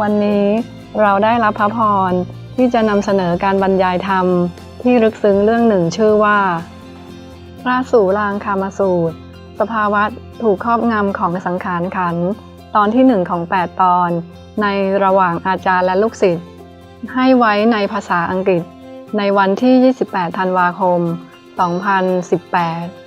วันนี้เราได้รับพระพรที่จะนำเสนอการบรรยายธรรมที่ลึกซึ้งเรื่องหนึ่งชื่อว่าพระสูรางคามสูตรสภาวะถูกครอบงำของสังขารขันธ์ตอนที่1ของ8ตอนในระหว่างอาจารย์และลูกศิษย์ให้ไว้ในภาษาอังกฤษในวันที่28ธันวาคม2018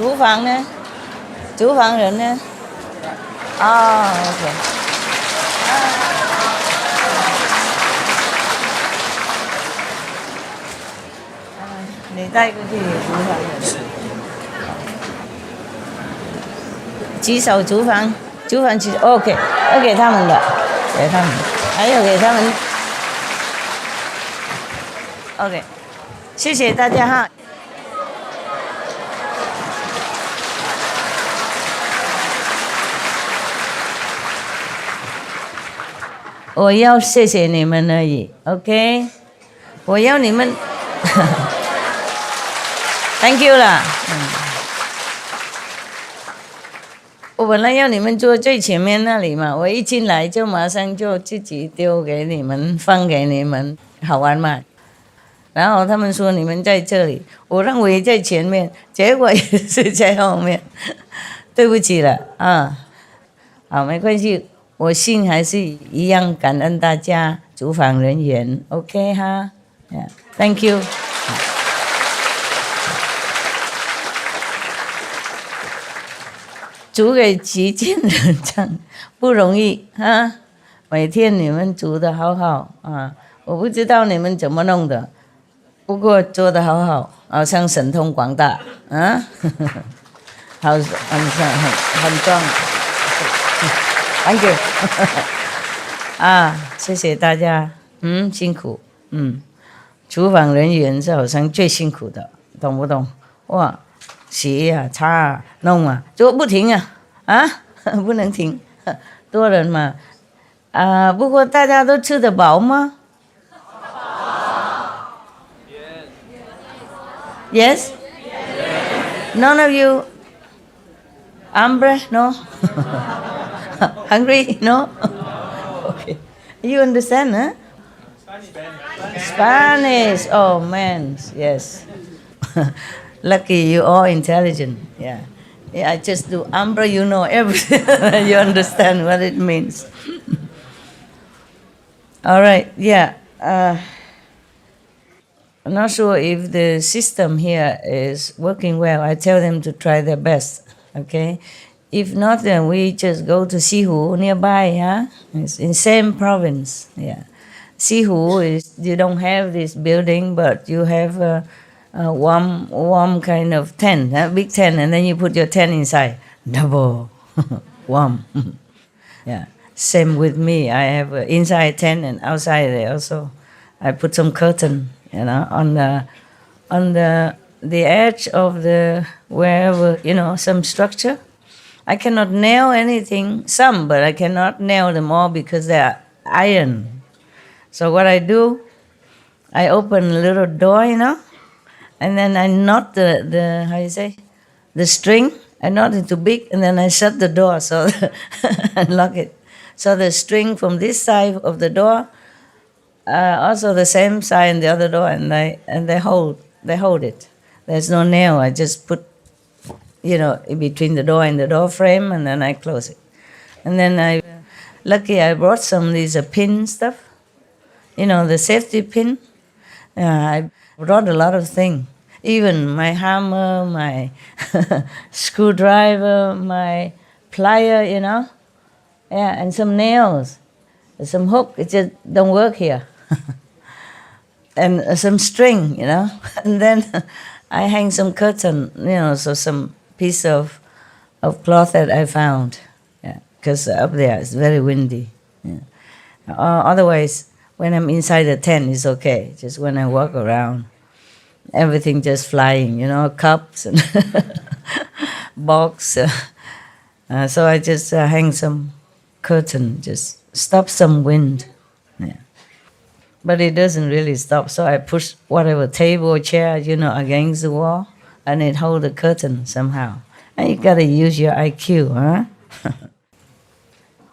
厨房呢？厨房人呢？哦，OK。你带过去厨房人。举手厨房，厨房举 OK， 要给他们的，给他们，还有给他们。OK， 谢谢大家哈。我要谢谢你们而已 ，OK？ 我要你们，Thank you 啦。我本来要你们坐最前面那里嘛，我一进来就马上就自己丢给你们，放给你们，好玩嘛。然后他们说你们在这里，我认为在前面，结果也是在后面，对不起了啊。好，没关系。我心还是一样感恩大家主访人员 ，OK 哈 ，Thank you。煮给旗舰人唱不容易啊，每天你们煮的好好啊，我不知道你们怎么弄的，不过做的好好，好像神通广大啊，好很壮。Thank you 啊，谢谢大家，辛苦，厨房人员是好像最辛苦的，懂不懂？哇，洗啊、擦啊、弄啊，做不停啊，不能停，多人嘛，啊，不过大家都吃得饱吗 ？Yes. None of you hambre? No. Hungry? No? Okay. You understand, huh? Spanish. Oh, man. Yes. Lucky you all intelligent. Yeah. I just do hambre, you know everything. You understand what it means. All right. Yeah. I'm not sure if the system here is working well. I tell them to try their best. Okay? If not, then we just go to Sihu nearby, huh? It's in same province, yeah. Sihu is, you don't have this building, but you have a warm kind of tent, a big tent, and then you put your tent inside. Double warm. Yeah. Same with me. I have an inside tent and outside there also. I put some curtain, on the edge of the wherever, some structure. I cannot nail anything, some, but I cannot nail them all because they are iron. So what I do, I open a little door, and then I knot the how you say, the string. I knot it too big, and then I shut the door so and lock it. So the string from this side of the door, also the same side in the other door, and they hold it. There's no nail. I just put in between the door and the door frame, and then I close it. And then I brought some of these pin stuff, the safety pin. I brought a lot of things, even my hammer, my screwdriver, my plier, and some nails. some hook, it just don't work here. And some string, and then I hang some curtain, so some piece of cloth that I found, because up there it's very windy. Yeah. Otherwise, when I'm inside the tent, it's okay. Just when I walk around, everything just flying, cups and box. So I just hang some curtain, just stop some wind. Yeah. But it doesn't really stop, so I push whatever table or chair, against the wall, and it hold the curtain somehow. And you gotta use your IQ, huh?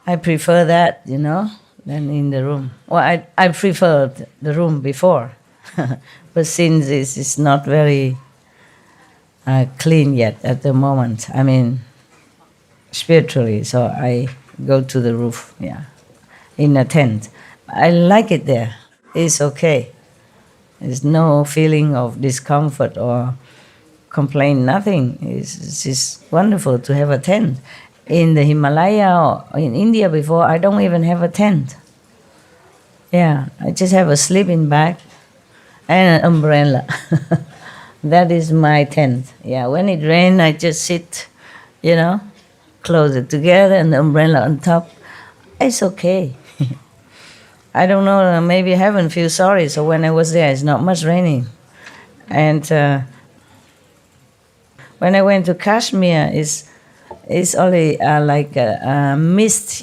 I prefer that, than in the room. Well, I preferred the room before, but since it's not very clean yet at the moment, I mean, spiritually, so I go to the roof, in a tent. I like it there. It's okay. There's no feeling of discomfort or complaint, nothing. It's just wonderful to have a tent. In the Himalaya or in India before, I don't even have a tent. Yeah, I just have a sleeping bag and an umbrella. That is my tent. Yeah, when it rains, I just sit, close it together and the umbrella on top. It's okay. I don't know, maybe heaven feels sorry, so when I was there, it's not much raining. And when I went to Kashmir, it's only like a mist,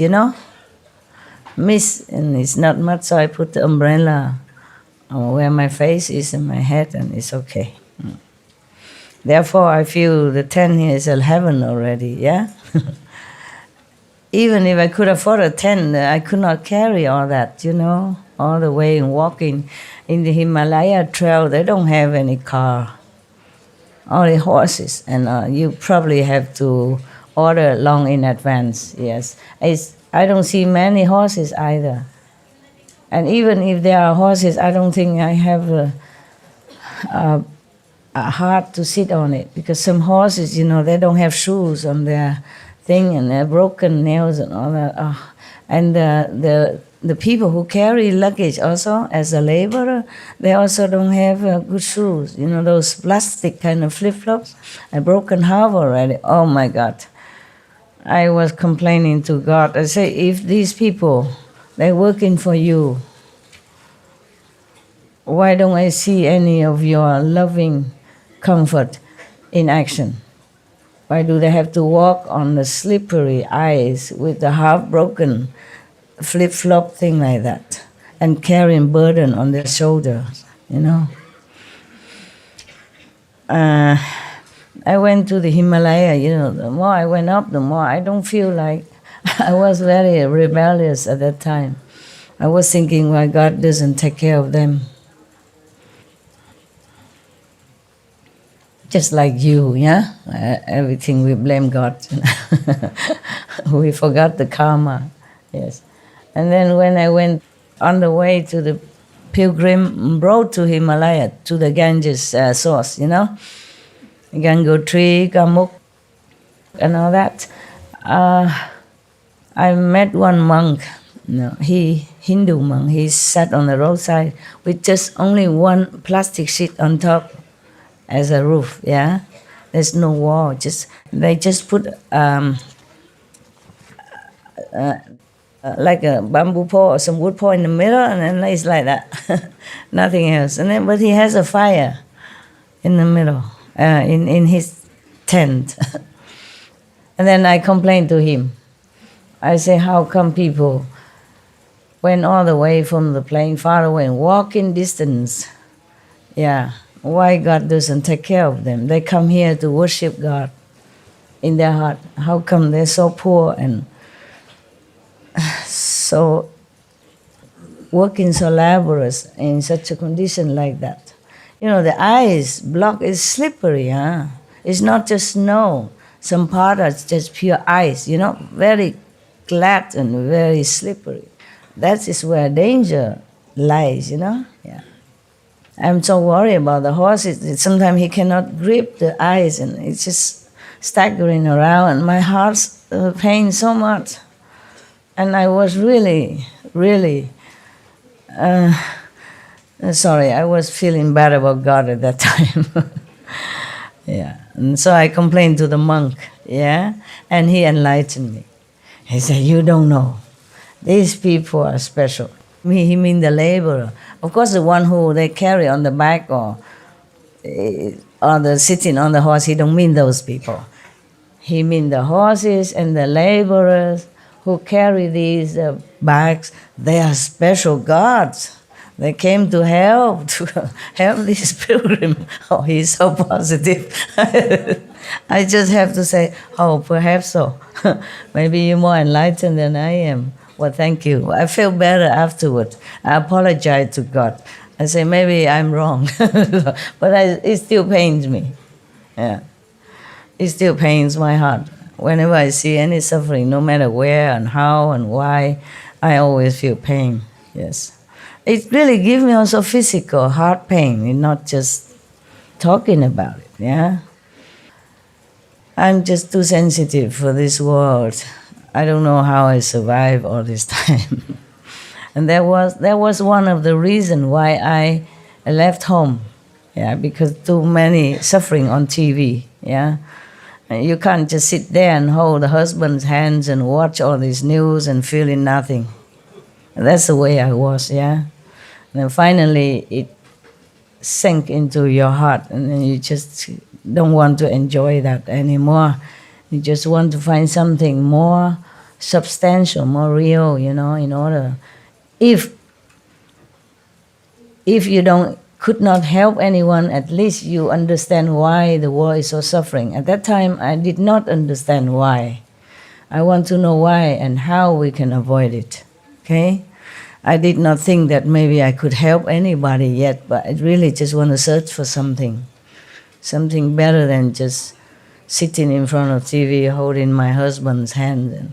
mist, and it's not much, so I put the umbrella where my face is and my head, and it's okay. Therefore, I feel the tent here is a heaven already, yeah? Even if I could afford a tent, I could not carry all that, all the way and walking. In the Himalaya trail, they don't have any car, only horses, and you probably have to order long in advance, yes. I don't see many horses either. And even if there are horses, I don't think I have a heart to sit on it, because some horses, they don't have shoes on their thing, and they're broken nails and all that. Oh. And the people who carry luggage also, as a laborer, they also don't have good shoes. Those plastic kind of flip-flops. I broken half already. Oh my God. I was complaining to God. I say, if these people, they're working for you, why don't I see any of your loving comfort in action? Why do they have to walk on the slippery ice with the half-broken flip-flop thing like that and carrying burden on their shoulders, I went to the Himalaya, the more I went up, the more I don't feel like I was very rebellious at that time. I was thinking why God doesn't take care of them. Just like you, yeah? Everything we blame God. We forgot the karma, yes. And then when I went on the way to the pilgrim road to Himalaya, to the Ganges source, Gangotri, Gamuk, and all that, I met one monk, Hindu monk. He sat on the roadside with just only one plastic sheet on top as a roof, yeah? There's no wall, they just put like a bamboo pole or some wood pole in the middle, and then it's like that, nothing else. And then, but he has a fire in the middle, in his tent. And then I complained to him. I say, how come people went all the way from the plane far away and walking distance? Yeah, why God doesn't take care of them? They come here to worship God in their heart. How come they're so poor and so working so laborious in such a condition like that? The ice block is slippery, huh? It's not just snow. Some part is just pure ice, very glad and very slippery. That is where danger lies, Yeah. I'm so worried about the horse. Sometimes he cannot grip the ice, and it's just staggering around, and my heart's pain so much. And I was really really. Sorry, I was feeling bad about God at that time. Yeah, and so I complained to the monk, yeah, and he enlightened me. He said, "You don't know. These people are special." He mean the laborer. Of course, the one who they carry on the back or the sitting on the horse, he don't mean those people. He mean the horses and the laborers who carry these bags. They are special gods. They came to help these pilgrims. Oh, he's so positive. I just have to say, oh, perhaps so. Maybe you're more enlightened than I am. Well, thank you. I feel better afterward. I apologize to God. I say, maybe I'm wrong. But it still pains me. Yeah. It still pains my heart. Whenever I see any suffering, no matter where and how and why, I always feel pain. Yes. It really gives me also physical heart pain, and not just talking about it. Yeah. I'm just too sensitive for this world. I don't know how I survived all this time. And that was one of the reasons why I left home. Yeah, because too many suffering on TV. Yeah. You can't just sit there and hold the husband's hands and watch all this news and feeling nothing. That's the way I was, yeah. And then finally it sank into your heart, and then you just don't want to enjoy that anymore. You just want to find something more substantial, more real, in order. If you could not help anyone, at least you understand why the world is so suffering. At that time, I did not understand why. I want to know why and how we can avoid it, okay? I did not think that maybe I could help anybody yet, but I really just want to search for something better than just sitting in front of TV, holding my husband's hand and,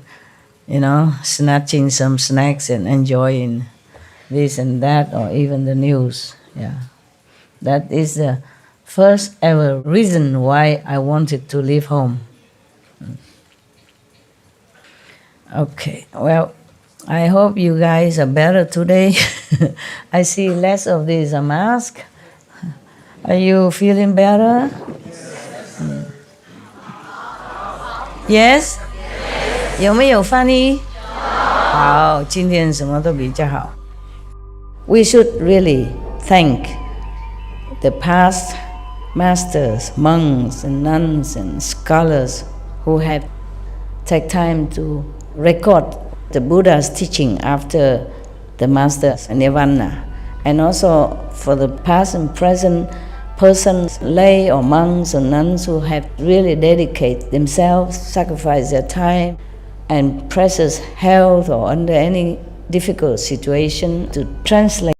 snatching some snacks and enjoying this and that, or even the news, yeah. That is the first ever reason why I wanted to leave home. Okay, well, I hope you guys are better today. I see less of these masks. Are you feeling better? Yes? 有没有翻译？好，今天什么都比较好。We should really thank the past masters, monks and nuns and scholars who have taken time to record the Buddha's teaching after the master's nirvana, and also for the past and present persons, lay or monks or nuns who have really dedicated themselves, sacrificed their time and precious health or under any difficult situation to translate.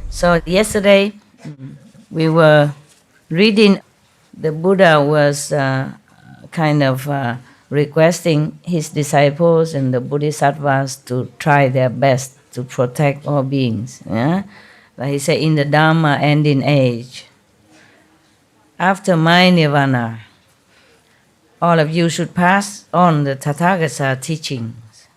So yesterday we were reading, the Buddha was requesting his disciples and the Bodhisattvas to try their best to protect all beings. Yeah? Like he said, in the Dharma ending age, after my nirvana, all of you should pass on the Tathagata teachings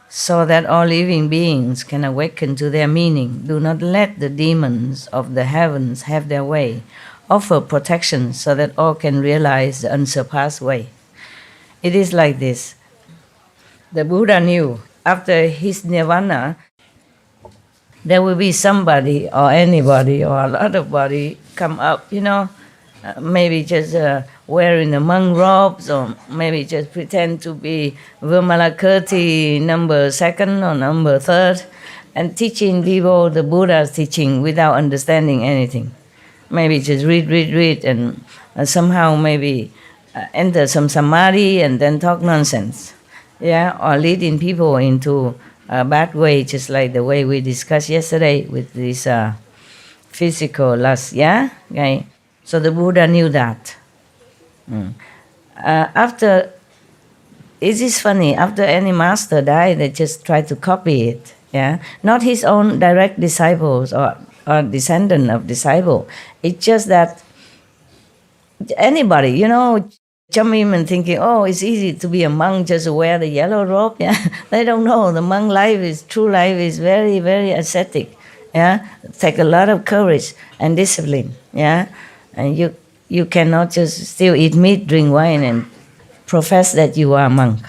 so that all living beings can awaken to their meaning. Do not let the demons of the heavens have their way. Offer protection so that all can realize the unsurpassed way. It is like this. The Buddha knew after his nirvana, there will be somebody or anybody or a lot of body come up, maybe just wearing the monk robes, or maybe just pretend to be Vimalakirti number 2nd or number 3rd, and teaching people the Buddha's teaching without understanding anything. Maybe just read, and somehow maybe enter some samadhi and then talk nonsense, or leading people into a bad way, just like the way we discussed yesterday with this physical lust, okay? So the Buddha knew that. After, it is funny, after any master died, they just try to copy it, not his own direct disciples or descendant of disciple. It's just that anybody, jump in and thinking, oh, it's easy to be a monk, just wear the yellow robe. They don't know the monk true life is very, very ascetic. Take a lot of courage and discipline. And you cannot just still eat meat, drink wine, and profess that you are a monk.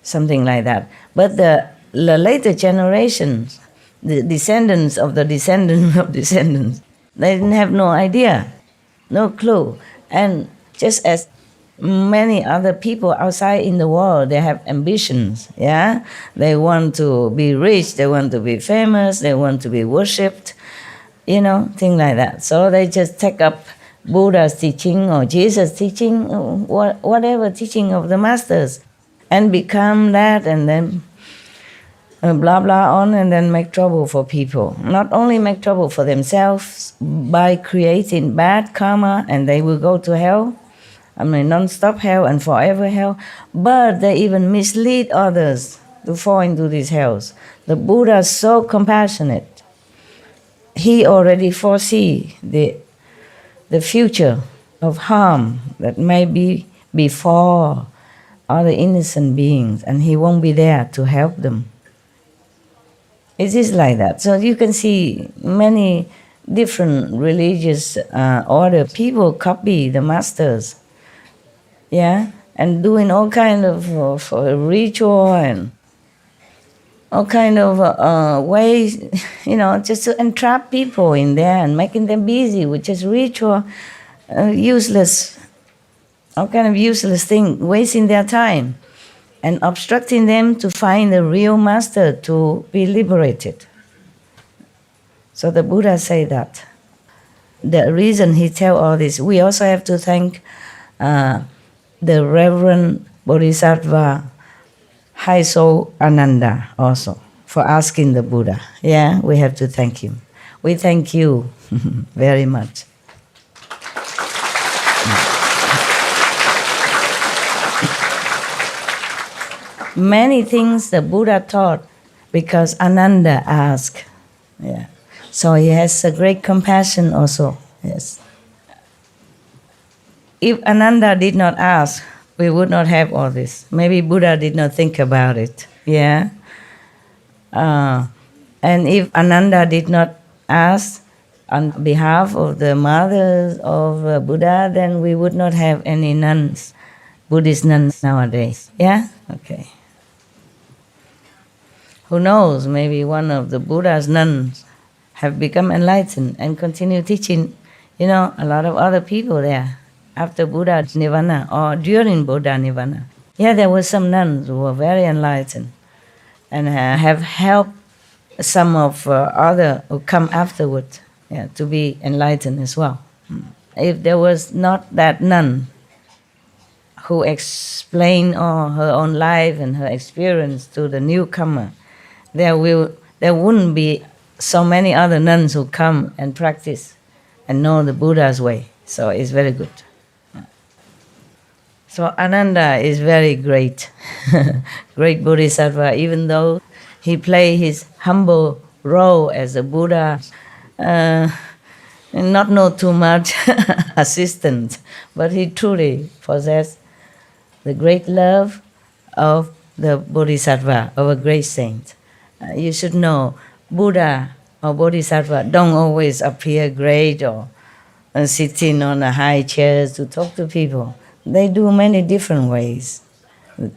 Something like that. But the later generations, the descendants of the descendants of descendants, they didn't have no idea, no clue. And just as many other people outside in the world, they have ambitions, They want to be rich, they want to be famous, they want to be worshipped, things like that. So they just take up Buddha's teaching or Jesus' teaching, or whatever teaching of the masters, and become that, and then blah, blah on, and then make trouble for people. Not only make trouble for themselves by creating bad karma, and they will go to hell, non-stop hell and forever hell, but they even mislead others to fall into these hells. The Buddha is so compassionate. He already foresee the future of harm that may be before other innocent beings, and he won't be there to help them. It is like that. So you can see many different religious order. People copy the masters, and doing all kind of ritual and all kind of ways, just to entrap people in there and making them busy with just ritual, useless, all kind of useless thing, wasting their time and obstructing them to find the real master to be liberated. So the Buddha say that. The reason he tell all this, we also have to thank the Reverend Bodhisattva High Soul Ananda also for asking the Buddha. We have to thank him. We thank you very much. Many things the Buddha taught because Ananda asked. So he has a great compassion also. If Ananda did not ask, we would not have all this. Maybe Buddha did not think about it. And if Ananda did not ask on behalf of the mothers of Buddha, then we would not have any nuns, Buddhist nuns nowadays. Okay. Who knows, maybe one of the Buddha's nuns have become enlightened and continue teaching, a lot of other people there after Buddha's nirvana or during Buddha nirvana. There were some nuns who were very enlightened and have helped some of other who come afterward to be enlightened as well. If there was not that nun who explained all her own life and her experience to the newcomer, there wouldn't be so many other nuns who come and practice and know the Buddha's way. So it's very good. So Ananda is very great, great Bodhisattva, even though he played his humble role as a Buddha and not know too much assistance, but he truly possessed the great love of the Bodhisattva, of a great saint. You should know, Buddha or Bodhisattva don't always appear great or sitting on a high chair to talk to people. They do many different ways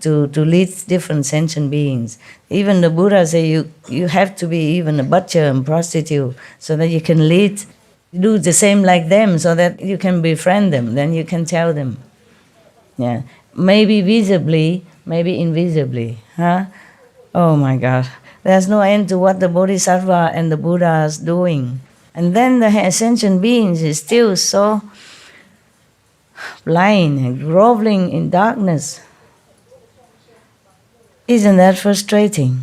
to lead different sentient beings. Even the Buddha say you have to be even a butcher and prostitute so that you can lead, do the same like them so that you can befriend them, then you can tell them. Yeah. Maybe visibly, maybe invisibly. Huh? Oh my God. There's no end to what the Bodhisattva and the Buddha is doing. And then the sentient beings is still so blind and groveling in darkness. Isn't that frustrating?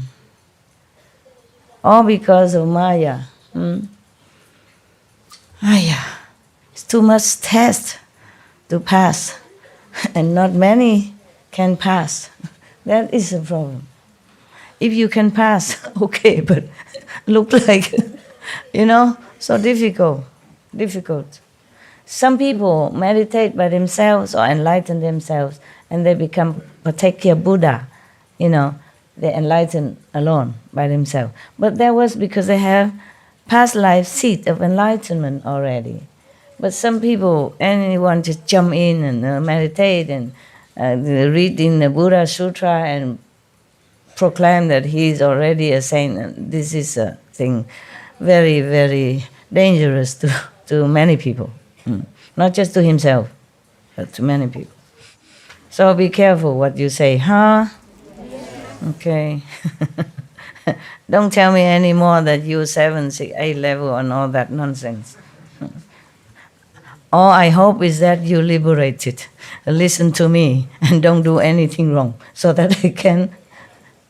All because of Maya. Maya. It's too much test to pass. And not many can pass. That is a problem. If you can pass, okay, but look like, so difficult. Some people meditate by themselves or enlighten themselves and they become Patekya Buddha, they enlighten alone by themselves. But that was because they have past life seed of enlightenment already. But some people, anyone just jump in and meditate and read in the Buddha Sutra and proclaim that he is already a saint. And this is a thing very, very dangerous to many people. Not just to himself, but to many people. So be careful what you say, huh? Okay. Don't tell me anymore that you're 7, 6, 8 level and all that nonsense. All I hope is that you liberated. Listen to me and don't do anything wrong so that I can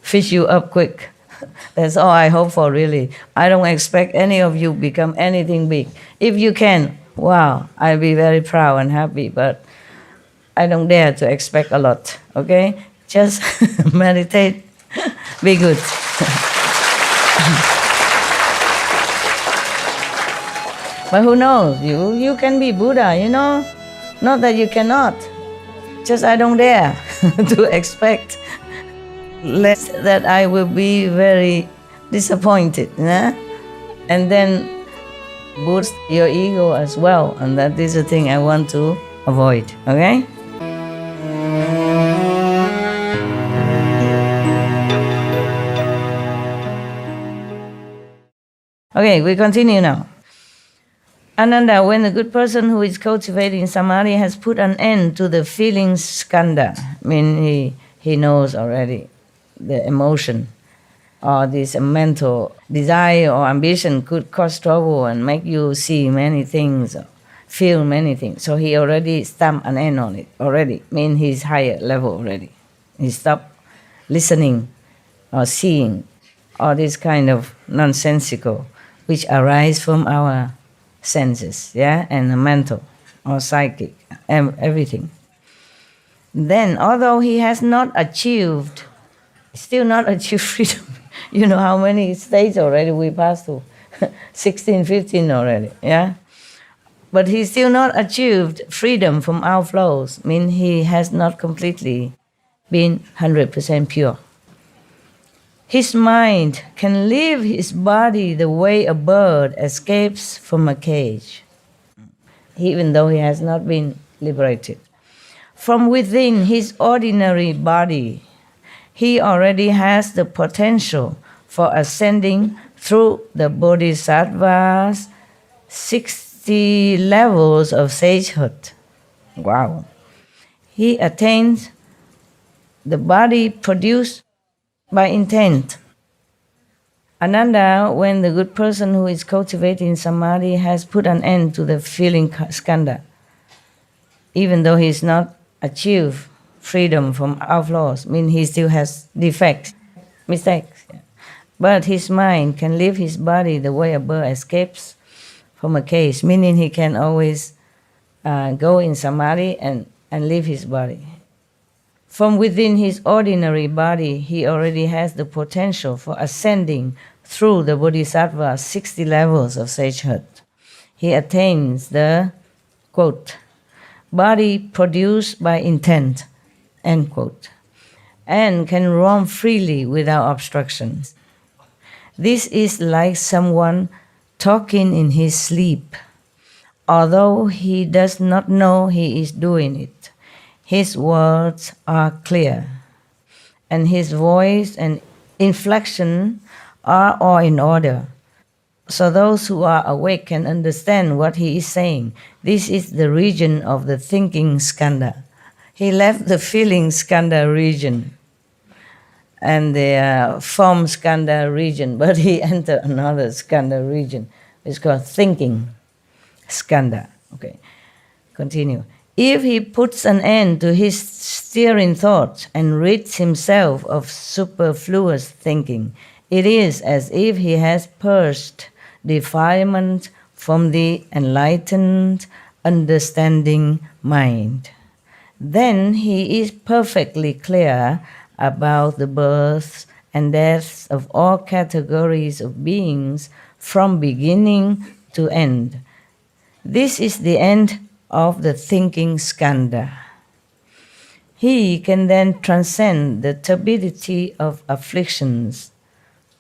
fish you up quick. That's all I hope for, really. I don't expect any of you become anything big. If you can, wow, I'll be very proud and happy, but I don't dare to expect a lot, okay? Just meditate, be good. But who knows? You can be Buddha, Not that you cannot. Just I don't dare to expect less that I will be very disappointed. And then boost your ego as well. And that is the thing I want to avoid. Okay? Okay, we continue now. Ananda, when the good person who is cultivating samadhi has put an end to the feeling skandha, he knows already the emotion or this mental desire or ambition could cause trouble and make you see many things, feel many things. So he already stamped an end on it already, he's higher level already. He stopped listening or seeing all this kind of nonsensical which arise from our senses, and the mental or psychic, everything. Then, although he has not achieved, still not achieved freedom. You know how many states already we passed through? 16, 15 already, But he still not achieved freedom from outflows, he has not completely been 100% pure. His mind can leave his body the way a bird escapes from a cage, even though he has not been liberated. From within his ordinary body, he already has the potential for ascending through the Bodhisattva's 60 levels of sagehood. Wow. He attains the body produced by intent. Ananda, when the good person who is cultivating samadhi has put an end to the feeling skandha, even though he has not achieved freedom from outflows, he still has defects, mistakes. But his mind can leave his body the way a bird escapes from a cage, meaning he can always go in samadhi and leave his body. From within his ordinary body, he already has the potential for ascending through the Bodhisattva 60 levels of sagehood. He attains the, quote, body produced by intent, end quote, and can roam freely without obstructions. This is like someone talking in his sleep. Although he does not know he is doing it, his words are clear, and his voice and inflection are all in order. So those who are awake can understand what he is saying. This is the region of the thinking skandha. He left the feeling skandha region and the form skandha region, but he entered another skandha region. It's called thinking skandha. Okay, continue. If he puts an end to his steering thoughts and rids himself of superfluous thinking, it is as if he has purged defilement from the enlightened, understanding mind. Then he is perfectly clear about the births and deaths of all categories of beings from beginning to end. This is the end of the thinking skandha. He can then transcend the turbidity of afflictions.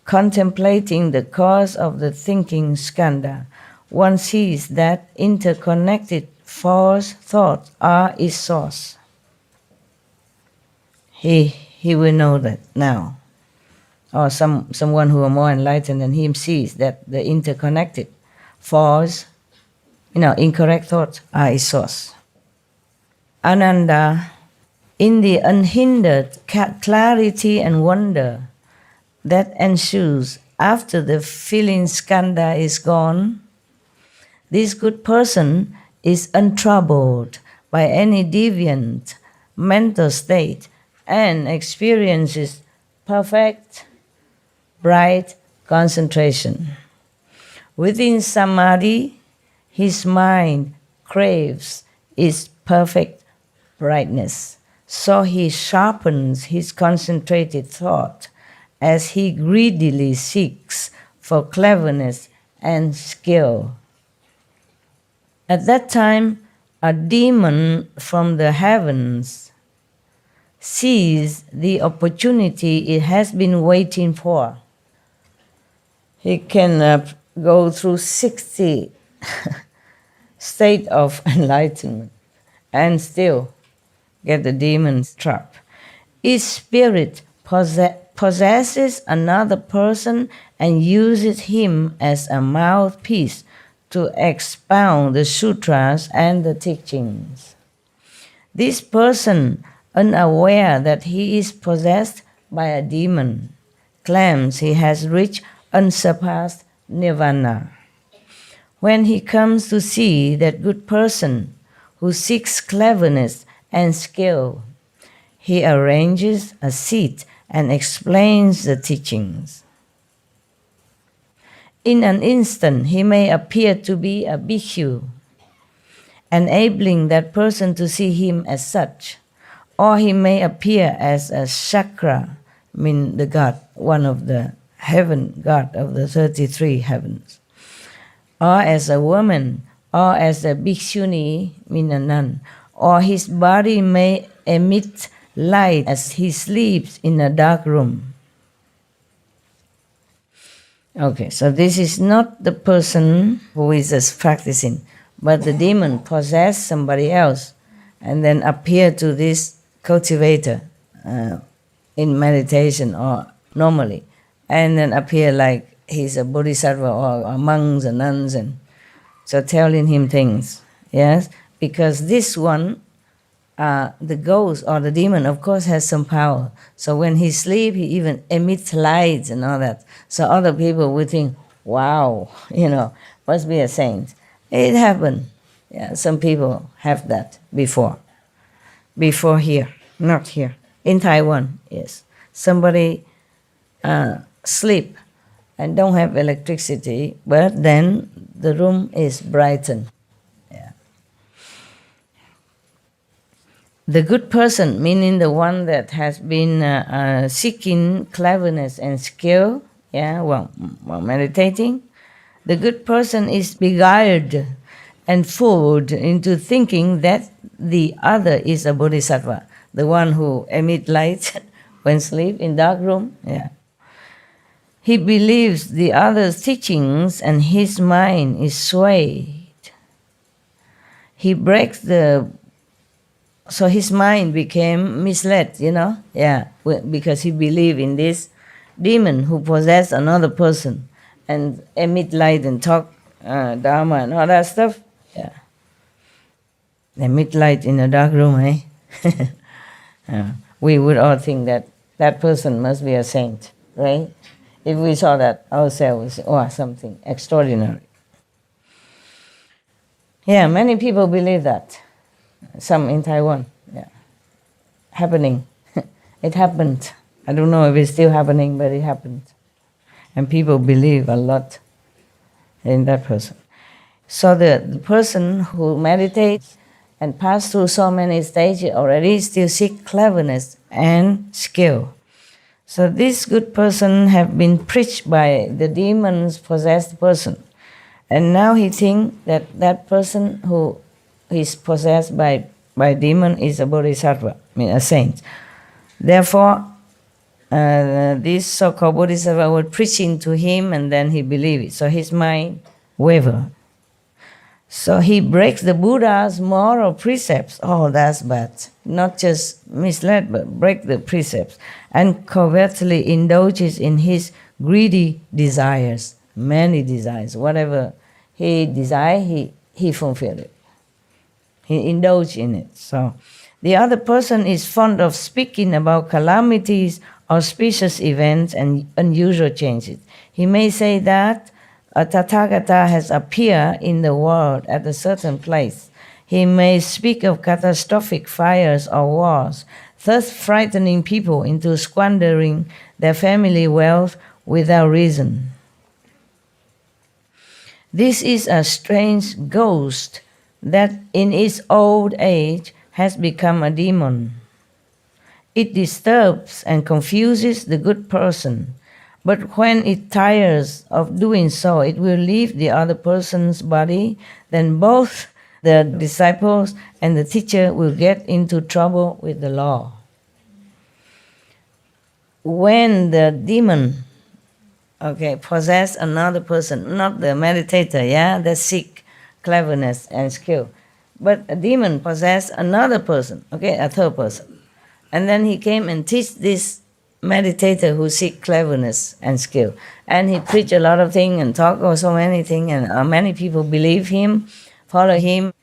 Contemplating the cause of the thinking skandha, one sees that interconnected false thoughts are its source. He will know that now. Or someone who are more enlightened than him sees that the interconnected false, incorrect thoughts are its source. Ananda, in the unhindered clarity and wonder that ensues after the feeling skandha is gone, this good person is untroubled by any deviant mental state and experiences perfect, bright concentration. Within samadhi, his mind craves its perfect brightness, so he sharpens his concentrated thought as he greedily seeks for cleverness and skill. At that time, a demon from the heavens sees the opportunity it has been waiting for. He can go through 60 state of enlightenment and still get the demon's trap. Each spirit possesses another person and uses him as a mouthpiece to expound the sutras and the teachings. This person, unaware that he is possessed by a demon, claims he has reached unsurpassed nirvana. When he comes to see that good person who seeks cleverness and skill, he arranges a seat and explains the teachings. In an instant, he may appear to be a bhikkhu, enabling that person to see him as such, or he may appear as a chakra, the god, one of the heaven god of the 33 heavens, or as a woman, or as a bhikshuni, a nun, or his body may emit light as he sleeps in a dark room. Okay, so this is not the person who is just practicing, but the demon possessed somebody else and then appear to this cultivator in meditation or normally, and then appear like he's a bodhisattva or monks and nuns, and so telling him things, yes, because this one, the ghost or the demon, of course, has some power. So when he sleeps, he even emits lights and all that. So other people would think, wow, must be a saint. It happened. Yeah, some people have that before here, not here. In Taiwan, yes. Somebody sleep and don't have electricity, but then the room is brightened. The good person, meaning the one that has been seeking cleverness and skill, yeah, while meditating, the good person is beguiled and fooled into thinking that the other is a bodhisattva, the one who emit light when sleep in dark room. Yeah. He believes the other's teachings and his mind is swayed. He breaks so his mind became misled, yeah, because he believed in this demon who possessed another person and emit light and talk dharma and all that stuff. Yeah. Emit light in a dark room, eh? We would all think that that person must be a saint, right? If we saw that ourselves, or something extraordinary. Yeah, many people believe that. Some in Taiwan, yeah. Happening. It happened. I don't know if it's still happening, but it happened. And people believe a lot in that person. So the person who meditates and pass through so many stages already still seek cleverness and skill. So this good person have been preached by the demons possessed person. And now he think that that person who is possessed by demon is a bodhisattva, I mean a saint. Therefore, this so-called bodhisattva was preaching to him and then he believed it. So his mind wavered. So he breaks the Buddha's moral precepts. Oh, that's bad. Not just misled, but break the precepts. And covertly indulges in his greedy desires, many desires. Whatever he desired, he fulfilled it. He indulged in it. So the other person is fond of speaking about calamities, auspicious events, and unusual changes. He may say that a Tathagata has appeared in the world at a certain place. He may speak of catastrophic fires or wars, thus frightening people into squandering their family wealth without reason. This is a strange ghost that in its old age has become a demon. It disturbs and confuses the good person. But when it tires of doing so, it will leave the other person's body, then both the disciples and the teacher will get into trouble with the law. When the demon, possess another person, not the meditator, that seek cleverness and skill, but a demon possess another person, a third person. And then he came and teach this meditator who seek cleverness and skill. And he preached a lot of things and talked about so many things, and many people believe him, follow him.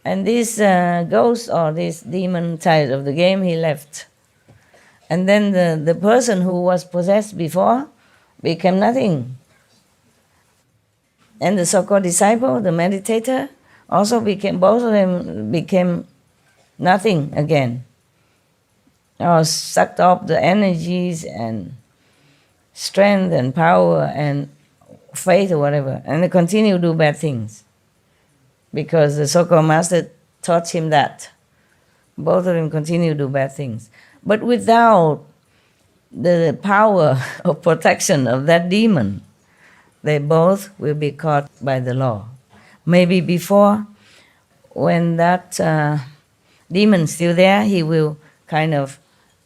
And this ghost or this demon tired of the game, he left. And then the person who was possessed before became nothing. And the so-called disciple, the meditator, also both of them became nothing again. Or sucked up the energies and strength and power and faith or whatever, and they continue to do bad things. Because the so-called master taught him that. Both of them continue to do bad things. But without the power of protection of that demon, they both will be caught by the law. Maybe before, when that demon's still there, he will kind of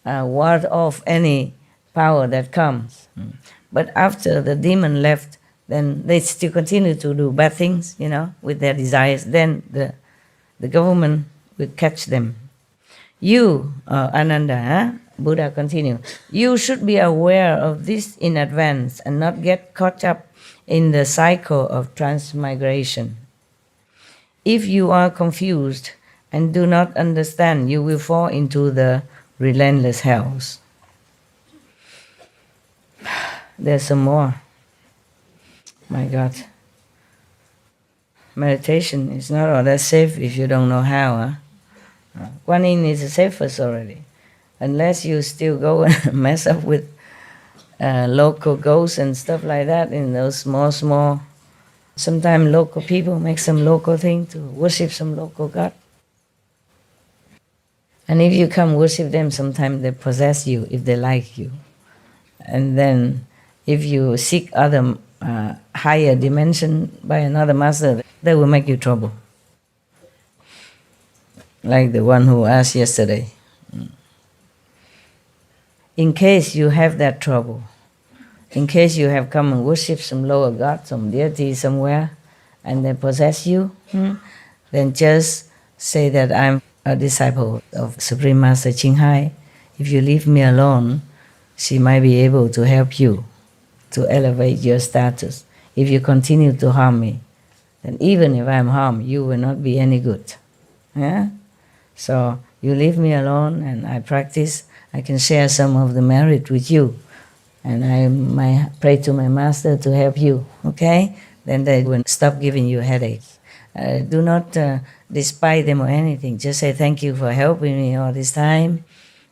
ward off any power that comes. But after the demon left, then they still continue to do bad things, with their desires. Then the government will catch them. You, Ananda, Buddha continue, you should be aware of this in advance and not get caught up in the cycle of transmigration. If you are confused and do not understand, you will fall into the relentless hells. There's some more. My God. Meditation is not all that safe if you don't know how. Guan Yin is the safest already. Unless you still go and mess up with local ghosts and stuff like that in those small. Sometimes local people make some local thing to worship some local god. And if you come worship them, sometimes they possess you if they like you. And then If you seek other higher dimension by another master, they will make you trouble. Like the one who asked yesterday. In case you have that trouble, in case you have come and worship some lower god, some deity somewhere, and they possess you, then just say that I'm a disciple of Supreme Master Ching Hai. If you leave me alone, she might be able to help you to elevate your status. If you continue to harm me, then even if I'm harmed, you will not be any good. Yeah? So you leave me alone and I practice. I can share some of the merit with you. And I might pray to my master to help you. Okay? Then they will stop giving you headaches. Do not despise them or anything. Just say thank you for helping me all this time,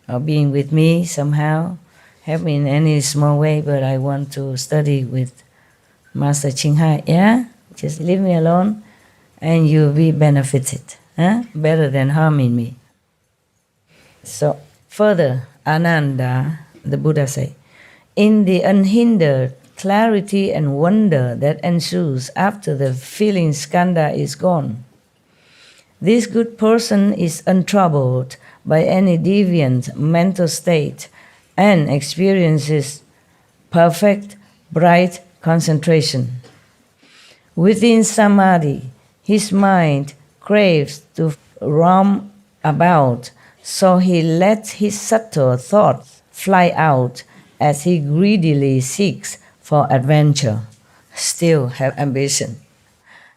or being with me somehow. Help me in any small way, but I want to study with Master Ching Hai. Yeah? Just leave me alone and you'll be benefited. Better than harming me. So further, Ananda, the Buddha say, in the unhindered clarity and wonder that ensues after the feeling skandha is gone, this good person is untroubled by any deviant mental state and experiences perfect, bright concentration. Within samadhi, his mind craves to roam about, so he lets his subtle thoughts fly out as he greedily seeks for adventure. Still have ambition,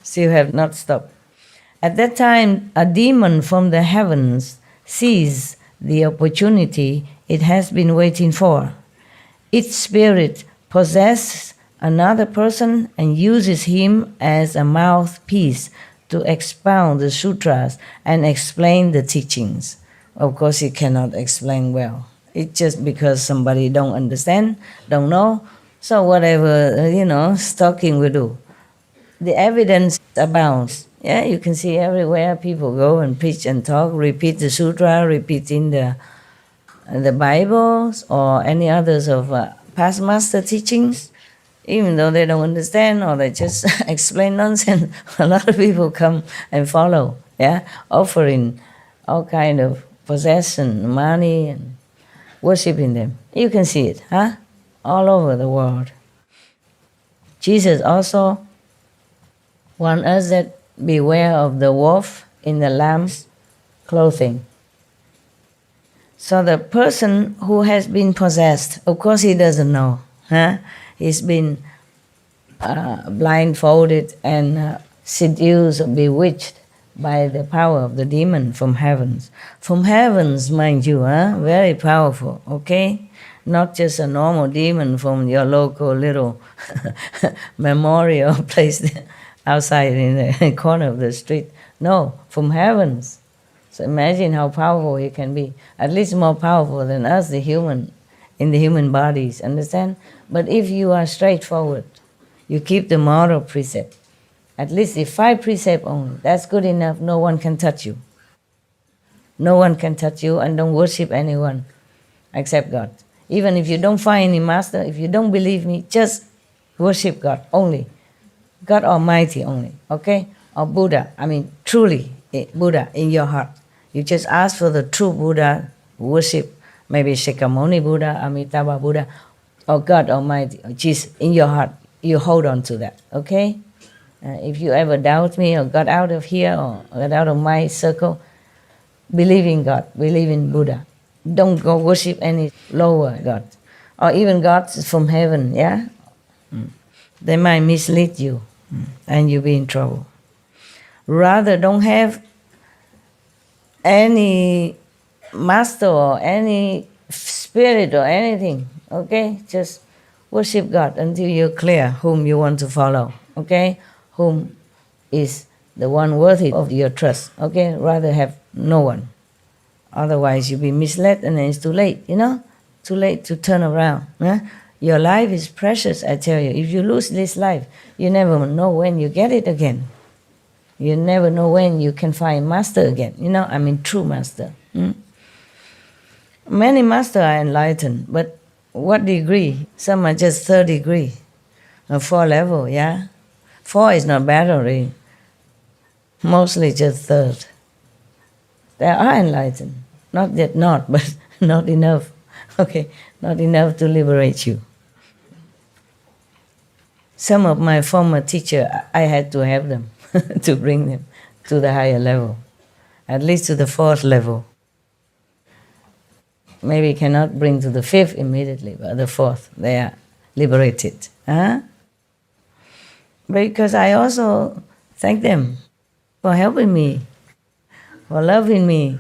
still have not stopped. At that time, a demon from the heavens sees the opportunity it has been waiting for. Its spirit possesses another person and uses him as a mouthpiece to expound the sutras and explain the teachings. Of course, he cannot explain well. It's just because somebody don't understand, don't know. So whatever, stalking will do. The evidence abounds. Yeah, you can see everywhere people go and preach and talk, repeat the sutra, repeating the Bibles or any others of past master teachings. Even though they don't understand or they just explain nonsense, a lot of people come and follow, offering all kind of possession, money, and worshiping them. You can see it, all over the world. Jesus also warned us that beware of the wolf in the lamb's clothing. So the person who has been possessed, of course he doesn't know, He's been blindfolded and seduced or bewitched by the power of the demon from heavens. From heavens, mind you, very powerful, okay? Not just a normal demon from your local little memorial place outside in the corner of the street. No, from heavens. So imagine how powerful he can be. At least more powerful than us, the human, in the human bodies, understand? But if you are straightforward, you keep the moral precept, at least the 5 precepts only, that's good enough. No one can touch you. No one can touch you, and don't worship anyone except God. Even if you don't find any master, if you don't believe me, just worship God only. God Almighty only, okay? Or Buddha, truly Buddha in your heart. You just ask for the true Buddha, worship maybe Shakyamuni Buddha, Amitabha Buddha, or God Almighty, or Jesus in your heart. You hold on to that, okay? If you ever doubt me or got out of here or got out of my circle, believe in God, believe in Buddha. Don't go worship any lower God, or even gods from heaven, They might mislead you, and you'll be in trouble. Rather, don't have any master or any spirit or anything, okay? Just worship God until you're clear whom you want to follow, okay? Whom is the one worthy of your trust, okay? Rather have no one. Otherwise, you'll be misled and then it's too late, Too late to turn around. Your life is precious, I tell you. If you lose this life, you never know when you get it again. You never know when you can find master again, true master. Many masters are enlightened, but what degree? Some are just 3rd degree, or 4 level, yeah? 4 is not bad already. Mostly just 3rd. They are enlightened. Not yet not, but not enough. Okay, not enough to liberate you. Some of my former teacher, I had to have them to bring them to the higher level, at least to the 4th level. Maybe cannot bring to the 5th immediately, but the 4th, they are liberated. Huh? Because I also thank them for helping me, for loving me,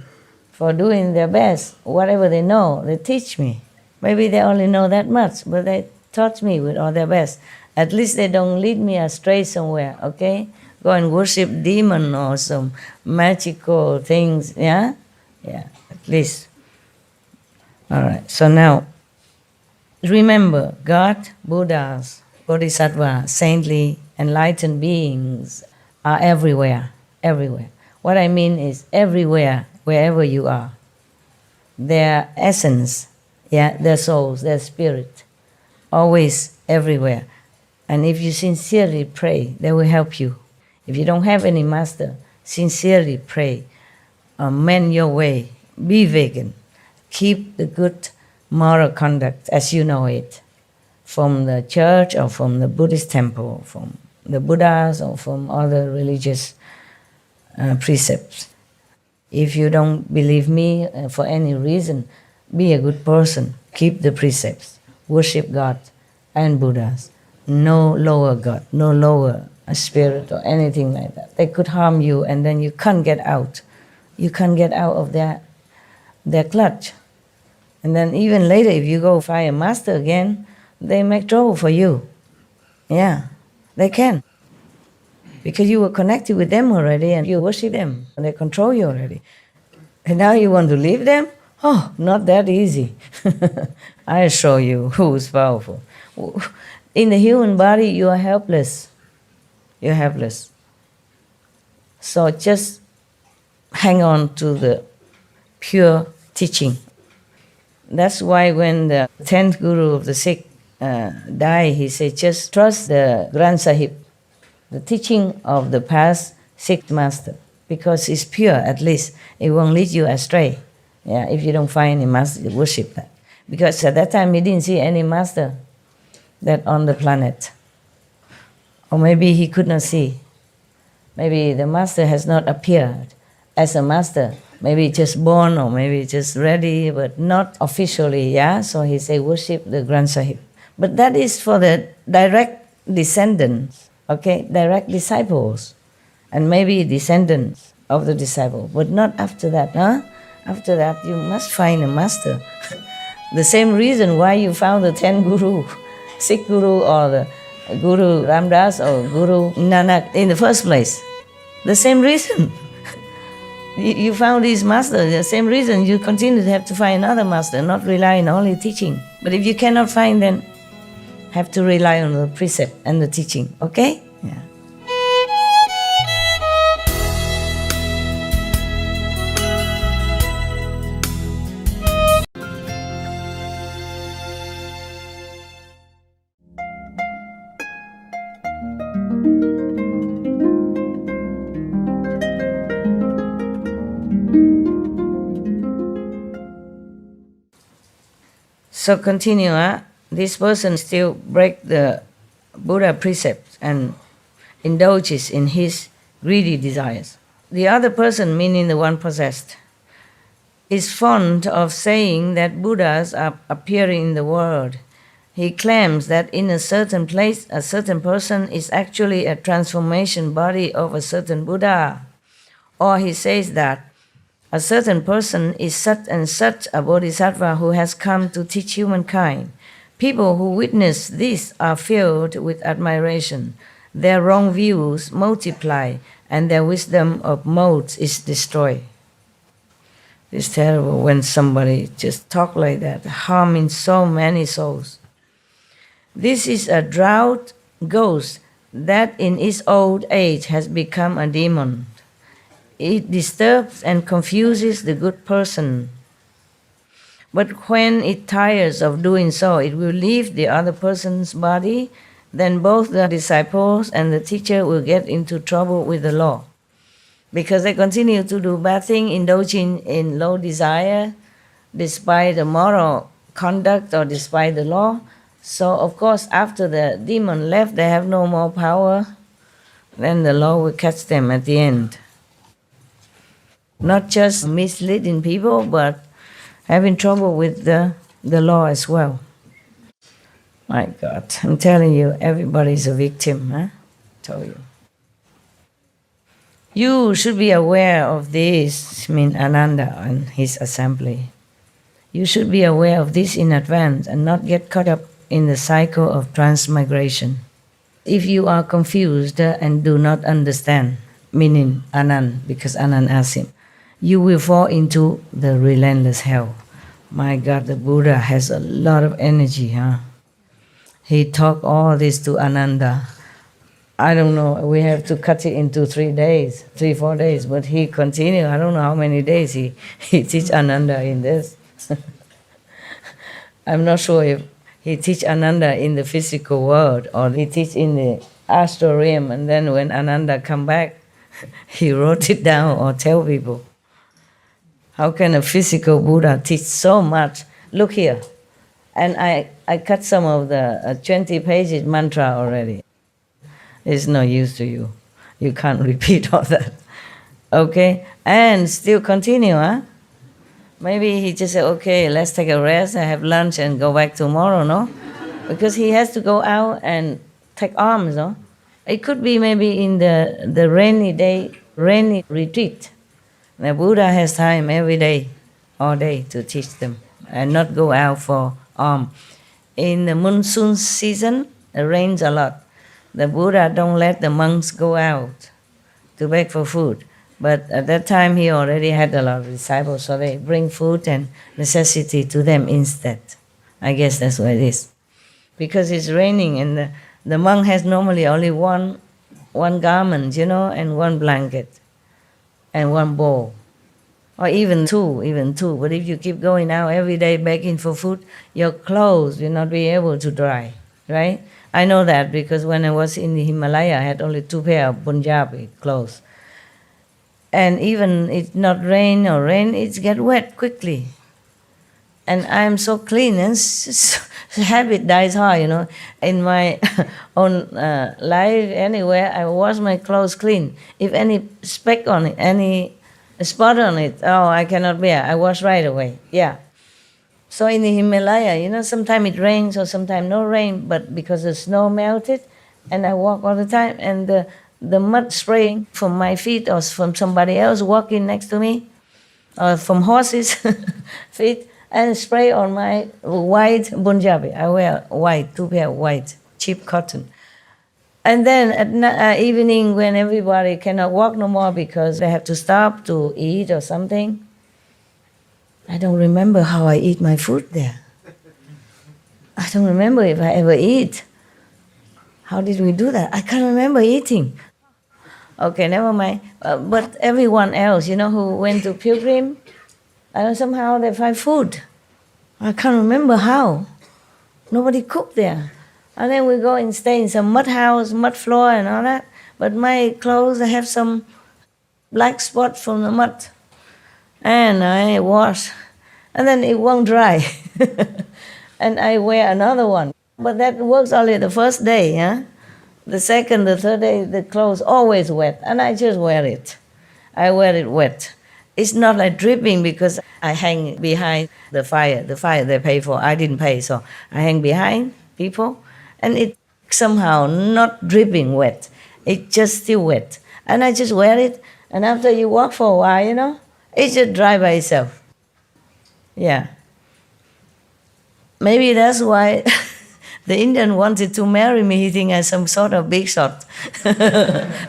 for doing their best. Whatever they know, they teach me. Maybe they only know that much, but they taught me with all their best. At least they don't lead me astray somewhere, okay? Go and worship demon or some magical things, yeah? Yeah, at least. All right, so now, remember, God, Buddhas, Bodhisattvas, saintly, enlightened beings are everywhere, everywhere. What I mean is everywhere, wherever you are. Their essence, yeah, their souls, their spirit, always everywhere. And if you sincerely pray, they will help you. If you don't have any master, sincerely pray, mend your way, be vegan, keep the good moral conduct as you know it, from the church or from the Buddhist temple, from the Buddhas or from other religious precepts. If you don't believe me for any reason, be a good person, keep the precepts, worship God and Buddhas. No lower God, no lower spirit or anything like that. They could harm you and then you can't get out. You can't get out of their clutch. And then even later, if you go find a master again, they make trouble for you. Yeah, they can. Because you were connected with them already and you worship them. And they control you already. And now you want to leave them? Oh, not that easy. I show you who's powerful. In the human body, you are helpless. You're helpless. So just hang on to the pure teaching. That's why when the 10th Guru of the Sikh died, he said, just trust the Granth Sahib, the teaching of the past Sikh master, because it's pure at least. It won't lead you astray. Yeah, if you don't find any master, worship that. Because at that time, he didn't see any master that on the planet. Or maybe he could not see. Maybe the master has not appeared as a master. Maybe just born or maybe just ready, but not officially, yeah? So he say, worship the Granth Sahib. But that is for the direct descendants, okay? Direct disciples. And maybe descendants of the disciple, but not after that, huh? After that, you must find a master. The same reason why you found the 10 Guru, Sikh Guru or the Guru Ramdas or Guru Nanak in the first place. The same reason. You found this master, the same reason you continue to have to find another master, not rely on only teaching. But if you cannot find, then have to rely on the precept and the teaching, okay? Yeah. So continue, this person still break the Buddha precepts and indulges in his greedy desires. The other person, meaning the one possessed, is fond of saying that Buddhas are appearing in the world. He claims that in a certain place, a certain person is actually a transformation body of a certain Buddha. Or he says that a certain person is such and such a bodhisattva who has come to teach humankind. People who witness this are filled with admiration. Their wrong views multiply and their wisdom of modes is destroyed. It's terrible when somebody just talk like that, harming so many souls. This is a drought ghost that in its old age has become a demon. It disturbs and confuses the good person. But when it tires of doing so, it will leave the other person's body, then both the disciples and the teacher will get into trouble with the law. Because they continue to do bad things, indulging in low desire, despite the moral conduct or despite the law. So, of course, after the demon left, they have no more power, then the law will catch them at the end. Not just misleading people, but having trouble with the law as well. My God, I'm telling you, everybody's a victim, huh? Told you. You should be aware of this, I mean Ananda and his assembly. You should be aware of this in advance and not get caught up in the cycle of transmigration. If you are confused and do not understand, meaning Anand, because Anand asked him, you will fall into the relentless hell. My God, the Buddha has a lot of energy, huh? He taught all this to Ananda. I don't know, we have to cut it into 3 days, 4 days, but he continued, I don't know how many days he teach Ananda in this. I'm not sure if he teach Ananda in the physical world or he teach in the astral realm, and then when Ananda come back, he wrote it down or tell people. How can a physical Buddha teach so much? Look here. And I cut some of the 20 pages mantra already. It's no use to you. You can't repeat all that. Okay? And still continue, huh? Maybe he just said, okay, let's take a rest and have lunch and go back tomorrow, no? Because he has to go out and take alms, no? It could be maybe in the rainy day, rainy retreat. The Buddha has time every day, all day, to teach them and not go out for alms. In the monsoon season, it rains a lot. The Buddha don't let the monks go out to beg for food. But at that time, he already had a lot of disciples, so they bring food and necessity to them instead. I guess that's what it is. Because it's raining and the monk has normally only one garment, and one blanket and one bowl. Or even two. But if you keep going out every day begging for food, your clothes will not be able to dry, right? I know that because when I was in the Himalaya, I had only 2 pair of Punjabi clothes. And even it not rain, it get wet quickly. And I'm so clean, and habit dies hard, In my own life, anywhere, I wash my clothes clean. If any speck on it, any spot on it, I cannot bear. I wash right away, yeah. So in the Himalaya, sometimes it rains or sometimes no rain, but because the snow melted, and I walk all the time, and the mud spraying from my feet or from somebody else walking next to me, or from horses' feet, and spray on my white Punjabi. I wear white, 2 pair of white, cheap cotton. And then at evening when everybody cannot walk no more because they have to stop to eat or something, I don't remember how I eat my food there. I don't remember if I ever eat. How did we do that? I can't remember eating. Okay, never mind. But everyone else, who went to pilgrim, somehow they find food. I can't remember how. Nobody cooked there. And then we go and stay in some mud house, mud floor and all that. But my clothes, I have some black spot from the mud. And I wash. And then it won't dry. And I wear another one. But that works only the first day, huh? The second, the third day, the clothes always wet, and I just wear it. I wear it wet. It's not like dripping because I hang behind the fire. The fire they pay for, I didn't pay, so I hang behind people, and it somehow not dripping wet. It's just still wet. And I just wear it, and after you walk for a while, it just dry by itself. Yeah. Maybe that's why the Indian wanted to marry me. He think I'm some sort of big shot,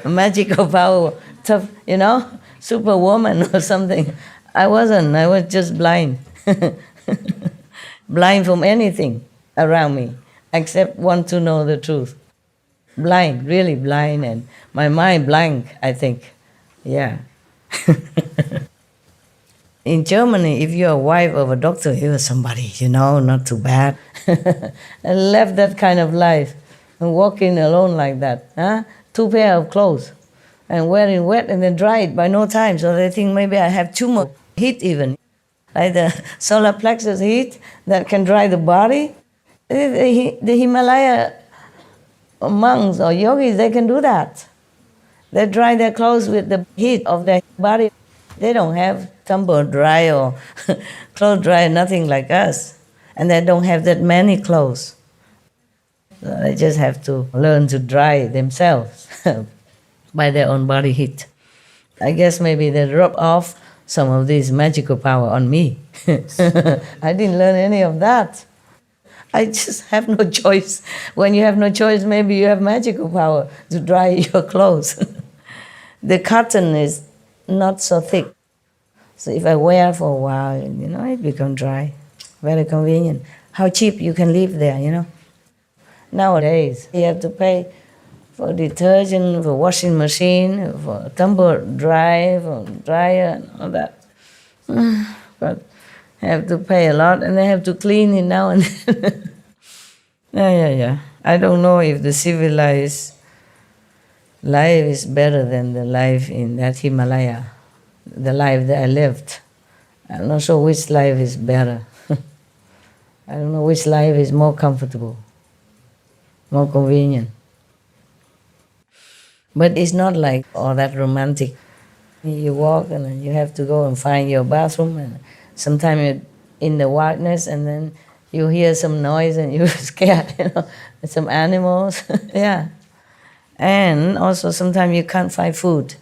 magical power, tough, superwoman or something. I wasn't. I was just blind, blind from anything around me, except want to know the truth. Blind, really blind, and my mind blank, I think. Yeah. In Germany, if you're a wife of a doctor, you're somebody, not too bad. And left that kind of life and walking alone like that. Huh? 2 pair of clothes and wearing wet and then dry it by no time. So they think maybe I have too much heat even. Like the solar plexus heat that can dry the body. The Himalaya monks or yogis, they can do that. They dry their clothes with the heat of their body. They don't have tumble dry or clothes dry, nothing like us. And they don't have that many clothes. So they just have to learn to dry themselves by their own body heat. I guess maybe they rub off some of this magical power on me. I didn't learn any of that. I just have no choice. When you have no choice, maybe you have magical power to dry your clothes. The cotton is not so thick. So if I wear for a while, it becomes dry. Very convenient. How cheap you can live there, Nowadays, you have to pay for detergent, for washing machine, for tumble dry, for dryer, and all that. But have to pay a lot, and they have to clean it now and then. Yeah. I don't know if the civilized life is better than the life in that Himalaya, the life that I lived. I'm not sure which life is better. I don't know which life is more comfortable, more convenient. But it's not like all that romantic. You walk and then you have to go and find your bathroom, and sometimes you're in the wilderness and then you hear some noise and you're scared, some animals. Yeah. And also sometimes you can't find food.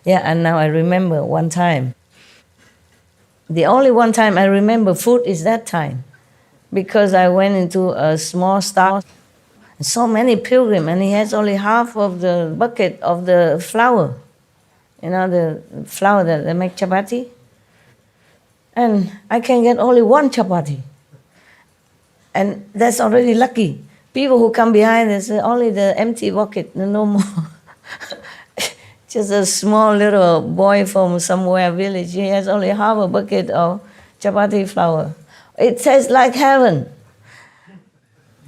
Yeah, and now I remember one time. The only one time I remember food is that time. Because I went into a small store, so many pilgrims, and he has only half of the bucket of the flour. The flour that they make chapati. And I can get only one chapati. And that's already lucky. People who come behind, they say only the empty bucket, no more. Just a small little boy from somewhere village, he has only half a bucket of chapati flour. It tastes like heaven.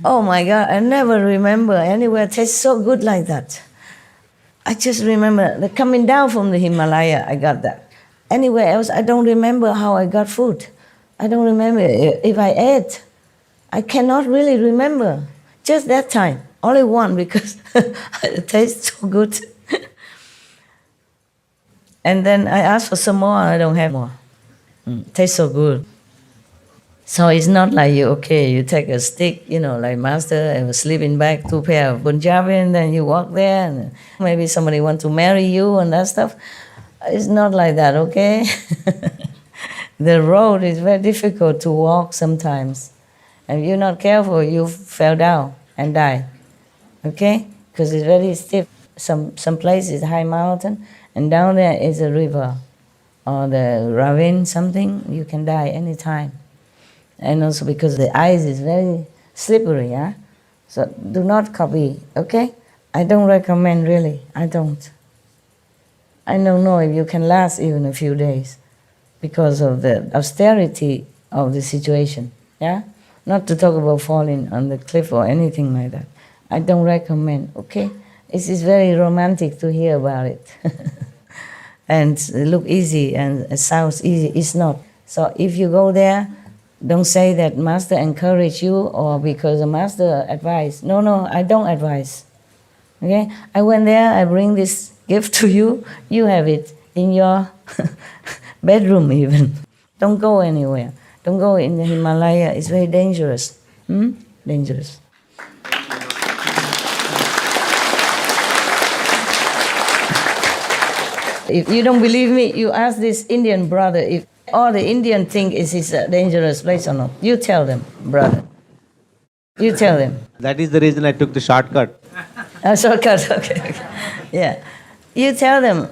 Oh my God, I never remember anywhere tastes so good like that. I just remember the coming down from the Himalaya, I got that. Anywhere else, I don't remember how I got food. I don't remember if I ate. I cannot really remember. Just that time, only one, because it tastes so good. And then I asked for some more, I don't have more. Tastes so good. So it's not like you take a stick, like master, and a sleeping bag, 2 pair of Punjabi, and then you walk there, and maybe somebody want to marry you and that stuff. It's not like that, okay? The road is very difficult to walk sometimes. And if you're not careful, you fell down and die, okay? Because it's very steep. Some places high mountain, and down there is a river or the ravine, something, you can die anytime. And also because the ice is very slippery, yeah? So do not copy, okay? I don't recommend, really, I don't. I don't know if you can last even a few days because of the austerity of the situation, yeah? Not to talk about falling on the cliff or anything like that. I don't recommend, okay? It is very romantic to hear about it. And it look easy and it sounds easy. It's not. So if you go there, don't say that master encouraged you or because the master advised. No, I don't advise. Okay? I went there, I bring this gift to you, you have it in your bedroom even. Don't go anywhere. Don't go in the Himalaya, it's very dangerous. Dangerous. If you don't believe me, you ask this Indian brother if all the Indian think is a dangerous place or not. You tell them, brother. You tell them. That is the reason I took the shortcut. Shortcut, okay. Yeah. You tell them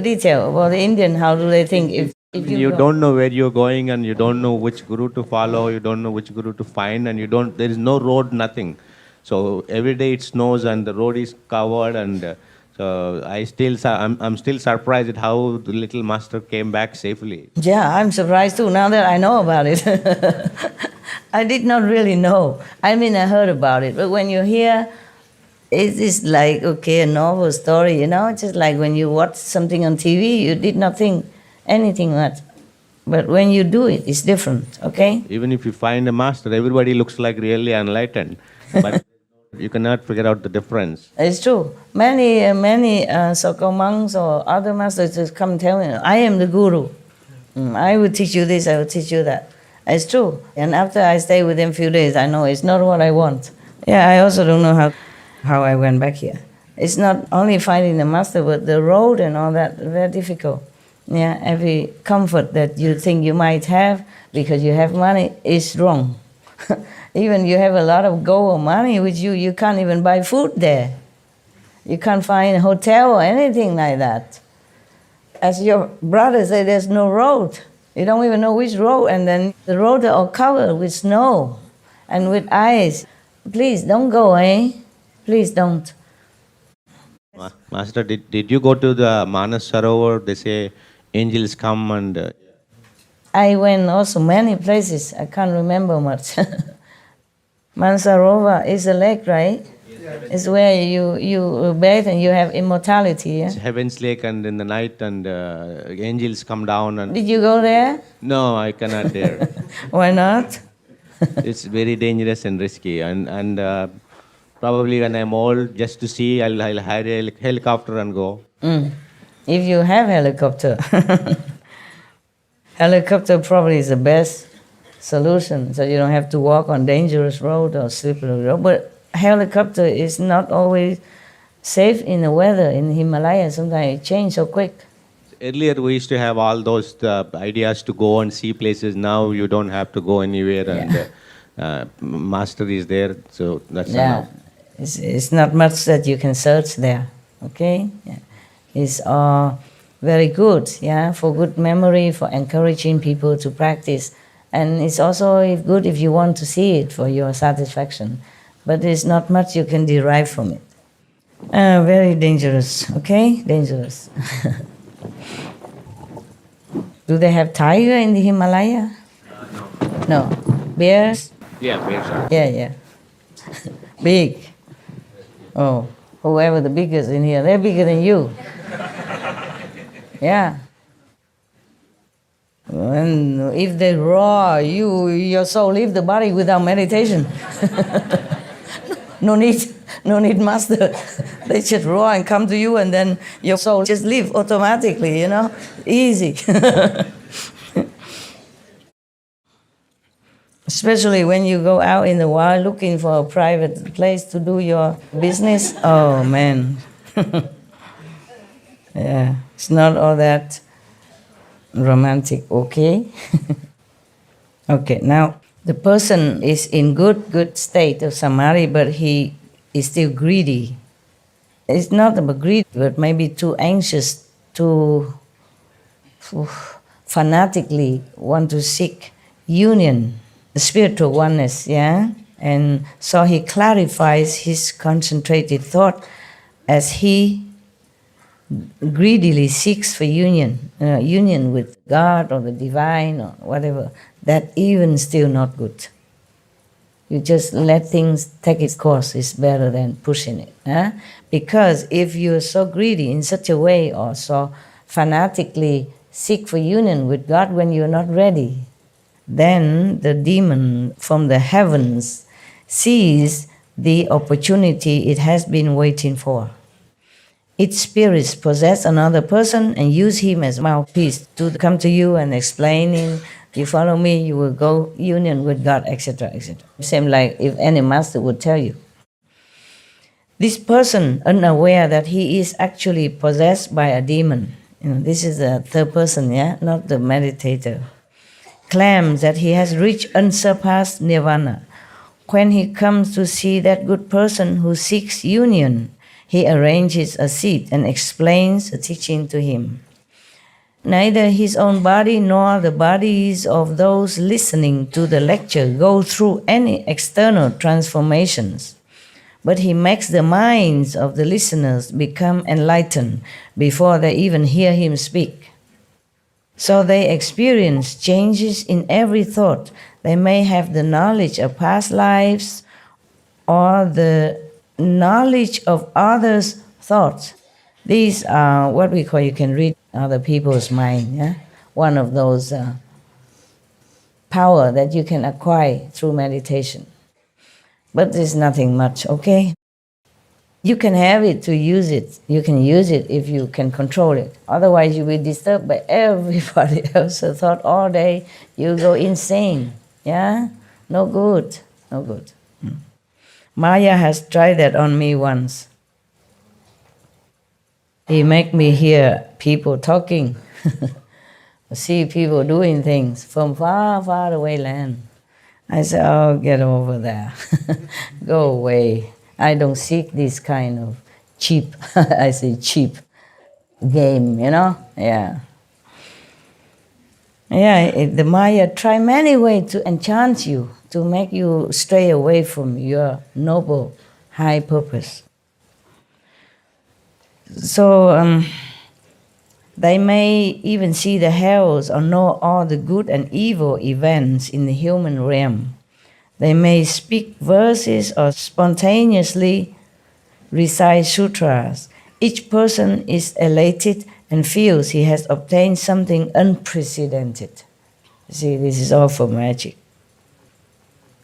detail about the Indian, how do they think if you don't know where you're going and you don't know which guru to follow, you don't know which guru to find, and there is no road, nothing. So every day it snows and the road is covered, and So I'm still surprised at how the little master came back safely. Yeah, I'm surprised too now that I know about it. I did not really know. I mean, I heard about it, but when you hear, it is like, okay, a novel story, you know, just like when you watch something on TV, you did not think anything much. But when you do it, it's different, okay? Even if you find a master, everybody looks like really enlightened, but you cannot figure out the difference. It's true. Many so-called monks or other masters just come tell me, I am the guru. I will teach you this, I will teach you that. It's true. And after I stay with them a few days, I know it's not what I want. Yeah, I also don't know how I went back here. It's not only finding the master, but the road and all that, very difficult. Yeah, every comfort that you think you might have because you have money is wrong. Even you have a lot of gold or money with you, you can't even buy food there. You can't find a hotel or anything like that. As your brother said, there's no road. You don't even know which road, and then the roads are all covered with snow and with ice. Please don't go, eh? Please don't. Master, did you go to the Manas Sarovar? They say angels come and... I went also many places. I can't remember much. Mansarova is a lake, right? It's where you bathe and you have immortality. Yeah? It's Heaven's Lake, and in the night, and angels come down. And Did you go there? no, I cannot dare. Why not? It's very dangerous and risky. And probably when I'm old, just to see, I'll hire a helicopter and go. If you have helicopter. Helicopter probably is the best solution, so you don't have to walk on dangerous road or slippery road. But helicopter is not always safe in the weather. In the Himalayas, sometimes it changes so quick. Earlier, we used to have all those ideas to go and see places. Now you don't have to go anywhere, and master is there, so that's enough. It's not much that you can search there. Okay, it's very good. Yeah, for good memory, for encouraging people to practice, and it's also good if you want to see it for your satisfaction. But there's not much you can derive from it. Very dangerous. Okay, dangerous. Do they have tiger in the Himalaya? No. Bears? Yeah, bears are. Yeah. Big. Oh, whoever the biggest in here, they're bigger than you. Yeah. And if they roar, your soul leave the body without meditation. No need master. They just roar and come to you, and then your soul just leave automatically, you know, easy. Especially when you go out in the wild looking for a private place to do your business. Oh man. Yeah, it's not all that romantic, okay? Okay, now the person is in good state of samadhi, but he is still greedy. It's not about greed, but maybe too anxious, too fanatically want to seek union, the spiritual oneness, yeah? And so he clarifies his concentrated thought as he greedily seeks for union with God or the divine or whatever. That even still not good. You just let things take its course is better than pushing it. Huh? Because if you're so greedy in such a way or so fanatically seek for union with God when you're not ready, then the demon from the heavens sees the opportunity it has been waiting for. Its spirits possess another person and use him as mouthpiece to come to you and explaining, you follow me, you will go union with God, etc., etc. Same like if any master would tell you. This person, unaware that he is actually possessed by a demon, this is the third person, yeah, not the meditator, claims that he has reached unsurpassed nirvana. When he comes to see that good person who seeks union, he arranges a seat and explains the teaching to him. Neither his own body nor the bodies of those listening to the lecture go through any external transformations, but he makes the minds of the listeners become enlightened before they even hear him speak. So they experience changes in every thought. They may have the knowledge of past lives or the knowledge of others' thoughts. These are what we call, you can read other people's mind, yeah? One of those power that you can acquire through meditation. But there's nothing much, okay? You can have it to use it. You can use it if you can control it. Otherwise, you'll be disturbed by everybody else's thought all day. You'll go insane, yeah? No good, no good. Maya has tried that on me once. He make me hear people talking, see people doing things from far, far away land. I said, oh, get over there. Go away. I don't seek this kind of cheap, I say cheap game, you know? Yeah. Yeah, the Maya try many ways to enchant you, to make you stray away from your noble, high purpose. So they may even see the hells or know all the good and evil events in the human realm. They may speak verses or spontaneously recite sutras. Each person is elated and feels he has obtained something unprecedented. See, this is all for magic.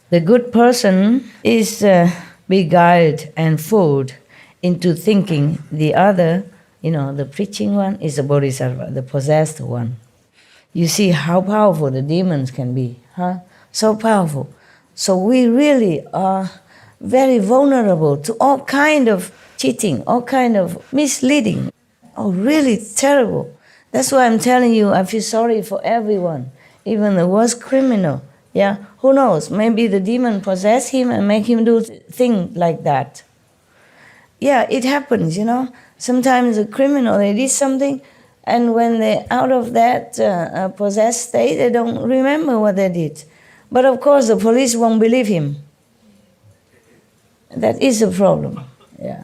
The good person is beguiled and fooled into thinking the other, the preaching one, is a bodhisattva, the possessed one. You see how powerful the demons can be, huh? So powerful. So we really are very vulnerable to all kind of cheating, all kind of misleading. Oh, really terrible. That's why I'm telling you, I feel sorry for everyone, even the worst criminal. Yeah, who knows? Maybe the demon possess him and make him do things like that. Yeah, it happens, Sometimes a criminal, they did something, and when they're out of that possessed state, they don't remember what they did. But of course, the police won't believe him. That is a problem, yeah.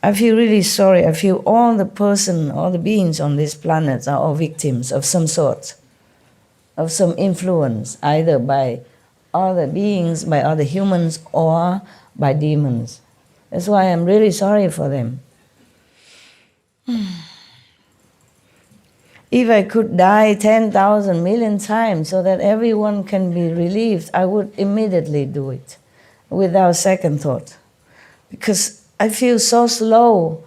I feel really sorry. I feel all the beings on this planet are all victims of some sort, of some influence, either by other beings, by other humans, or by demons. That's why I'm really sorry for them. If I could die 10,000 million times so that everyone can be relieved, I would immediately do it without second thought. Because I feel so slow.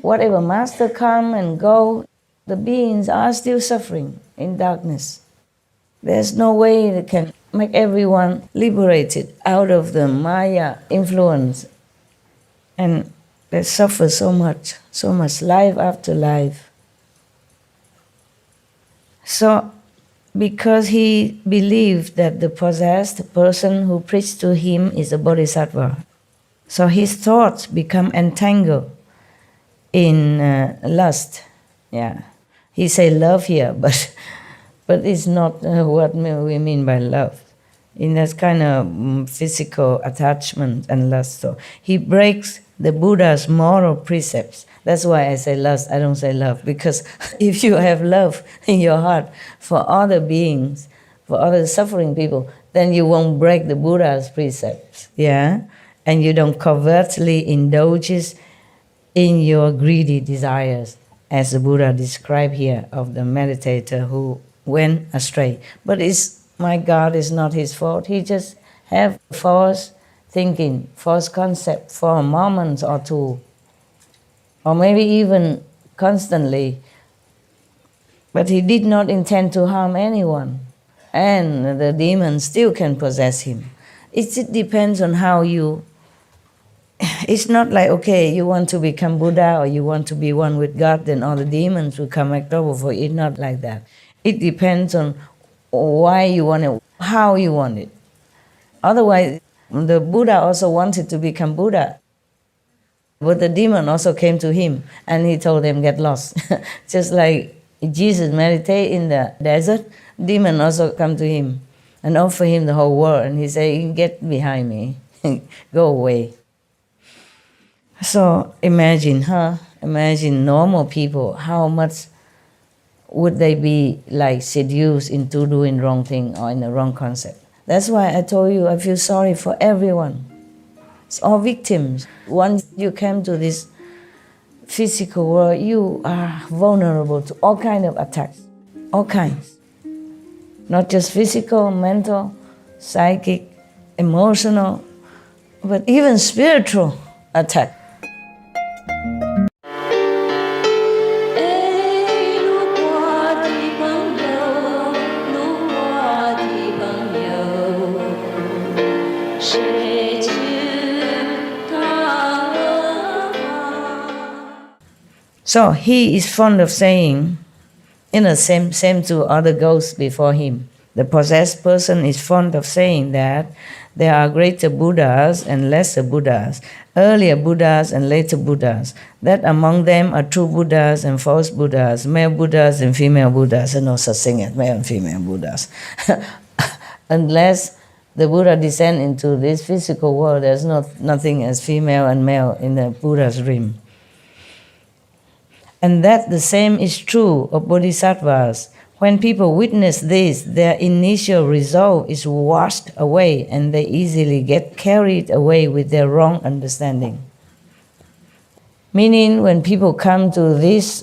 Whatever master come and go, the beings are still suffering in darkness. There's no way that can make everyone liberated out of the Maya influence. And they suffer so much life after life. So, because he believed that the possessed person who preached to him is a bodhisattva, so his thoughts become entangled in lust. Yeah, he say love here, but it's not what we mean by love. In that kind of physical attachment and lust. So he breaks the Buddha's moral precepts. That's why I say lust, I don't say love. Because if you have love in your heart for other beings, for other suffering people, then you won't break the Buddha's precepts, yeah? And you don't covertly indulge in your greedy desires, as the Buddha described here of the meditator who went astray. But my God, it's not his fault. He just have false thinking, false concept for a moment or two, or maybe even constantly. But he did not intend to harm anyone, and the demons still can possess him. It depends on how you. It's not like, okay, you want to become Buddha or you want to be one with God, then all the demons will come make trouble for you. It's not like that. It depends on why you want it, how you want it. Otherwise, the Buddha also wanted to become Buddha. But the demon also came to him and he told them, get lost. Just like Jesus meditate in the desert, demon also come to him and offer him the whole world. And he said, get behind me, go away. So imagine, imagine normal people, how much would they be like seduced into doing wrong thing or in the wrong concept. That's why I told you I feel sorry for everyone. It's all victims. Once you came to this physical world, you are vulnerable to all kinds of attacks, all kinds. Not just physical, mental, psychic, emotional, but even spiritual attack. So he is fond of saying, same to other ghosts before him. The possessed person is fond of saying that there are greater Buddhas and lesser Buddhas, earlier Buddhas and later Buddhas, that among them are true Buddhas and false Buddhas, male Buddhas and female Buddhas, and no such thing as male and female Buddhas. Unless the Buddha descend into this physical world, there's nothing as female and male in the Buddha's realm. And that the same is true of bodhisattvas. When people witness this, their initial resolve is washed away and they easily get carried away with their wrong understanding. Meaning when people come to this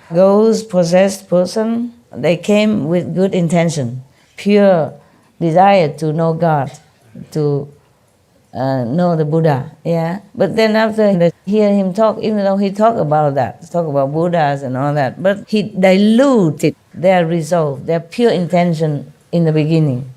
ghost possessed person, they came with good intention, pure desire to know God, to know the Buddha, yeah. But then after they hear him talk, even though he talk about Buddhas and all that, but he diluted their resolve, their pure intention in the beginning.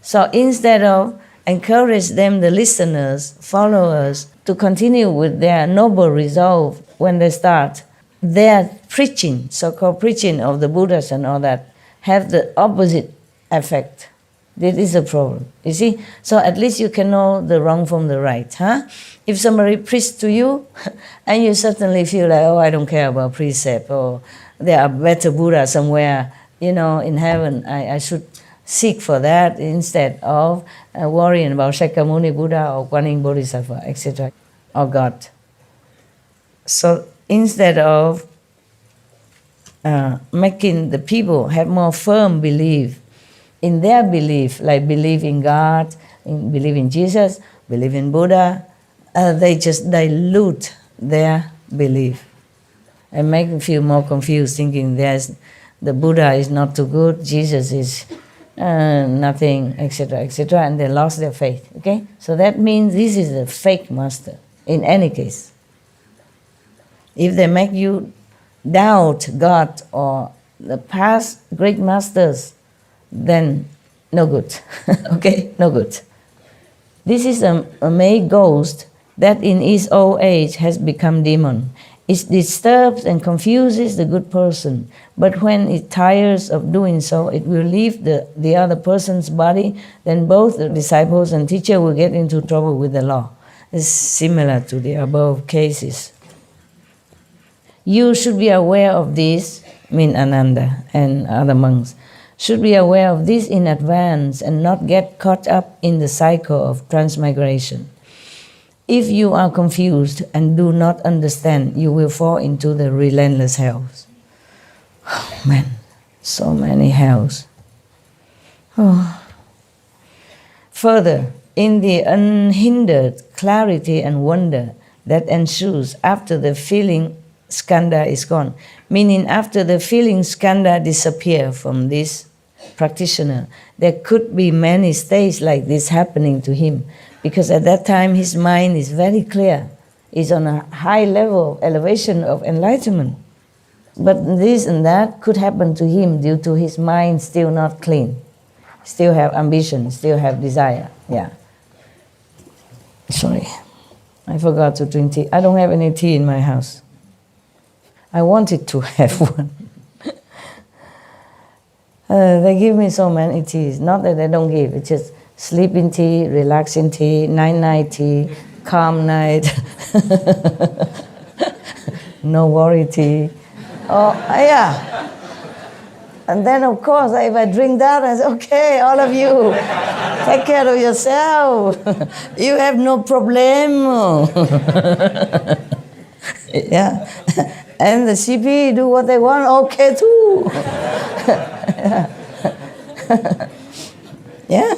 So instead of encourage them, the listeners, followers, to continue with their noble resolve when they start, their preaching, so-called preaching of the Buddhas and all that, have the opposite effect. This is a problem, you see? So at least you can know the wrong from the right, If somebody preaches to you, and you certainly feel like, oh, I don't care about precept, or there are better Buddha somewhere, in heaven, I should seek for that instead of worrying about Shakyamuni Buddha or Guanyin Bodhisattva, etc., or God. So instead of making the people have more firm belief in their belief, like believe in God, believe in Jesus, believe in Buddha, they just dilute their belief and make them feel more confused, thinking the Buddha is not too good, Jesus is nothing, etc., etc., and they lost their faith. Okay, so that means this is a fake master. In any case, if they make you doubt God or the past great masters, then no good. Okay, no good. This is a male ghost that in its old age has become demon. It disturbs and confuses the good person, but when it tires of doing so, it will leave the other person's body, then both the disciples and teacher will get into trouble with the law. It's similar to the above cases. You should be aware of this, Ananda and other monks, should be aware of this in advance and not get caught up in the cycle of transmigration. If you are confused and do not understand, you will fall into the relentless hells. Oh man, so many hells. Oh. Further, in the unhindered clarity and wonder that ensues after the feeling skandha is gone, meaning after the feeling skandha disappear from this practitioner, there could be many stages like this happening to him, because at that time his mind is very clear, is on a high level of elevation of enlightenment. But this and that could happen to him due to his mind still not clean, still have ambition, still have desire. Yeah. Sorry, I forgot to drink tea. I don't have any tea in my house. I wanted to have one. They give me so many teas. Not that they don't give, it's just sleeping tea, relaxing tea, night tea, calm night, no worry tea. Oh, yeah. And then, of course, if I drink that, I say, okay, all of you, take care of yourself. You have no problem. Yeah. And the CP do what they want, okay too. Yeah.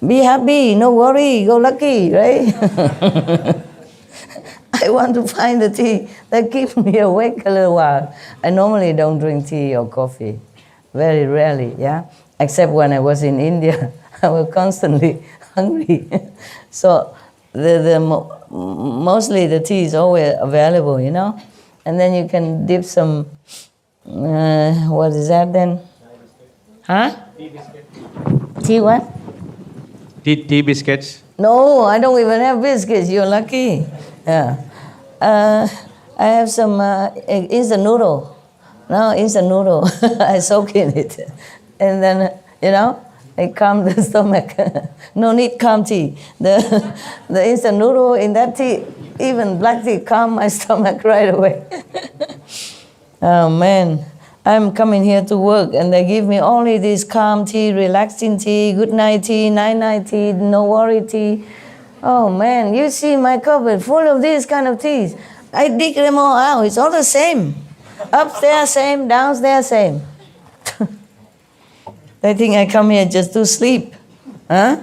Be happy, no worry, go lucky, right? I want to find the tea that keeps me awake a little while. I normally don't drink tea or coffee, very rarely, yeah? Except when I was in India, I was constantly hungry. So mostly the tea is always available, you know? And then you can dip some, what is that then? Huh? Tea what? Tea biscuits. No, I don't even have biscuits. You're lucky. Yeah. I have some instant noodle. No, instant noodle. I soak in it. And then, you know, it calms the stomach. No need calm tea. The instant noodle in that tea, even black tea, calm my stomach right away. Oh, man. I'm coming here to work and they give me only this calm tea, relaxing tea, good night tea, night tea, no worry tea. Oh man, you see my cupboard full of these kind of teas. I dig them all out. It's all the same. Upstairs same, downstairs same. They think I come here just to sleep. Huh?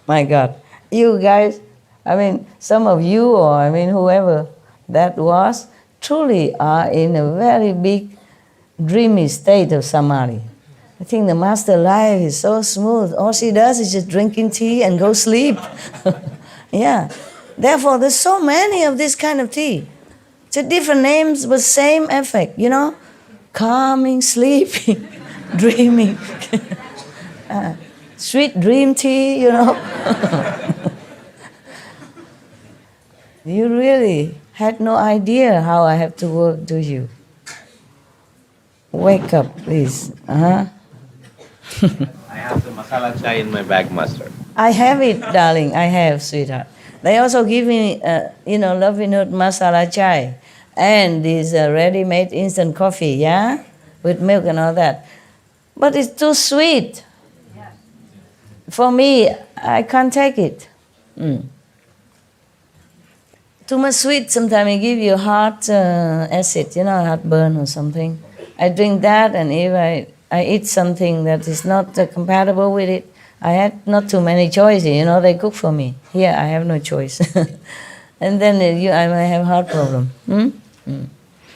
My God. You guys, I mean, some of you or I mean whoever that was, truly are in a very big dreamy state of samadhi. I think the master life is so smooth. All she does is just drinking tea and go sleep. Yeah. Therefore, there's so many of this kind of tea. It's different names, but same effect, you know? Calming, sleeping, dreaming. Sweet dream tea, you know? You really had no idea how I have to work, do you? Wake up, please. Uh-huh. I have the masala chai in my bag, Master. I have it, darling. I have, sweetheart. They also give me, loving note masala chai and this ready-made instant coffee, yeah? With milk and all that. But it's too sweet. For me, I can't take it. Too much sweet, sometimes it give you heart acid, heartburn or something. I drink that, and if I eat something that is not compatible with it, I had not too many choices, they cook for me. Here, I have no choice. And then I might have heart problem.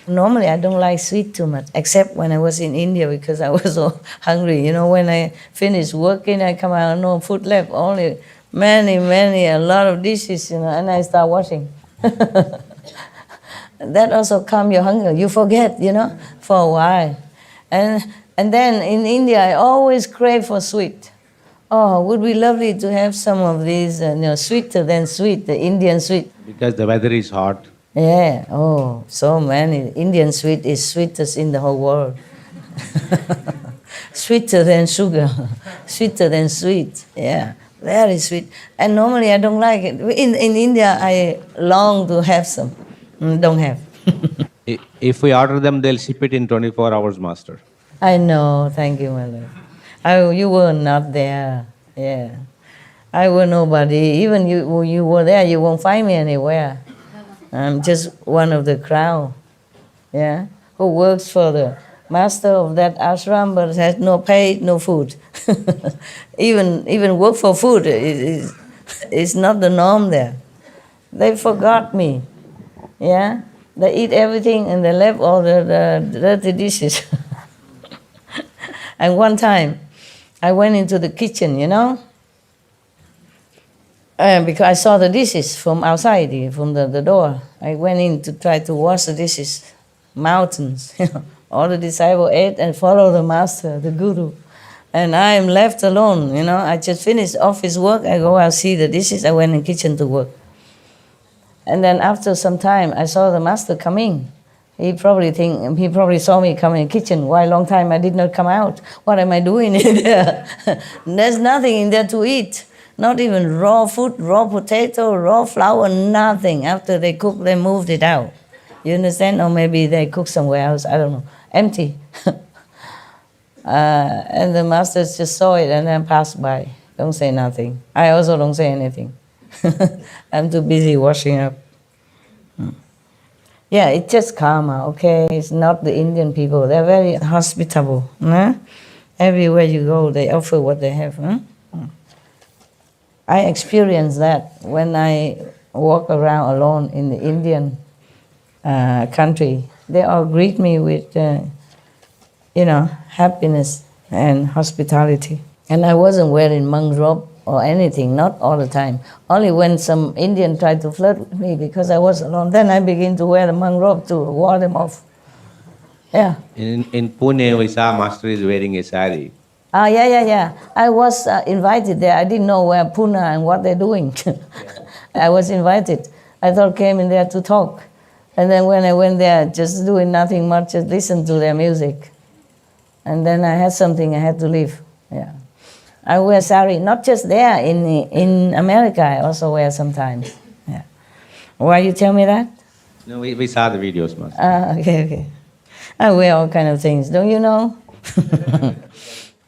Normally, I don't like sweet too much, except when I was in India because I was so hungry. When I finish working, I come out, no food left, only a lot of dishes, and I start washing. That also calm your hunger. You forget, for a while. And then in India, I always crave for sweet. Oh, would be lovely to have some of these, sweeter than sweet, the Indian sweet. Because the weather is hot. Yeah, oh, so many. Indian sweet is sweetest in the whole world. Sweeter than sugar, sweeter than sweet, yeah. Very sweet. And normally I don't like it. In India, I long to have some. Don't have. If we order them, they'll ship it in 24 hours, Master. I know. Thank you, my love. You were not there. Yeah. I were nobody. Even you were there, you won't find me anywhere. I'm just one of the crowd. Yeah. Who works for the master of that ashram but has no pay, no food. Even work for food is not the norm there. They forgot me. Yeah? They eat everything and they left all the dirty dishes. And one time, I went into the kitchen, because I saw the dishes from outside, from the door. I went in to try to wash the dishes. Mountains, All the disciples ate and followed the master, the guru. And I am left alone, I just finished office work. I go out, see the dishes. I went in the kitchen to work. And then after some time, I saw the master coming. He probably saw me come in the kitchen. Why long time I did not come out? What am I doing in there? There's nothing in there to eat. Not even raw food, raw potato, raw flour, nothing. After they cooked, they moved it out. You understand? Or maybe they cook somewhere else. I don't know. Empty. And the masters just saw it and then passed by. Don't say nothing. I also don't say anything. I'm too busy washing up. Yeah, it's just karma, okay? It's not the Indian people. They're very hospitable. Huh? Everywhere you go, they offer what they have. Huh? I experienced that when I walk around alone in the Indian country. They all greet me with, happiness and hospitality. And I wasn't wearing monk robe or anything, not all the time. Only when some Indian tried to flirt with me because I was alone, then I begin to wear the monk robe to ward them off. Yeah. In Pune, we saw Master is wearing a sari. Yeah. I was invited there. I didn't know where Pune and what they're doing. I was invited. I thought came in there to talk. And then when I went there, just doing nothing much, just listen to their music. And then I had something, I had to leave. Yeah. I wear sari, not just there, in America, I also wear sometimes. Yeah. Why you tell me that? No, we saw the videos, Master. Okay. I wear all kind of things, don't you know?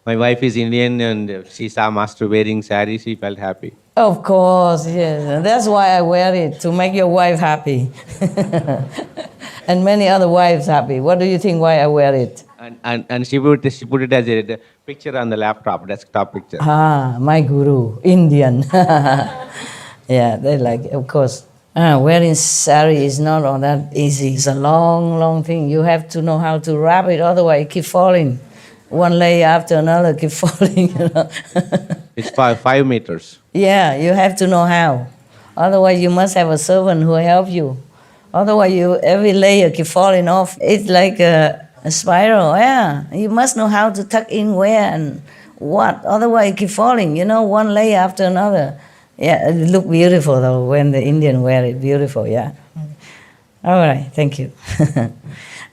My wife is Indian and she saw Master wearing sari, she felt happy. Of course, yes. That's why I wear it, to make your wife happy. And many other wives happy. What do you think why I wear it? And she put it as a picture on the laptop, desktop picture. My guru, Indian. Yeah, they like, of course. Wearing sari is not all that easy. It's a long, long thing. You have to know how to wrap it, otherwise it keep falling. One layer after another keep falling, It's 5 meters. Yeah, you have to know how. Otherwise you must have a servant who help you. Otherwise every layer keep falling off. It's like a spiral, yeah. You must know how to tuck in where and what. Otherwise it keep falling, one layer after another. Yeah, it look beautiful though when the Indian wear it. Beautiful, yeah. All right, thank you.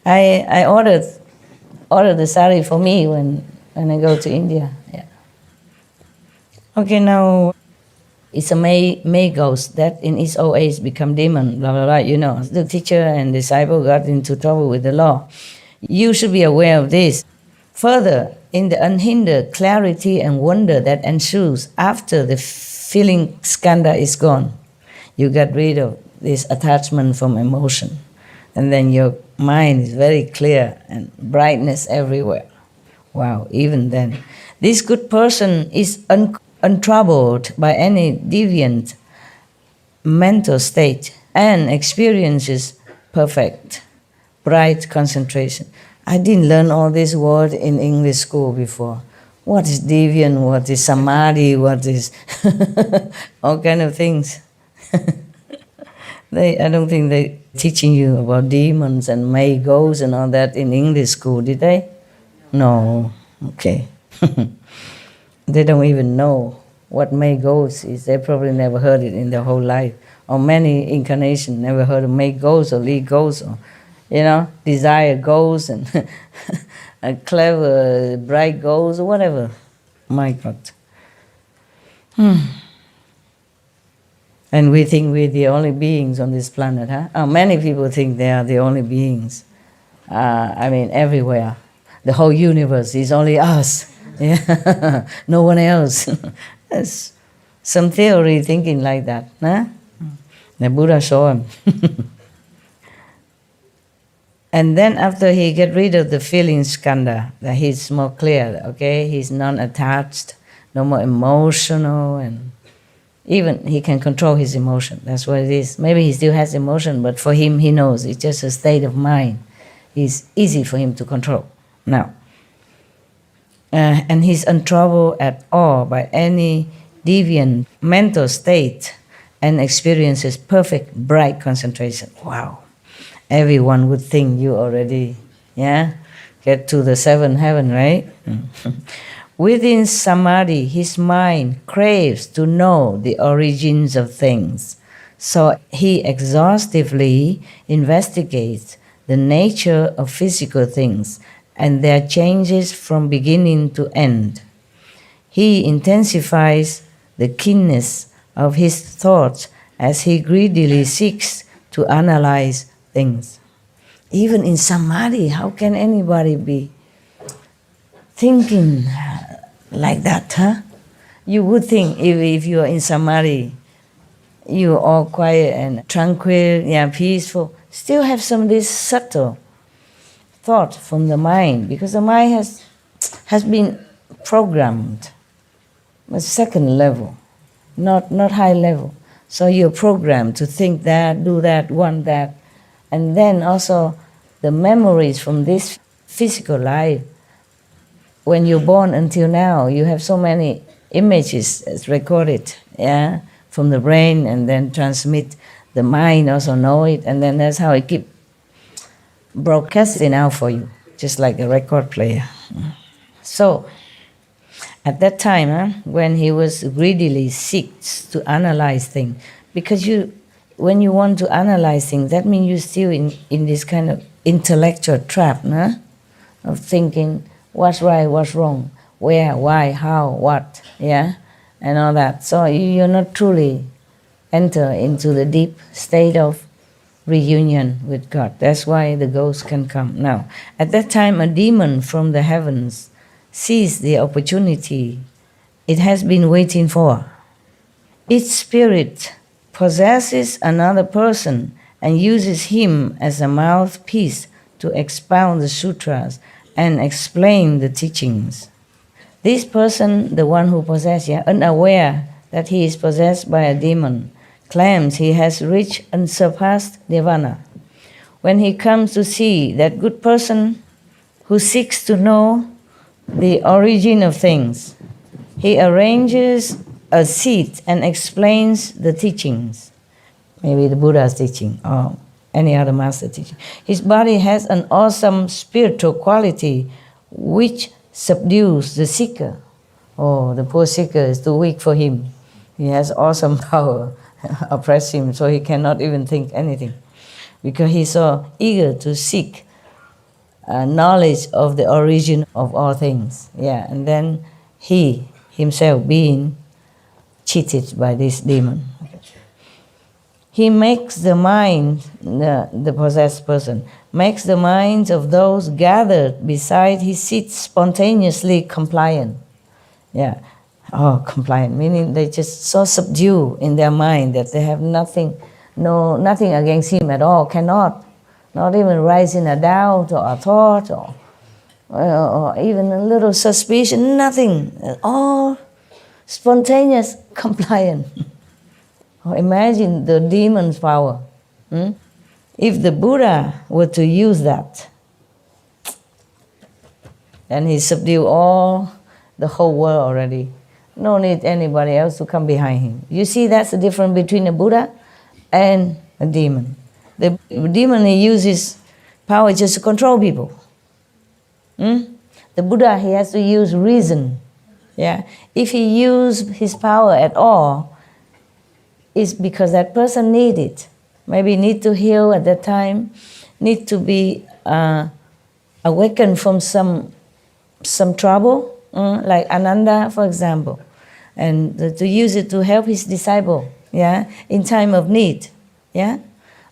I ordered the sari for me when I go to India. Yeah. Okay, now it's a May ghost that in its old age become demon, blah, blah, blah. The teacher and disciple got into trouble with the law. You should be aware of this. Further, in the unhindered clarity and wonder that ensues after the feeling skanda is gone, you get rid of this attachment from emotion. And then your mind is very clear and brightness everywhere. Wow, even then. This good person is untroubled by any deviant mental state and experiences perfect, bright concentration. I didn't learn all these words in English school before. What is deviant? What is samadhi? What is all kind of things. I don't think they teaching you about demons and May ghosts and all that in English school, did they? No. Okay. They don't even know what May ghosts is. They probably never heard it in their whole life. Or many incarnations never heard of May ghosts or Lee ghosts or, desire ghosts and a clever, bright ghost or whatever. My God. And we think we're the only beings on this planet, huh? Many people think they are the only beings. Everywhere. The whole universe is only us. Yeah. No one else. That's some theory thinking like that, huh? The Buddha showed him. And then after he get rid of the feeling skanda, that he's more clear, okay? He's non-attached, no more emotional, and even he can control his emotion. That's what it is. Maybe he still has emotion, but for him, he knows it's just a state of mind. It's easy for him to control. Now, and he's untroubled at all by any deviant mental state and experiences perfect, bright concentration. Wow. Everyone would think you already, get to the seventh heaven, right? Within samadhi, his mind craves to know the origins of things. So he exhaustively investigates the nature of physical things and their changes from beginning to end. He intensifies the keenness of his thoughts as he greedily seeks to analyze things. even in samadhi, how can anybody be thinking like that, huh? You would think if you are in samadhi, you are all quiet and tranquil, yeah, peaceful, still have some of this subtle thought from the mind, because the mind has been programmed, a second level, not high level. So you're programmed to think that, do that, want that, and then also the memories from this physical life. When you're born until now, you have so many images recorded, yeah, from the brain, and then transmit. The mind also know it, and then that's how it keep broadcasting out for you, just like a record player. So, at that time, when he was greedily seeks to analyze things, because when you want to analyze things, that means you're still in this kind of intellectual trap, of thinking what's right, what's wrong, where, why, how, what, yeah, and all that. So you're not truly enter into the deep state of reunion with God. That's why the ghosts can come. Now, at that time, a demon from the heavens sees the opportunity it has been waiting for. Its spirit possesses another person and uses him as a mouthpiece to expound the sutras and explain the teachings. This person, the one who possesses, unaware that he is possessed by a demon, claims he has reached unsurpassed nirvana. When he comes to see that good person who seeks to know the origin of things, he arranges a seat and explains the teachings, maybe the Buddha's teaching or any other master teaching. His body has an awesome spiritual quality which subdues the seeker. Oh, the poor seeker is too weak for him. He has awesome power, oppress him, so he cannot even think anything, because he's so eager to seek knowledge of the origin of all things. Yeah, and then he himself being cheated by this demon. He makes the mind, the possessed person, makes the minds of those gathered beside his seat spontaneously compliant. Yeah. Oh, compliant, meaning they just so subdued in their mind that they have nothing against him at all, cannot, not even raising a doubt or a thought or even a little suspicion, nothing, all spontaneous, compliant. Imagine the demon's power. If the Buddha were to use that, then he subdued the whole world already. No need anybody else to come behind him. You see, that's the difference between a Buddha and a demon. The demon, he uses power just to control people. The Buddha, he has to use reason. Yeah. If he used his power at all, it's because that person needs it. Maybe need to heal at that time, need to be awakened from some trouble, like Ananda, for example, and to use it to help his disciple, yeah, in time of need, yeah.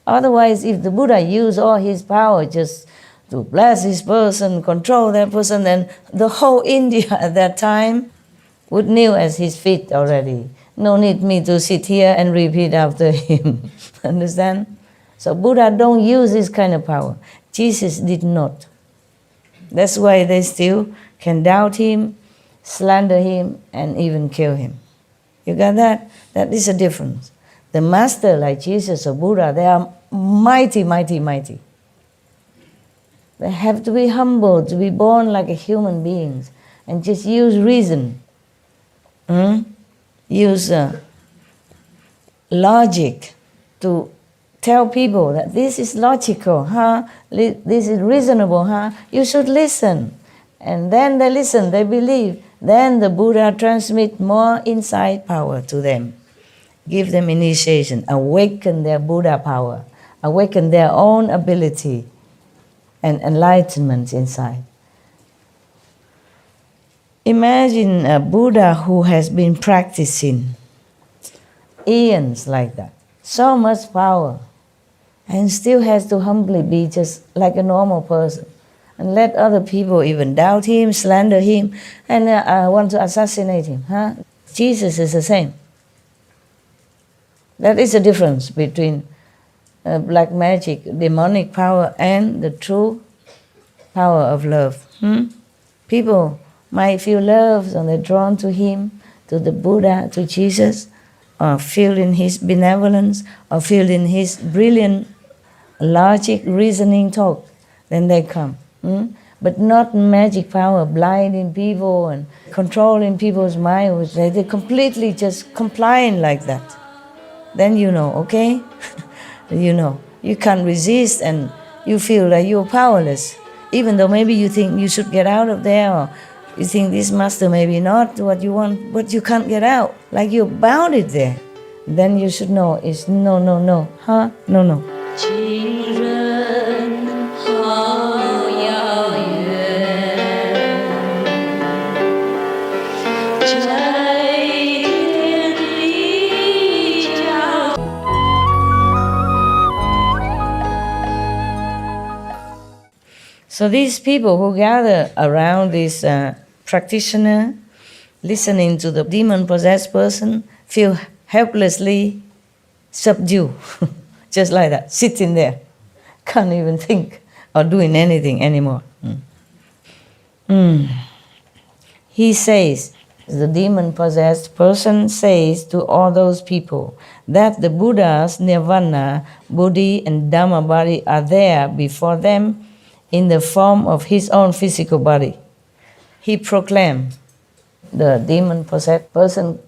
Otherwise, if the Buddha used all his power just to bless this person, control that person, then the whole India at that time would kneel at his feet already. No need me to sit here and repeat after him. Understand? So Buddha don't use this kind of power. Jesus did not. That's why they still can doubt him, slander him, and even kill him. You got that? That is a difference. The master like Jesus or Buddha, they are mighty, mighty, mighty. They have to be humble, to be born like a human beings, and just use reason. Use logic to tell people that this is logical, this is reasonable, you should listen. And then they listen, they believe. Then the Buddha transmit more insight power to them. Give them initiation, awaken their Buddha power, awaken their own ability and enlightenment inside. Imagine a Buddha who has been practicing eons like that. So much power. and still has to humbly be just like a normal person and let other people even doubt him, slander him, and want to assassinate him. Huh? Jesus is the same. That is the difference between black magic, demonic power, and the true power of love. People might feel love and they're drawn to him, to the Buddha, to Jesus, or feel in his benevolence, or feel in his brilliant logic, reasoning talk, then they come. But not magic power, blinding people and controlling people's mind. They're completely just complying like that. Then you know, okay? You know, you can't resist and you feel like you're powerless. Even though maybe you think you should get out of there, or you think this master maybe not what you want, but you can't get out. Like you're bound it there. Then you should know it's no, no, no. Huh? No, no. So these people who gather around this practitioner, listening to the demon-possessed person, feel helplessly subdued, just like that, sitting there, can't even think or doing anything anymore. He says, the demon-possessed person says to all those people that the Buddha's nirvana, Bodhi and Dhamma body are there before them in the form of his own physical body. He proclaimed, the demon-possessed person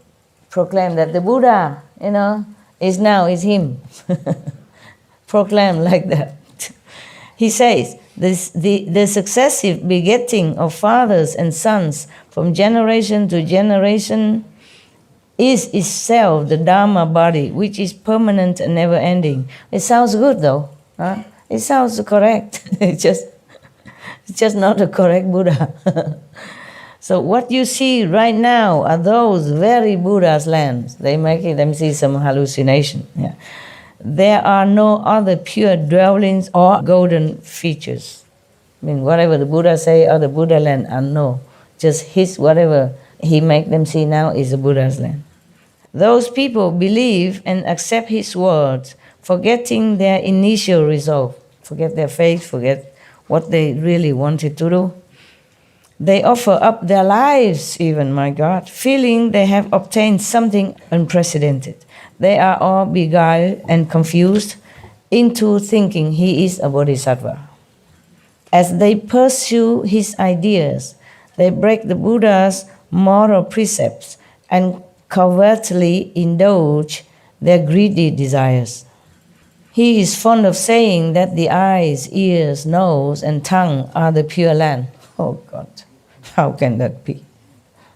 proclaimed that the Buddha, is him. Proclaimed like that. He says, the successive begetting of fathers and sons from generation to generation is itself the Dhamma body, which is permanent and never-ending. It sounds good though. Huh? It sounds correct. It's just not a correct Buddha. So what you see right now are those very Buddha's lands. They make them see some hallucination. Yeah. There are no other pure dwellings or golden features. I mean, whatever the Buddha say or the Buddha land are no. Just his, whatever he make them see now is the Buddha's land. Those people believe and accept his words, forgetting their initial resolve, forget their faith, forget what they really wanted to do. They offer up their lives even, my God, feeling they have obtained something unprecedented. They are all beguiled and confused into thinking he is a bodhisattva. As they pursue his ideas, they break the Buddha's moral precepts and covertly indulge their greedy desires. He is fond of saying that the eyes, ears, nose, and tongue are the pure land. Oh God, how can that be?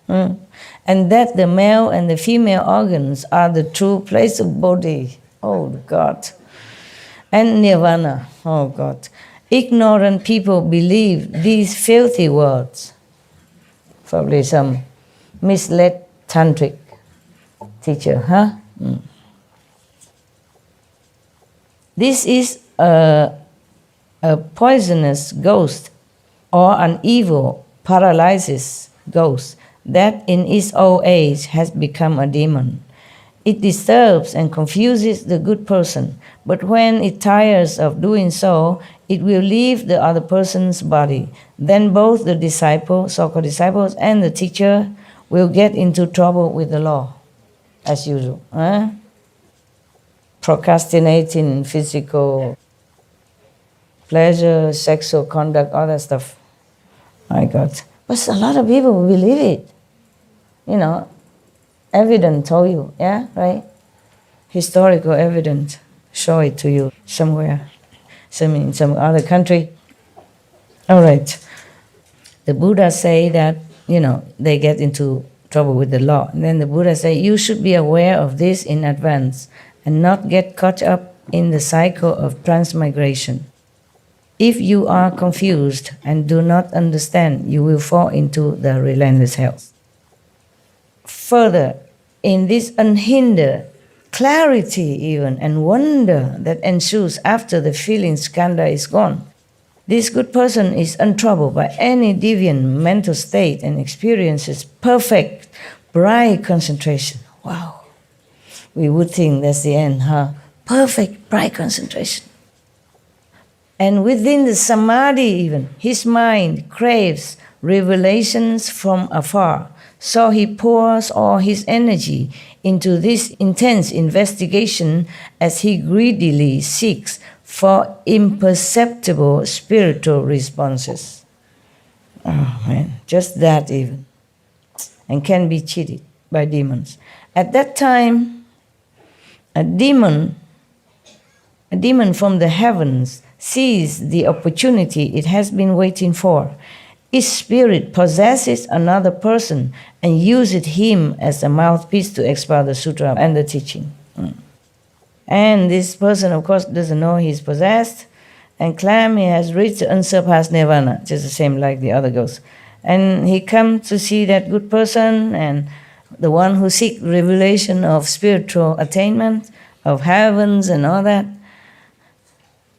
And that the male and the female organs are the true place of Bodhi. Oh God. And Nirvana. Oh God. Ignorant people believe these filthy words. Probably some misled tantric teacher, huh? This is a poisonous ghost or an evil paralysis ghost that in its old age has become a demon. It disturbs and confuses the good person, but when it tires of doing so, it will leave the other person's body. Then both the disciple, so-called disciples, and the teacher will get into trouble with the law, as usual. Procrastinating physical pleasure, sexual conduct, all that stuff. My God. But a lot of people believe it. Evidence told you, yeah, right? Historical evidence show it to you somewhere, in some other country. All right. The Buddha say that, they get into trouble with the law. And then the Buddha say, you should be aware of this in advance and not get caught up in the cycle of transmigration. If you are confused and do not understand, you will fall into the relentless hell. Further, in this unhindered clarity even, and wonder that ensues after the feeling skandha is gone. This good person is untroubled by any deviant mental state and experiences perfect, bright concentration. Wow. We would think that's the end, huh? Perfect, bright concentration. And within the samadhi even, his mind craves revelations from afar. So he pours all his energy into this intense investigation as he greedily seeks for imperceptible spiritual responses. Oh man, just that even. And can be cheated by demons. At that time, a demon from the heavens sees the opportunity it has been waiting for. Its spirit possesses another person and uses him as a mouthpiece to expound the sutra and the teaching. And this person, of course, doesn't know he's possessed and claim he has reached unsurpassed nirvana, just the same like the other ghosts. And he comes to see that good person and the one who seeks revelation of spiritual attainment, of heavens and all that.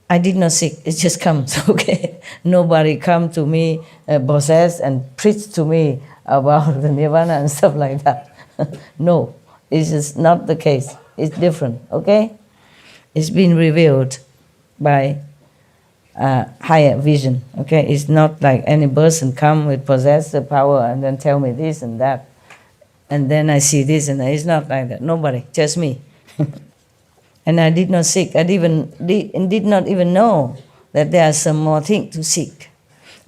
I did not seek, it just comes, okay? Nobody come to me possessed and preach to me about the nirvana and stuff like that. No, this is not the case. It's different, okay? It's been revealed by higher vision, okay? It's not like any person come with possess the power and then tell me this and that. And then I see this and that. It's not like that. Nobody, just me. And I did not seek. I did not even know that there are some more things to seek.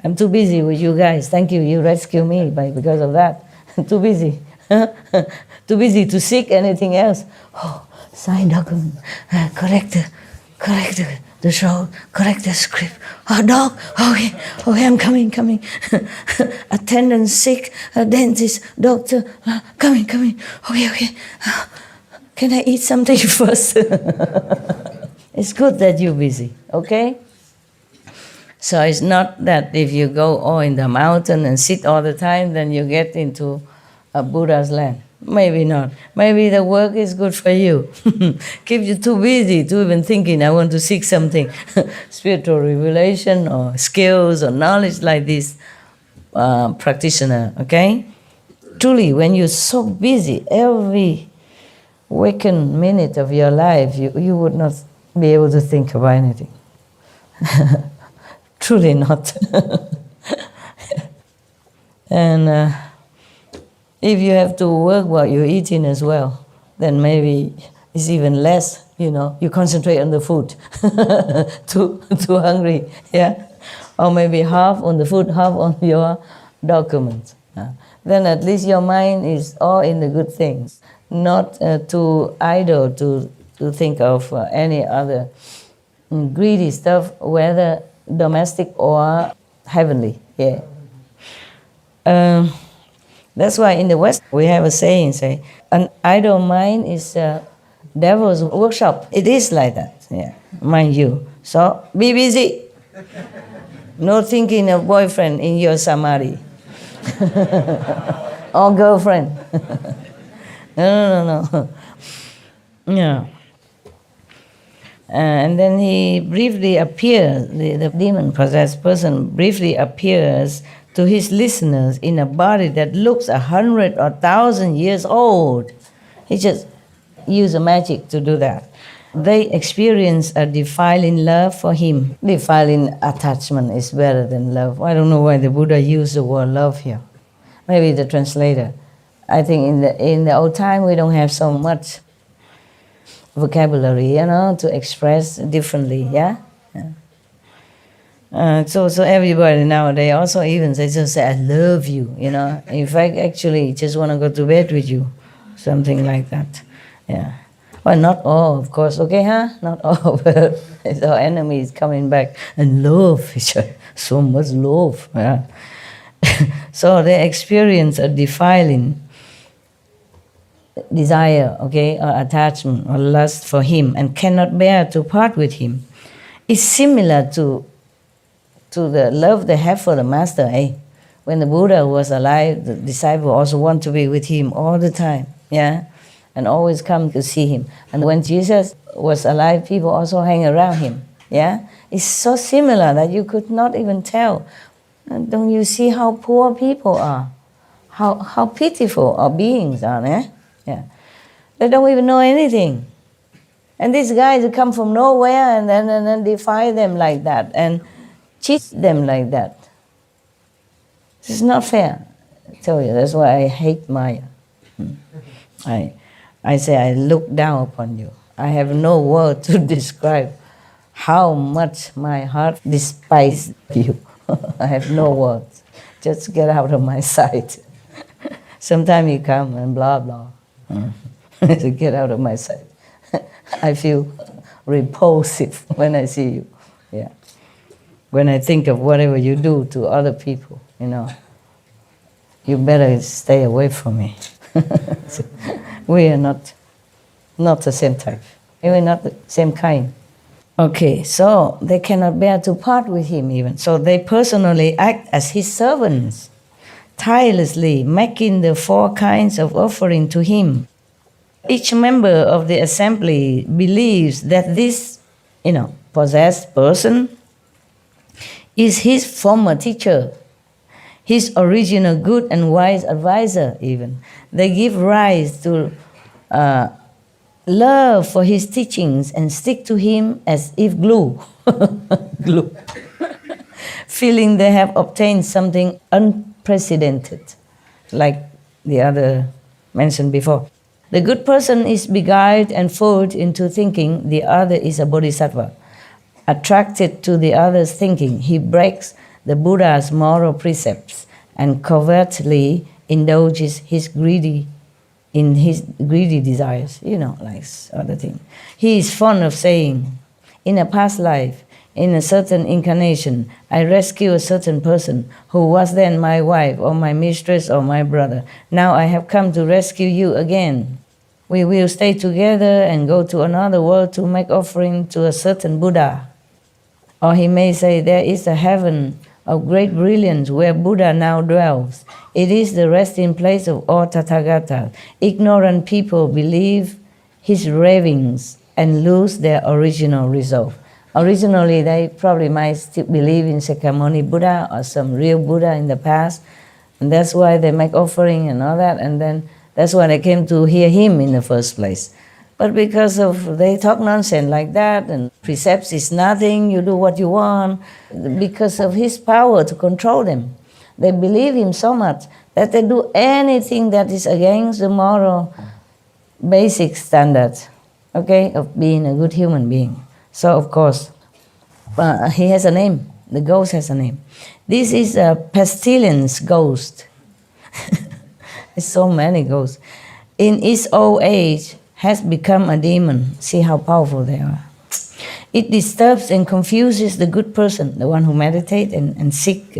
I'm too busy with you guys. Thank you. You rescue me because of that. I'm too busy. Too busy to seek anything else. Oh, sign document. Correct the show. Correct the script. Oh, dog. Okay, I'm coming. Attendant sick. Dentist. Doctor. Coming. Okay. Can I eat something first? It's good that you're busy, okay? So it's not that if you go in the mountain and sit all the time, then you get into a Buddha's land. Maybe not. Maybe the work is good for you. Keep you too busy to even thinking, I want to seek something, spiritual revelation or skills or knowledge like this practitioner, okay? Truly, when you're so busy, every waking minute of your life, you would not be able to think about anything. Truly not. And if you have to work while you're eating as well, then maybe it's even less, you concentrate on the food. too hungry, yeah? Or maybe half on the food, half on your documents. Then at least your mind is all in the good things. Not too idle to think of any other greedy stuff, whether domestic or heavenly. Yeah. That's why in the West we have a saying, an idle mind is a devil's workshop. It is like that, yeah, mind you. So be busy. No thinking of boyfriend in your samadhi. Or girlfriend. No. Yeah. And then he briefly appears, the demon-possessed person briefly appears to his listeners in a body that looks 100 or 1,000 years old. He just used magic to do that. They experience a defiling love for him. Defiling attachment is better than love. I don't know why the Buddha used the word love here. Maybe the translator. I think in the old time we don't have so much vocabulary, to express differently, yeah? So everybody nowadays also even they just say, I love you, In fact, actually, just want to go to bed with you, something like that, yeah. Well, not all, of course, okay, huh? Not all, but our enemy is coming back and love each other, so much love, yeah. So they experience a defiling desire, okay, or attachment or lust for him and cannot bear to part with him. It's similar to the love they have for the master, eh? When the Buddha was alive, the disciple also want to be with him all the time, yeah? and always come to see him. And when Jesus was alive, people also hang around him. Yeah? It's so similar that you could not even tell. And don't you see how poor people are? How pitiful our beings are, eh? Yeah. They don't even know anything. And these guys come from nowhere and then defy them like that and cheat them like that. This is not fair. I tell you, that's why I hate Maya. I say I look down upon you. I have no word to describe how much my heart despises you. I have no words. Just get out of my sight. Sometimes you come and blah, blah. So get out of my sight. I feel repulsive when I see you. Yeah. When I think of whatever you do to other people, you know, you better stay away from me. So we are not the same type. We're not the same kind. Okay, so they cannot bear to part with him even. So they personally act as his servants, tirelessly making the 4 kinds of offering to him. Each member of the assembly believes that this, possessed person is his former teacher, his original good and wise advisor even. They give rise to love for his teachings and stick to him as if glue. Glue. Feeling they have obtained something unprecedented, like the other mentioned before. The good person is beguiled and fooled into thinking the other is a bodhisattva. Attracted to the other's thinking, he breaks the Buddha's moral precepts and covertly indulges his greedy desires, like other things. He is fond of saying, in a past life, in a certain incarnation, I rescued a certain person who was then my wife or my mistress or my brother. Now I have come to rescue you again. We will stay together and go to another world to make offering to a certain Buddha. Or he may say, there is a heaven of great brilliance where Buddha now dwells. It is the resting place of all Tathagatas. Ignorant people believe his ravings and lose their original resolve. Originally, they probably might still believe in Shakyamuni Buddha or some real Buddha in the past, and that's why they make offering and all that, and then that's why they came to hear him in the first place. But because of they talk nonsense like that, and precepts is nothing, you do what you want, because of his power to control them, they believe him so much that they do anything that is against the moral basic standards, of being a good human being. So of course, he has a name. The ghost has a name. This is a pestilence ghost. There's so many ghosts. In its old age, has become a demon. See how powerful they are. It disturbs and confuses the good person, the one who meditates and seek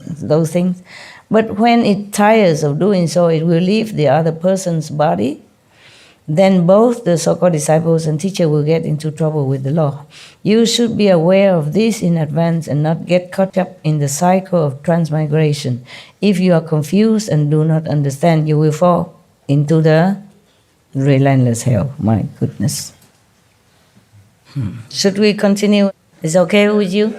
those things. But when it tires of doing so, it will leave the other person's body. Then both the so-called disciples and teacher will get into trouble with the law. You should be aware of this in advance and not get caught up in the cycle of transmigration. If you are confused and do not understand, you will fall into the relentless hell. My goodness. Should we continue? Is it okay with you?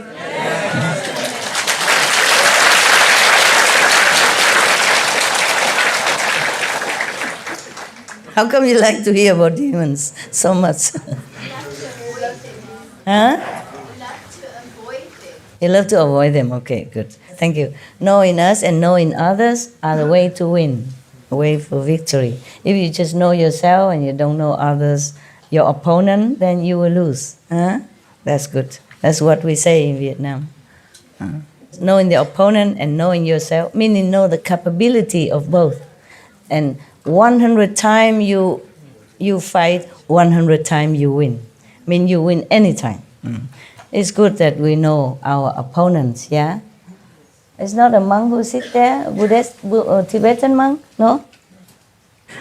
How come you like to hear about demons so much? Huh? You love to avoid them. Okay, good. Thank you. Knowing us and knowing others are the way to win, the way for victory. If you just know yourself and you don't know others, your opponent, then you will lose. Huh? That's good. That's what we say in Vietnam. Knowing the opponent and knowing yourself, meaning know the capability of both. And 100 times you fight, 100 times you win. I mean, you win anytime. It's good that we know our opponents, yeah? It's not a monk who sits there, Buddhist or Tibetan monk, no?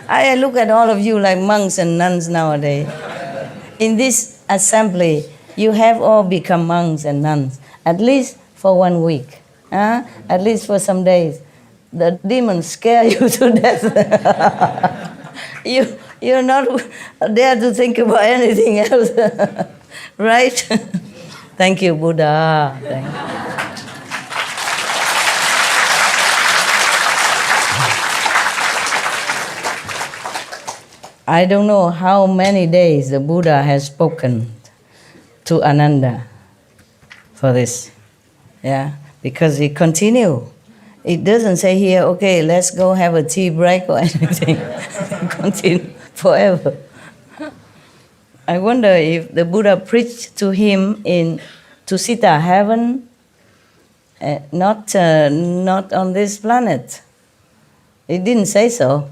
I look at all of you like monks and nuns nowadays. In this assembly, you have all become monks and nuns, at least for 1 week, at least for some days. The demons scare you to death. You're not there to think about anything else. Right? Thank you, Buddha. Thank you. I don't know how many days the Buddha has spoken to Ananda for this. Yeah, because he continue. It doesn't say here, okay, let's go have a tea break or anything. Continue forever. I wonder if the Buddha preached to him in Tusita heaven, not on this planet. It didn't say so.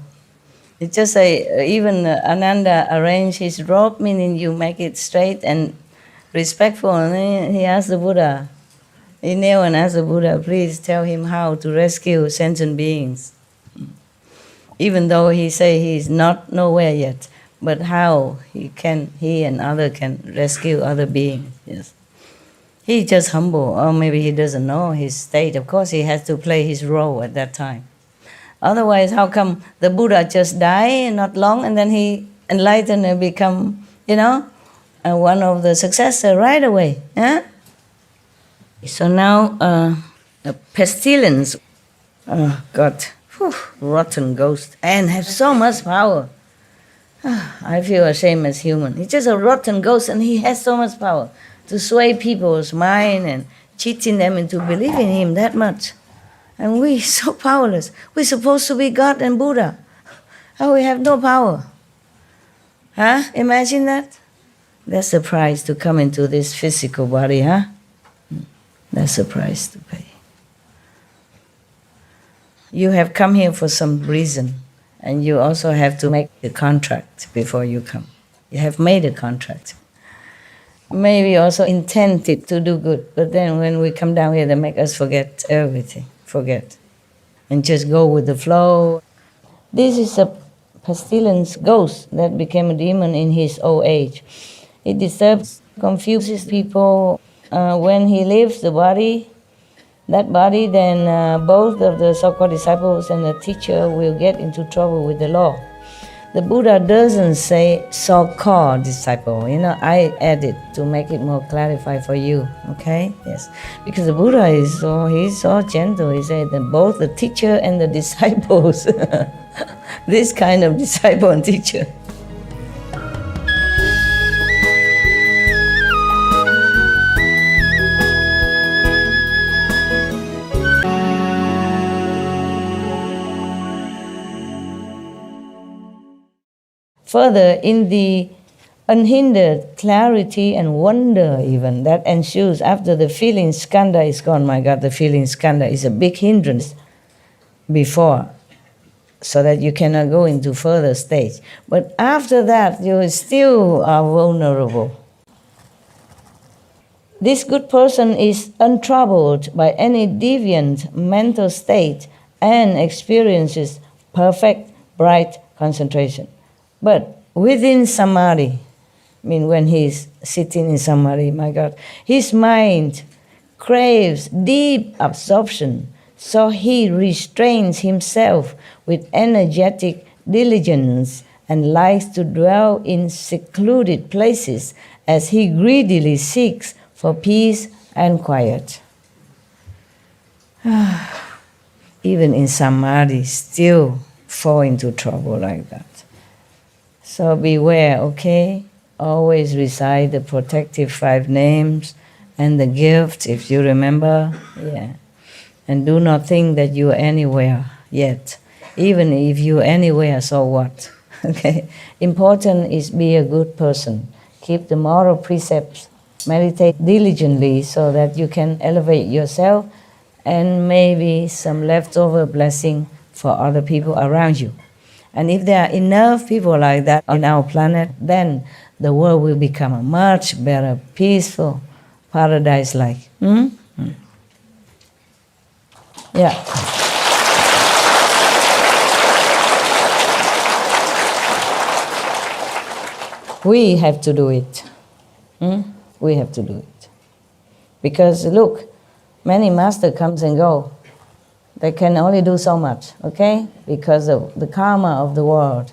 It just say even Ananda arranged his robe, meaning you make it straight and respectful. And he asked the Buddha, he knelt and asked the Buddha, please tell him how to rescue sentient beings. Even though he say he's not nowhere yet, but how he and other can rescue other beings. Yes, he just humble, or maybe he doesn't know his state. Of course, he has to play his role at that time. Otherwise, how come the Buddha just die not long and then he enlightened and become, one of the successor right away? Huh? So now, a pestilence, rotten ghost, and have so much power. I feel ashamed as human. He's just a rotten ghost and he has so much power to sway people's mind and cheating them into believing him that much. And we so powerless. We're supposed to be God and Buddha. How we have no power? Huh? Imagine that? That's the price to come into this physical body, huh? That's the price to pay. You have come here for some reason, and you also have to make a contract before you come. You have made a contract. Maybe also intended to do good, but then when we come down here, they make us forget everything. Forget. And just go with the flow. This is a pestilence ghost that became a demon in his old age. It disturbs, confuses people. When he leaves the body, then both of the so-called disciples and the teacher will get into trouble with the law. The Buddha doesn't say so-called disciple. I added to make it more clarified for you. Okay? Yes. Because the Buddha he's so gentle. He said that both the teacher and the disciples. This kind of disciple and teacher. Further, in the unhindered clarity and wonder even that ensues after the feeling skandha is gone. My God, the feeling skandha is a big hindrance before, so that you cannot go into further stage. But after that, you still are vulnerable. This good person is untroubled by any deviant mental state and experiences perfect, bright concentration. But within samadhi, when he's sitting in samadhi, my God, his mind craves deep absorption, so he restrains himself with energetic diligence and likes to dwell in secluded places as he greedily seeks for peace and quiet. Even in samadhi, still fall into trouble like that. So beware, okay? Always recite the protective 5 names and the gift, if you remember. Yeah. And do not think that you are anywhere yet. Even if you are anywhere, so what? Okay? Important is be a good person. Keep the moral precepts. Meditate diligently so that you can elevate yourself and maybe some leftover blessing for other people around you. And if there are enough people like that on our planet, then the world will become a much better, peaceful, paradise-like. Yeah. We have to do it. We have to do it. Because look, many masters comes and go. They can only do so much, okay? Because of the karma of the world.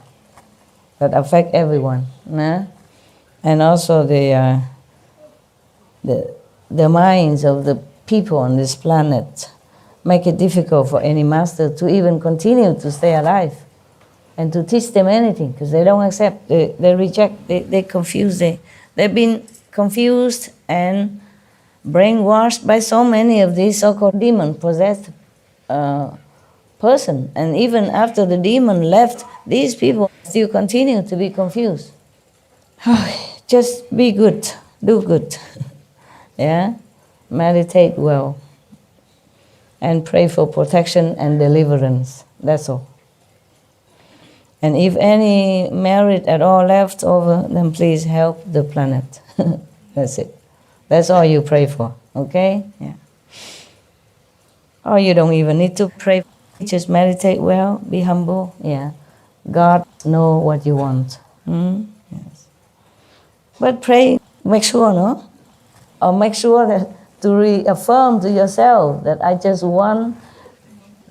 that affect everyone. Nah? And also the minds of the people on this planet make it difficult for any master to even continue to stay alive and to teach them anything, because they don't accept, they reject, they confuse, they've been confused and brainwashed by so many of these so-called demon-possessed person. And even after the demon left, these people still continue to be confused. Just be good, do good. Yeah? Meditate well. And pray for protection and deliverance. That's all. And if any merit at all left over, then please help the planet. That's it. That's all you pray for, okay? Yeah. Or you don't even need to pray. Just meditate well, be humble. Yeah. God knows what you want. Yes. But pray, make sure, no? Or make sure that to reaffirm to yourself that I just want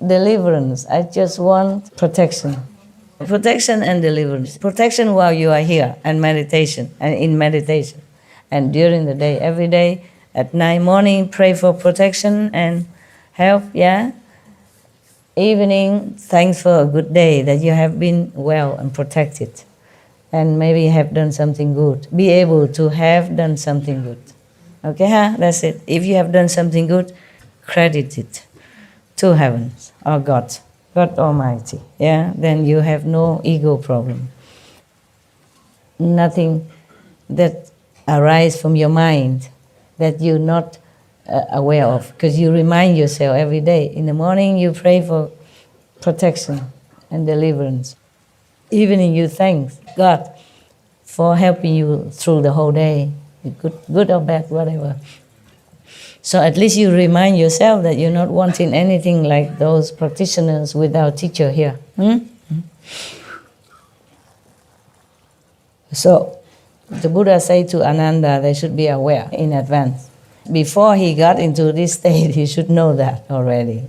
deliverance. I just want protection. Protection and deliverance. Protection while you are here and meditation and in meditation. And during the day, every day, at night, morning, pray for protection and help, yeah? Evening, thanks for a good day, that you have been well and protected. And maybe have done something good. Be able to have done something good. Okay, huh? That's it. If you have done something good, credit it to heavens or God Almighty. Yeah, then you have no ego problem. Nothing that arises from your mind that you're not aware of, because you remind yourself every day. In the morning, you pray for protection and deliverance. Evening, you thank God for helping you through the whole day, good or bad, whatever. So at least you remind yourself that you're not wanting anything like those practitioners without teacher here. So the Buddha said to Ananda, they should be aware in advance. Before he got into this state, he should know that already.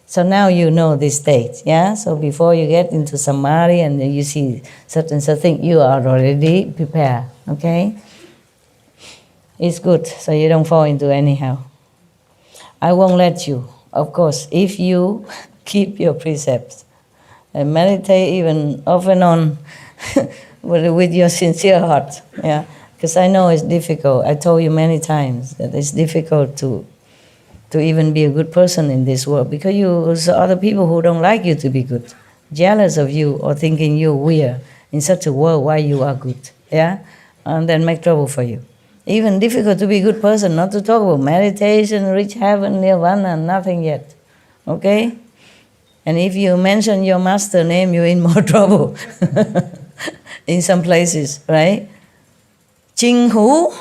So now you know this state, yeah? So before you get into samadhi and you see certain thing, you are already prepared, okay? It's good, so you don't fall into anyhow. I won't let you, of course, if you keep your precepts and meditate even off and on with your sincere heart, yeah? Because I know it's difficult. I told you many times that it's difficult to even be a good person in this world, because there's other people who don't like you to be good, jealous of you or thinking you're weird in such a world why you are good, yeah? And then make trouble for you. Even difficult to be a good person, not to talk about meditation, reach heaven, nirvana, nothing yet, okay? And if you mention your master name, you're in more trouble in some places, right? Ching Hu?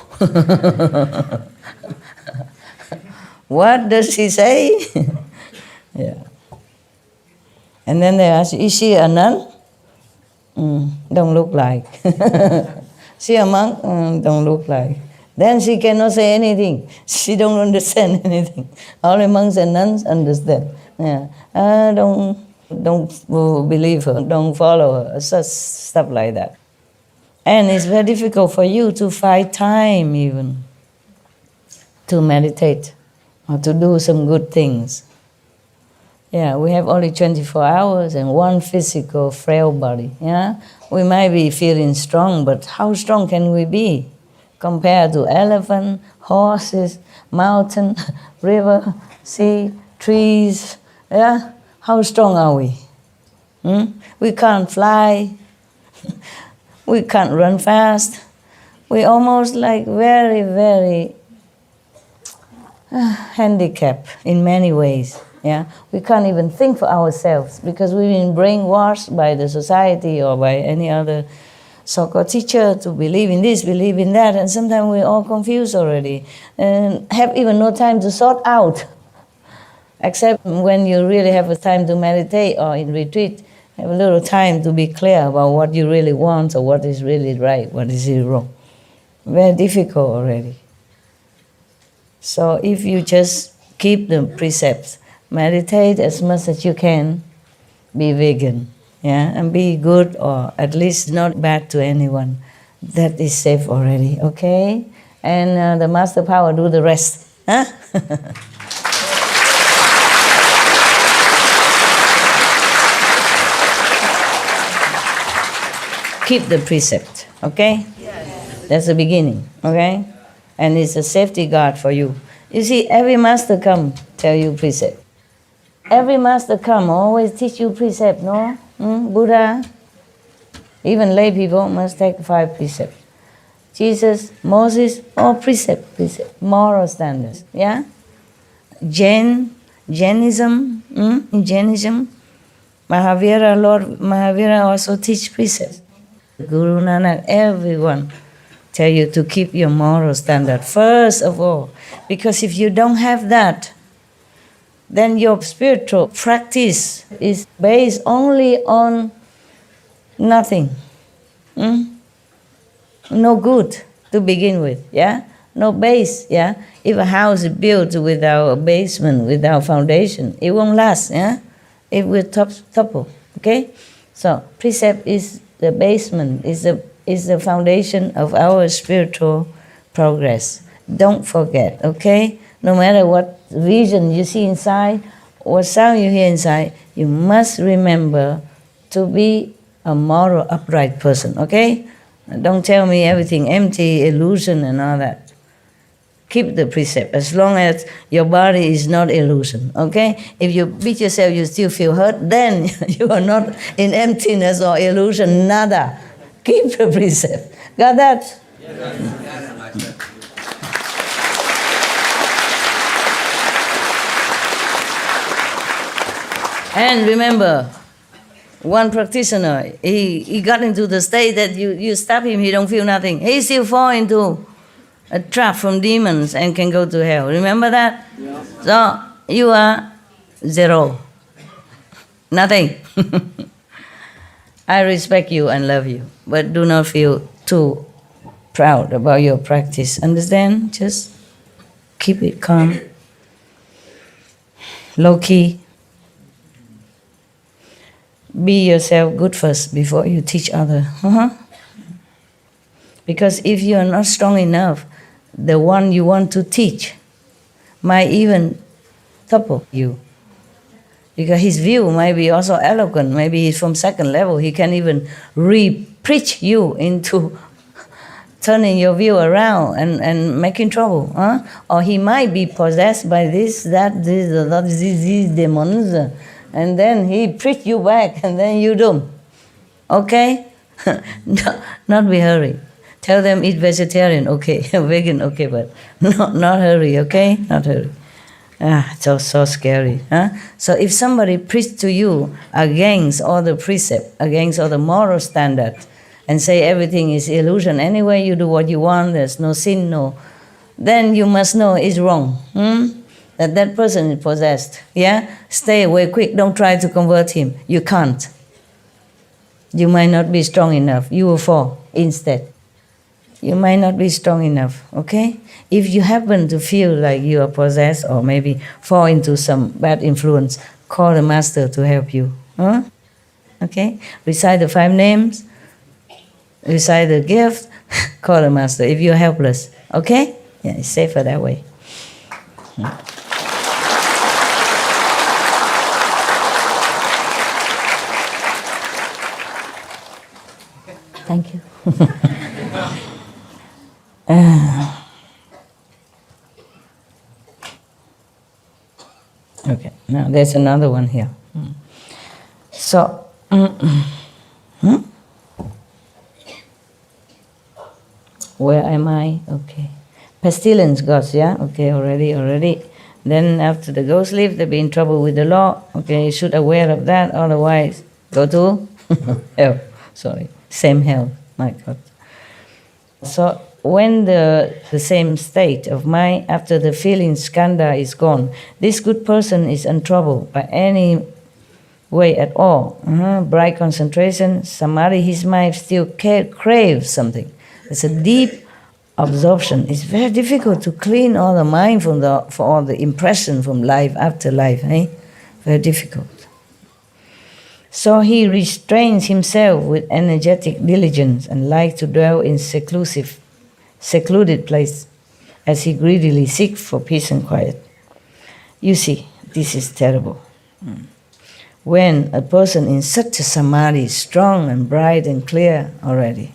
What does he say? Yeah. And then they ask, is she a nun? Don't look like. She a monk? Don't look like. Then she cannot say anything. She don't understand anything. Only monks and nuns understand. Yeah. Don't believe her. Don't follow her. Such stuff like that. And it's very difficult for you to find time even to meditate or to do some good things. Yeah, we have only 24 hours and one physical frail body. Yeah, we might be feeling strong, but how strong can we be compared to elephant, horses, mountain, river, sea, trees? Yeah, how strong are we? We can't fly. We can't run fast. We're almost like very, very handicapped in many ways. Yeah, we can't even think for ourselves because we've been brainwashed by the society or by any other so-called teacher to believe in this, believe in that, and sometimes we're all confused already and have even no time to sort out. Except when you really have a time to meditate or in retreat, have a little time to be clear about what you really want or what is really right, what is really wrong. Very difficult already. So if you just keep the precepts, meditate as much as you can, be vegan, yeah, and be good or at least not bad to anyone. That is safe already, okay? And the master power do the rest. Huh? Keep the precept, okay? Yes. That's the beginning, okay? And it's a safety guard for you. You see, every master come tell you precept. Every master come always teach you precept, no? Buddha, even lay people must take 5 precepts. Jesus, Moses, all precept, moral standards, yeah? Jainism, Mahavira, Lord Mahavira also teach precepts. Guru Nanak, everyone tell you to keep your moral standard first of all. Because if you don't have that, then your spiritual practice is based only on nothing. No good to begin with, yeah? No base, yeah? If a house is built without a basement, without foundation, it won't last, yeah? It will topple, okay? So precept is the basement, is the foundation of our spiritual progress. Don't forget, okay? No matter what vision you see inside, what sound you hear inside, you must remember to be a moral, upright person, okay? Don't tell me everything empty, illusion and all that. Keep the precept as long as your body is not illusion, okay? If you beat yourself, you still feel hurt, then you are not in emptiness or illusion, nada. Keep the precept. Got that? Yes. And remember, one practitioner, he got into the state that you stop him, he don't feel nothing. He still fall into a trap from demons and can go to hell. Remember that? Yeah. So you are 0. Nothing. I respect you and love you, but do not feel too proud about your practice. Understand? Just keep it calm, low key. Be yourself good first before you teach others. Because if you are not strong enough, the one you want to teach might even topple you. Because his view might be also eloquent. Maybe he's from 2nd level. He can even re-preach you into turning your view around and making trouble. Or he might be possessed by these demons. And then he preach you back, and then you doom. Okay? Not be hurry. Tell them eat vegetarian, okay. Vegan, okay, but not hurry, okay? Not hurry. So scary. So if somebody preach to you against all the precept, against all the moral standard, and say everything is illusion, anyway you do what you want, there's no sin, no, then you must know it's wrong. That person is possessed, yeah? Stay away quick, don't try to convert him. You can't. You might not be strong enough. You will fall instead. You might not be strong enough, okay? If you happen to feel like you are possessed or maybe fall into some bad influence, call the master to help you, okay? Recite the 5 names, recite the gift, call the master if you're helpless, okay? Yeah, it's safer that way. Thank you. Okay, now there's another one here. So, where am I? Okay. Pestilence gods, yeah? Okay, already. Then after the ghost leave, they'll be in trouble with the law. Okay, you should aware of that, otherwise go to hell. Sorry, same hell, my God. So when the same state of mind after the feeling skanda is gone, this good person is untroubled by any way at all. Bright concentration, samadhi, his mind still craves something. It's a deep absorption. It's very difficult to clean all the mind for all the impression from life after life. Very difficult. So he restrains himself with energetic diligence and likes to dwell in secluded place as he greedily seeks for peace and quiet. You see, this is terrible. When a person in such a samadhi is strong and bright and clear already,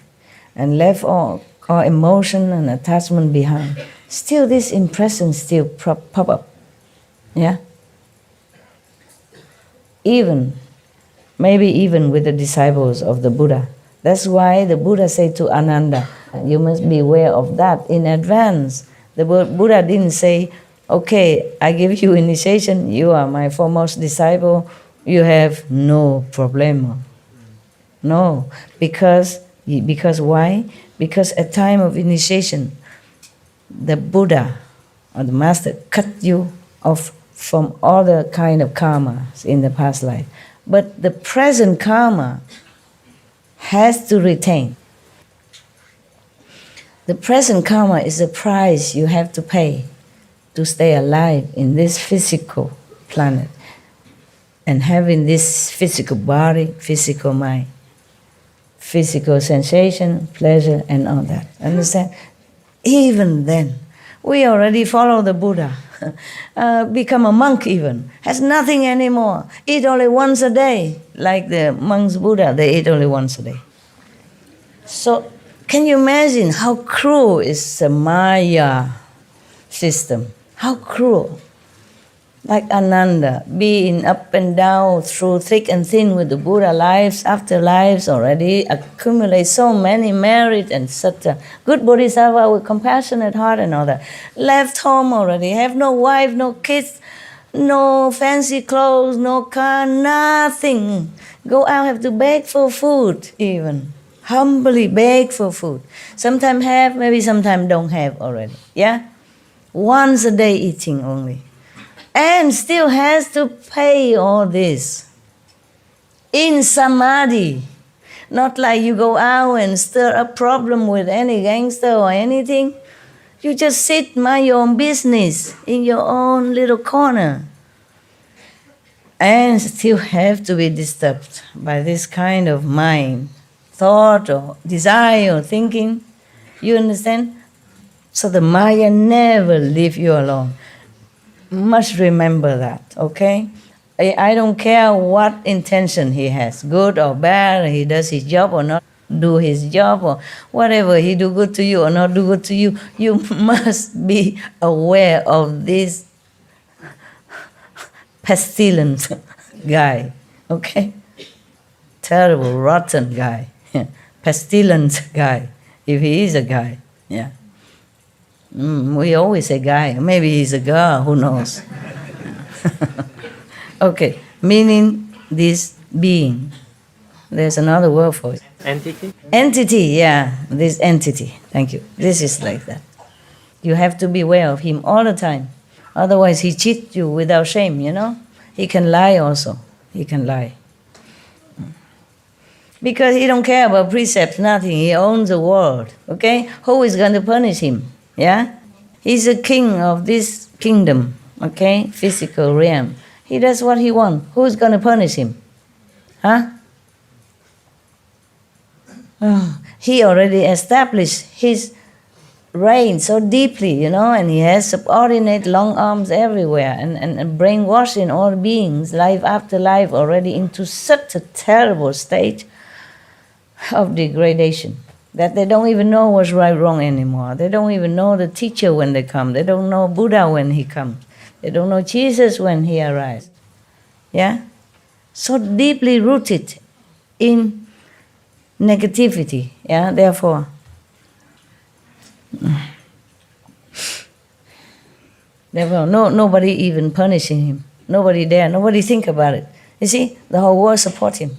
and left all emotion and attachment behind, still this impression still pop up. Yeah? Maybe even with the disciples of the Buddha. That's why the Buddha said to Ananda, you must be aware of that in advance. The Buddha didn't say, okay, I give you initiation, you are my foremost disciple, you have no problem. No, because why? Because at time of initiation, the Buddha or the Master cut you off from all the kind of karmas in the past life. But the present karma has to retain. The present karma is the price you have to pay to stay alive in this physical planet and having this physical body, physical mind, physical sensation, pleasure, and all that. Understand? Even then, we already follow the Buddha. Become a monk even, has nothing anymore, eat only once a day, like the monks Buddha, they eat only once a day. So, can you imagine how cruel is the Maya system? How cruel. Like Ananda, being up and down through thick and thin with the Buddha lives, after lives already, accumulate so many merit and such a good bodhisattva with compassionate heart and all that. Left home already, have no wife, no kids, no fancy clothes, no car, nothing. Go out, have to beg for food even. Humbly beg for food. Sometimes have, maybe sometimes don't have already. Yeah? Once a day eating only. And still has to pay all this in samadhi. Not like you go out and stir up problem with any gangster or anything. You just sit, mind your own business in your own little corner. And still have to be disturbed by this kind of mind, thought or desire or thinking. You understand? So the Maya never leave you alone. Must remember that, okay? I don't care what intention he has, good or bad, he does his job or not do his job, or whatever, he do good to you or not do good to you, you must be aware of this pestilent guy, okay? Terrible, rotten guy, pestilent guy, if he is a guy, yeah. We always say guy, maybe he's a girl, who knows? Okay, meaning this being. There's another word for it. Entity? Entity, yeah, this entity. Thank you. This is like that. You have to be aware of him all the time. Otherwise, he cheats you without shame, you know? He can lie also. He can lie. Because he don't care about precepts, nothing. He owns the world, okay? Who is going to punish him? Yeah? He's a king of this kingdom, okay? Physical realm. He does what he wants. Who's going to punish him? Huh? Oh, he already established his reign so deeply, you know, and he has subordinate long arms everywhere and brainwashing all beings, life after life, already into such a terrible state of degradation that they don't even know what's right, wrong anymore. They don't even know the teacher when they come. They don't know Buddha when he comes. They don't know Jesus when he arrives. Yeah? So deeply rooted in negativity. Yeah? Therefore, nobody even punishing him. Nobody there. Nobody think about it. You see, the whole world support him.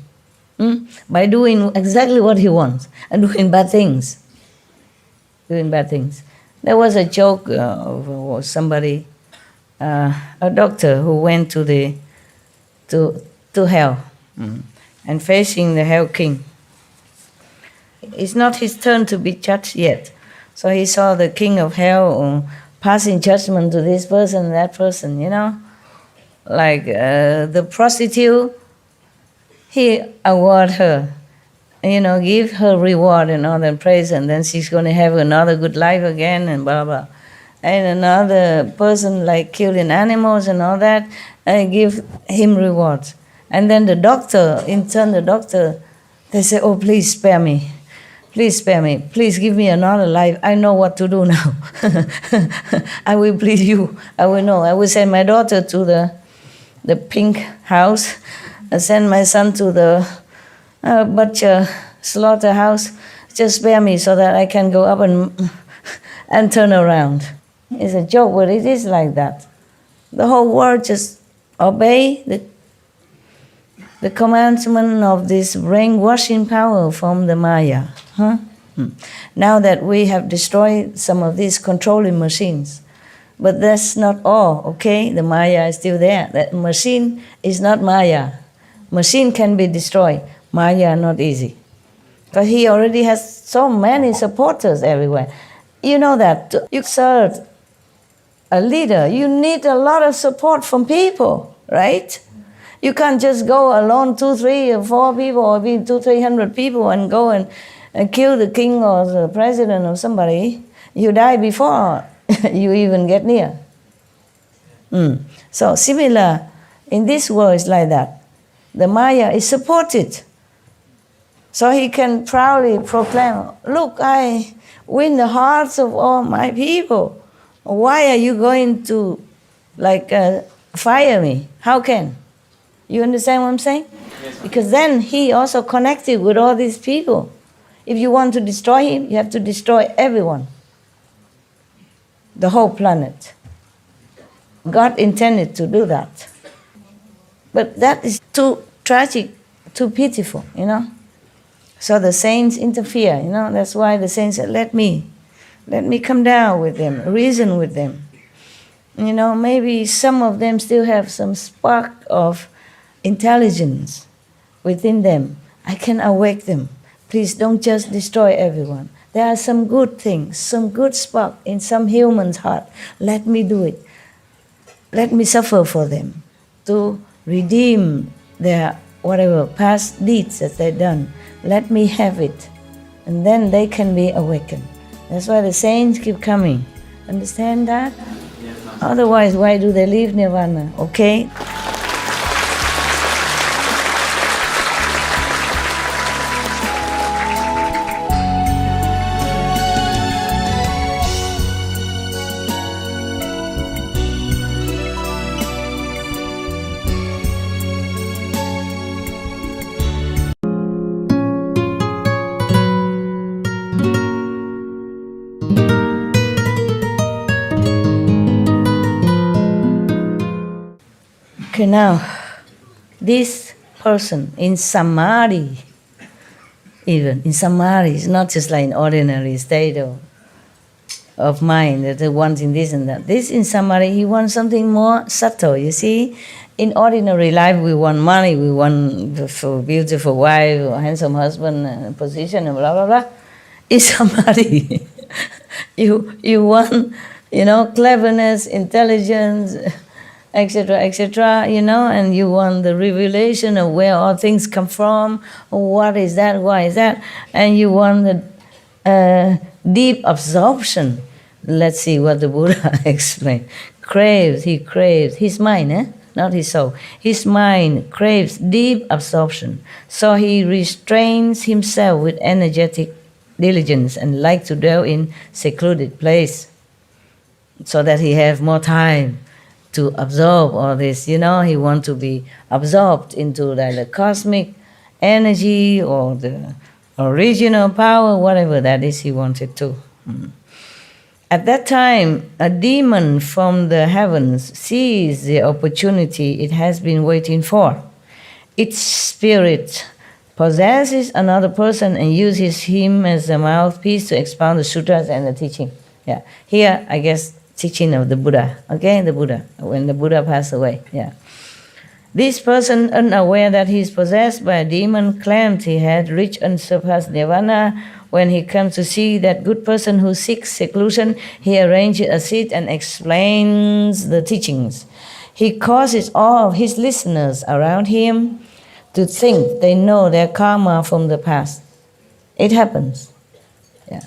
By doing exactly what he wants and doing bad things. Doing bad things. There was a joke of somebody, a doctor who went to hell and facing the hell king. It's not his turn to be judged yet. So he saw the king of hell passing judgment to this person and that person, you know. Like the prostitute he award her, give her reward and all that praise, and then she's going to have another good life again and blah, blah. And another person like killing animals and all that, give him rewards. And then the doctor, they say, oh, please spare me. Please spare me. Please give me another life. I know what to do now. I will please you. I will know. I will send my daughter to the pink house. I send my son to the butcher slaughterhouse. Just spare me so that I can go up and turn around. It's a joke, but it is like that. The whole world just obey the commandment of this brainwashing power from the Maya. Now that we have destroyed some of these controlling machines, but that's not all, okay? The Maya is still there. That machine is not Maya. Machine can be destroyed. Maya not easy. Because he already has so many supporters everywhere. You know that you serve a leader, you need a lot of support from people, right? You can't just go alone, 2, 3, or 4 people, or 200-300 people and go and kill the king or the president or somebody. You die before you even get near. So similar, in this world it's like that. The Maya is supported. So he can proudly proclaim, look, I win the hearts of all my people. Why are you going to fire me? How can? You understand what I'm saying? Yes. Because then he also connected with all these people. If you want to destroy him, you have to destroy everyone. The whole planet. God intended to do that. But that is too tragic, too pitiful, So the saints interfere, That's why the saints said, let me come down with them, reason with them. Maybe some of them still have some spark of intelligence within them. I can awake them. Please don't just destroy everyone. There are some good things, some good spark in some human's heart. Let me do it. Let me suffer for them to redeem their whatever past deeds that they've done. Let me have it. And then they can be awakened. That's why the saints keep coming. Understand that? Yes, otherwise, why do they leave Nirvana? Okay? Okay, now, this person in samadhi, even in samadhi, it's not just like an ordinary state of mind that wants in this and that. This in samadhi, he wants something more subtle, you see. In ordinary life, we want money, we want a beautiful wife, or handsome husband, position, and blah, blah, blah. In samadhi, you want, cleverness, intelligence, etc., and you want the revelation of where all things come from, what is that, why is that, and you want the deep absorption. Let's see what the Buddha explained. He craves, his mind, not his soul. His mind craves deep absorption, so he restrains himself with energetic diligence and like to dwell in secluded place, so that he have more time to absorb all this, he wants to be absorbed into the cosmic energy or the original power, whatever that is he wanted to. At that time, a demon from the heavens sees the opportunity it has been waiting for. Its spirit possesses another person and uses him as a mouthpiece to expound the sutras and the teaching. Yeah, here, I guess, teaching of the Buddha, okay? The Buddha, when the Buddha passed away, yeah. This person, unaware that he is possessed by a demon, claimed he had reached unsurpassed nirvana. When he comes to see that good person who seeks seclusion, he arranges a seat and explains the teachings. He causes all of his listeners around him to think they know their karma from the past. It happens. Yeah.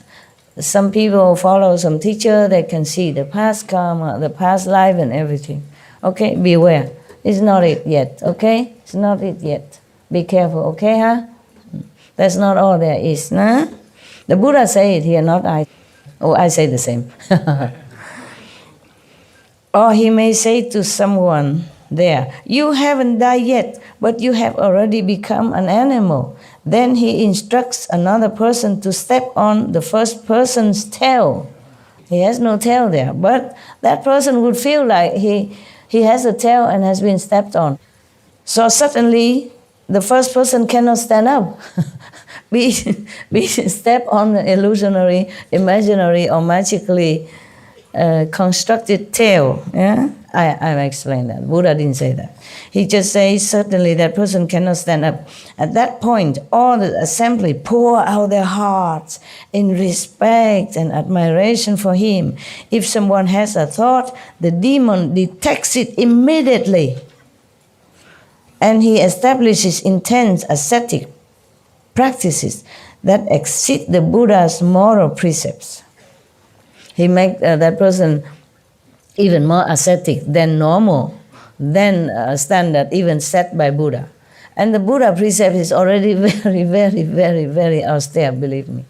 Some people follow some teacher, they can see the past karma, the past life and everything. Okay, beware. It's not it yet, okay? It's not it yet. Be careful, okay, huh? That's not all there is, nah? The Buddha say it here, not I. Oh, I say the same. Or he may say to someone there, you haven't died yet, but you have already become an animal. Then he instructs another person to step on the first person's tail. He has no tail there, but that person would feel like he has a tail and has been stepped on. So suddenly, the first person cannot stand up. be step on the illusionary, imaginary, or magically constructed tail. Yeah, I explained that. Buddha didn't say that. He just says certainly that person cannot stand up. At that point, all the assembly pour out their hearts in respect and admiration for him. If someone has a thought, the demon detects it immediately, and he establishes intense ascetic practices that exceed the Buddha's moral precepts. He makes that person even more ascetic than normal, than standard even set by Buddha. And the Buddha precept is already very, very, very, very austere, believe me.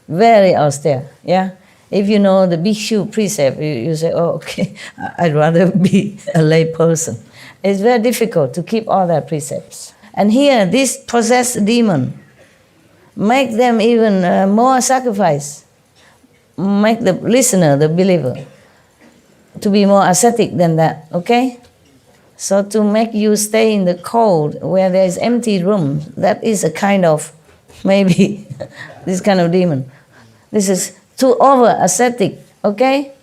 Very austere, yeah? If you know the Bhikshu precept, you say, oh, okay, I'd rather be a lay person. It's very difficult to keep all their precepts. And here, this possessed demon make them even more sacrifice, make the listener, the believer, to be more ascetic than that, okay? So to make you stay in the cold where there is empty room, that is a kind of, maybe, this kind of demon. This is too over ascetic, okay?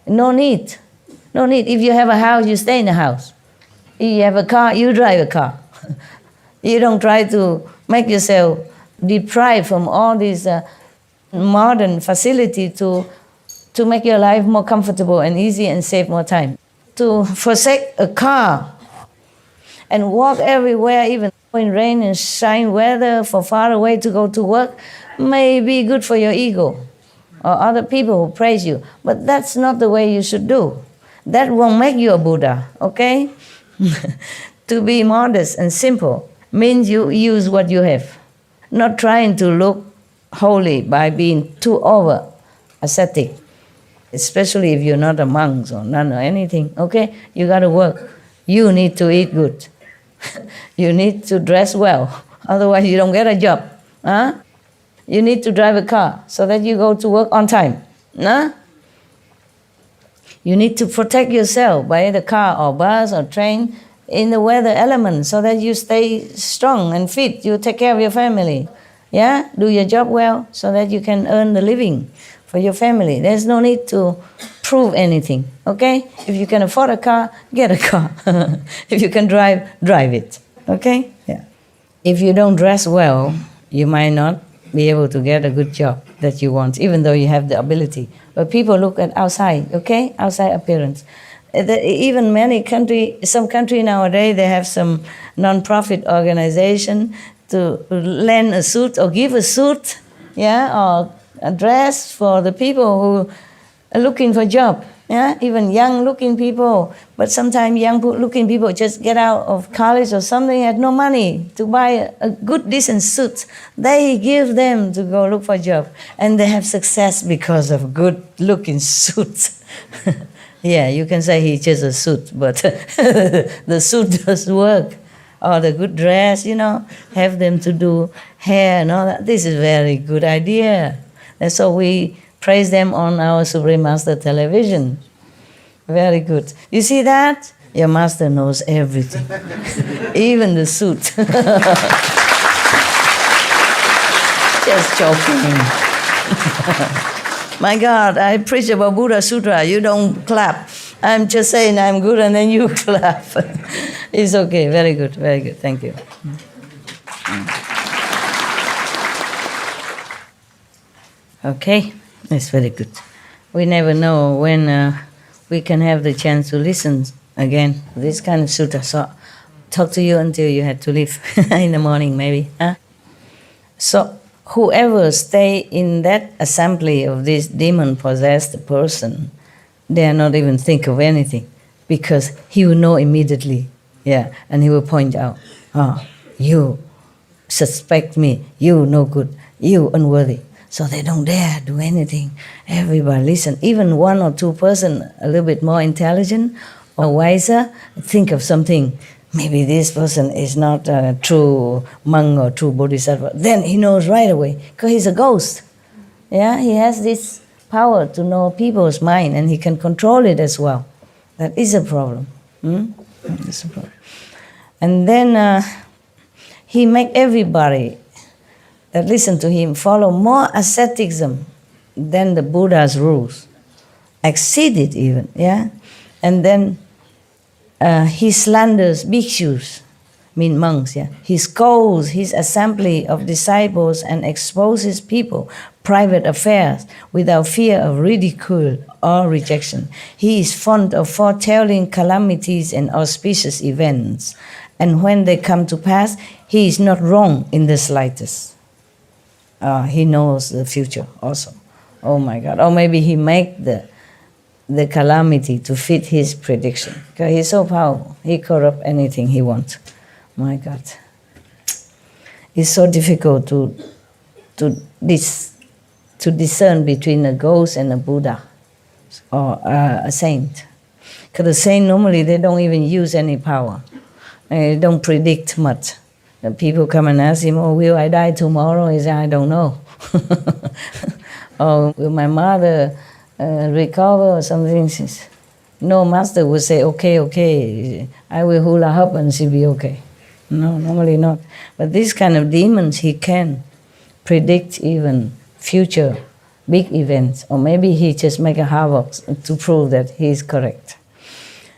No need. No need. If you have a house, you stay in the house. If you have a car, you drive a car. You don't try to make yourself deprived from all these modern facility to make your life more comfortable and easy and save more time. To forsake a car and walk everywhere, even in rain and shine weather, for far away to go to work, may be good for your ego or other people who praise you. But that's not the way you should do. That won't make you a Buddha, okay? To be modest and simple means you use what you have, not trying to look holy by being too over ascetic, especially if you're not a monk or nun or anything, okay? You got to work. You need to eat good. You need to dress well, otherwise you don't get a job. Huh? You need to drive a car so that you go to work on time. Huh? You need to protect yourself by the car or bus or train in the weather element so that you stay strong and fit. You take care of your family. Yeah? Do your job well so that you can earn the living for your family. There's no need to prove anything, okay? If you can afford a car, get a car. If you can drive, drive it, okay? Yeah. If you don't dress well, you might not be able to get a good job that you want, even though you have the ability. But people look at outside, okay? Outside appearance. Even some country nowadays, they have some non-profit organization to lend a suit or give a suit, yeah, or a dress for the people who are looking for a job, yeah, even young-looking people. But sometimes young-looking people just get out of college or something, had no money to buy a good, decent suit. They give them to go look for a job, and they have success because of good-looking suits. Yeah, you can say he's just a suit, but the suit does work. Or the good dress, have them to do hair and all that. This is a very good idea. And so we praise them on our Supreme Master television. Very good. You see that? Your master knows everything. Even the suit. Just joking. My God, I preach about Buddha Sutra. You don't clap. I'm just saying I'm good and then you clap. It's okay. Very good. Very good. Thank you. Okay. That's very good. We never know when we can have the chance to listen again to this kind of sutta. So talk to you until you had to leave in the morning, maybe. Huh? So whoever stay in that assembly of this demon-possessed person, they are not even think of anything, because he will know immediately, yeah, and he will point out, you suspect me, you no good, you unworthy. So they don't dare do anything. Everybody listen. Even one or two person a little bit more intelligent or wiser think of something. Maybe this person is not a true monk or true bodhisattva. Then he knows right away, because he's a ghost. Yeah, he has this power to know people's mind, and he can control it as well. That is a problem. That's a problem. And then he make everybody that listen to him follow more asceticism than the Buddha's rules, exceed it even, yeah? And then he slanders bhikshus, mean monks, yeah? He scolds his assembly of disciples and exposes people, private affairs, without fear of ridicule or rejection. He is fond of foretelling calamities and auspicious events, and when they come to pass, he is not wrong in the slightest. He knows the future also. Oh my God. Or maybe he make the calamity to fit his prediction. Because he's so powerful. He corrupt anything he wants. My God. It's so difficult to discern between a ghost and a Buddha or a saint. Because the saint normally they don't even use any power. They don't predict much. The people come and ask him, will I die tomorrow? He says, I don't know. Or will my mother recover or something? No, master would say, okay, I will hula hoop and she'll be okay. No, normally not. But these kind of demons, he can predict even future big events. Or maybe he just make a havoc to prove that he is correct.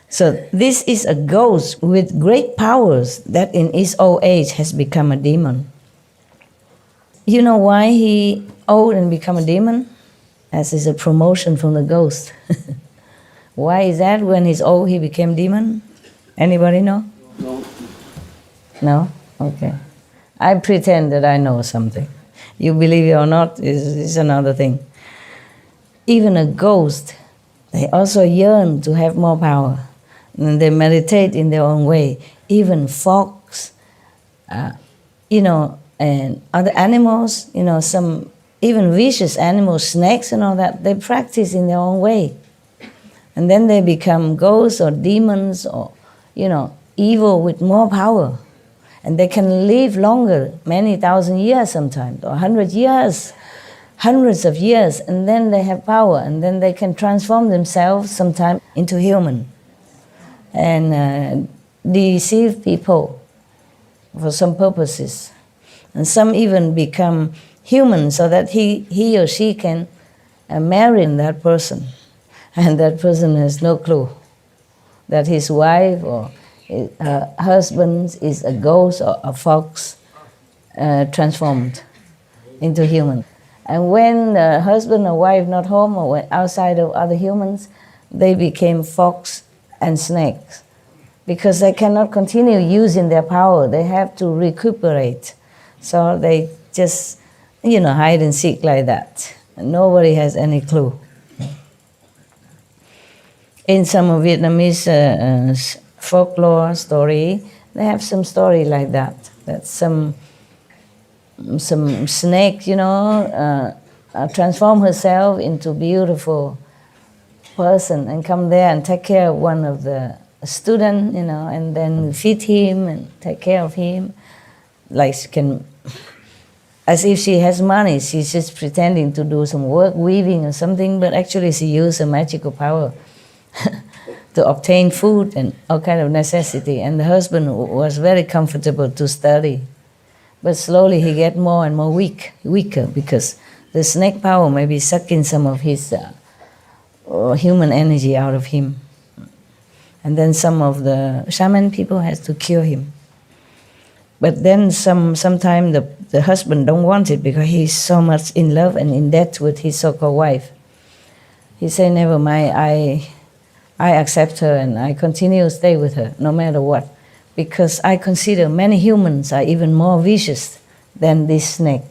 So this is a ghost with great powers that in his old age has become a demon. You know why he old and become a demon? As is a promotion from the ghost. Why is that when he's old he became demon? Anybody know? No. No? Okay. I pretend that I know something. You believe it or not is another thing. Even a ghost, they also yearn to have more power. And they meditate in their own way. Even fox, and other animals, some even vicious animals, snakes and all that, they practice in their own way. And then they become ghosts or demons or, evil with more power. And they can live longer, many thousand years sometimes, or 100 years, hundreds of years, and then they have power, and then they can transform themselves sometimes into human. And deceive people for some purposes. And some even become human so that he or she can marry that person. And that person has no clue that his wife or his husband is a ghost or a fox transformed into human. And when the husband or wife not home or outside of other humans, they became fox and snakes, because they cannot continue using their power. They have to recuperate. So they just, hide and seek like that. And nobody has any clue. In some Vietnamese folklore story, they have some story like that. That some snake, transform herself into beautiful person and come there and take care of one of the student, and then feed him and take care of him. Like she can, as if she has money, she's just pretending to do some work, weaving or something, but actually she used her magical power to obtain food and all kind of necessity. And the husband was very comfortable to study. But slowly he get more and more weaker, because the snake power may be sucking some of his human energy out of him. And then some of the shaman people has to cure him. But then sometime the husband don't want it, because he's so much in love and in debt with his so-called wife. He say, never mind, I accept her and I continue to stay with her no matter what. because I consider many humans are even more vicious than this snake.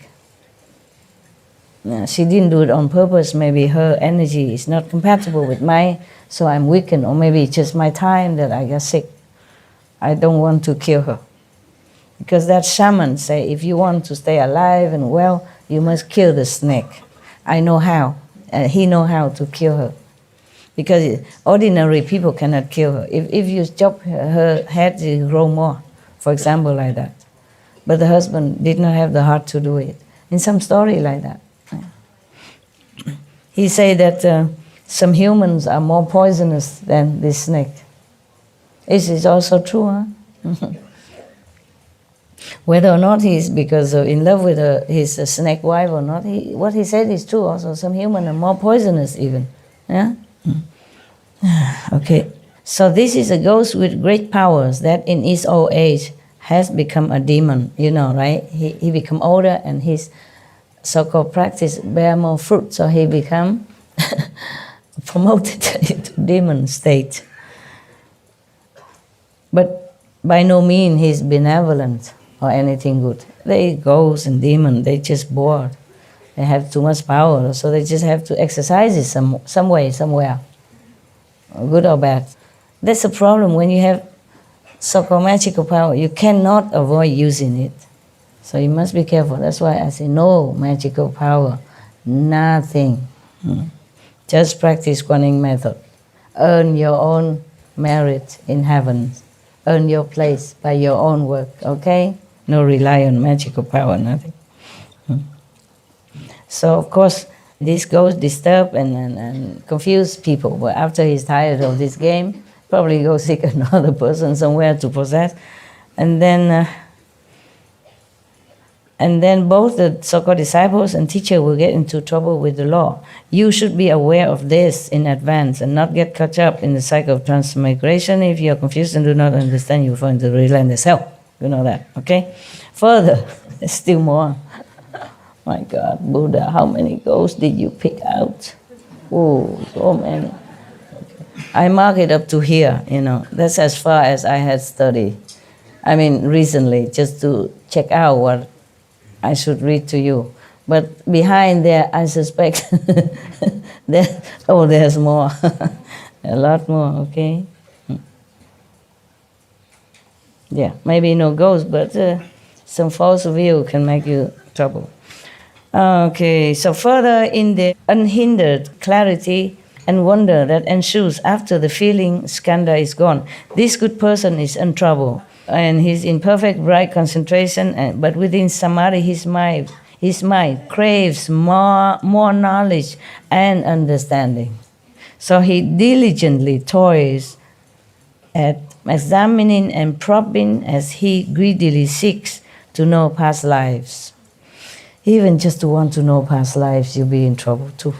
She didn't do it on purpose. Maybe her energy is not compatible with mine, so I'm weakened, or maybe it's just my time that I got sick. I don't want to kill her. Because that shaman say, if you want to stay alive and well, you must kill the snake. I know how. He know how to kill her. Because ordinary people cannot kill her. If you chop her head, it will grow more, for example, like that. But the husband did not have the heart to do it. In some story like that. He say that some humans are more poisonous than this snake. This is also true, huh? Whether or not he is because in love with his snake wife or not, what he said is true also. Some humans are more poisonous even. Yeah? Okay. So this is a ghost with great powers that in his old age has become a demon, you know, right? He become older and his so-called practice bear more fruit, so he become promoted into demon state. But by no means he's benevolent or anything good. They ghosts and demons, they just bored. They have too much power, so they just have to exercise it some way, somewhere, good or bad. That's a problem when you have so-called magical power. You cannot avoid using it. So you must be careful. That's why I say no magical power, nothing. Just practice Guanyin method. Earn your own merit in heaven. Earn your place by your own work, okay? No rely on magical power, nothing. So of course, this ghost disturb and confuse people. But after he's tired of this game, probably go seek another person somewhere to possess. And then both the so-called disciples and teacher will get into trouble with the law. You should be aware of this in advance and not get caught up in the cycle of transmigration. If you are confused and do not understand, you will fall into the relentless hell. You know that, okay? Further, there's still more. My God, Buddha, how many ghosts did you pick out? Oh, so many. I mark it up to here, you know. That's as far as I had studied. I mean, recently, just to check out what I should read to you. But behind there, I suspect there's more. A lot more, okay? Yeah, maybe no ghost, but some false view can make you trouble. Okay, so further in the unhindered clarity and wonder that ensues after the feeling skanda is gone, this good person is in trouble. And he's in perfect right concentration, but within samadhi, his mind craves more knowledge and understanding. So he diligently toils at examining and probing as he greedily seeks to know past lives. Even just to want to know past lives, you'll be in trouble too.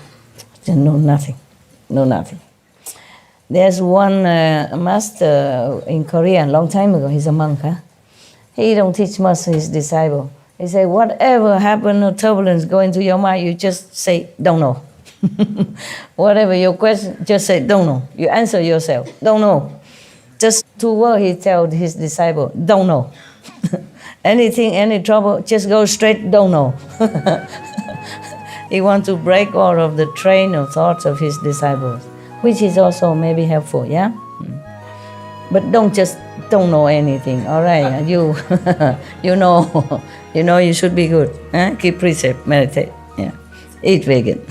Just know nothing. There's one master in Korea a long time ago. He's a monk. Huh? He don't teach much to his disciple. He say, whatever happened or turbulence go into your mind, you just say, don't know. Whatever your question, just say, don't know. You answer yourself, don't know. Just 2 words he told his disciple, don't know. Anything, any trouble, just go straight, don't know. He wants to break all of the train of thoughts of his disciples, which is also maybe helpful, yeah? But don't know anything, all right? You know you should be good. Keep precept, meditate, yeah. Eat vegan.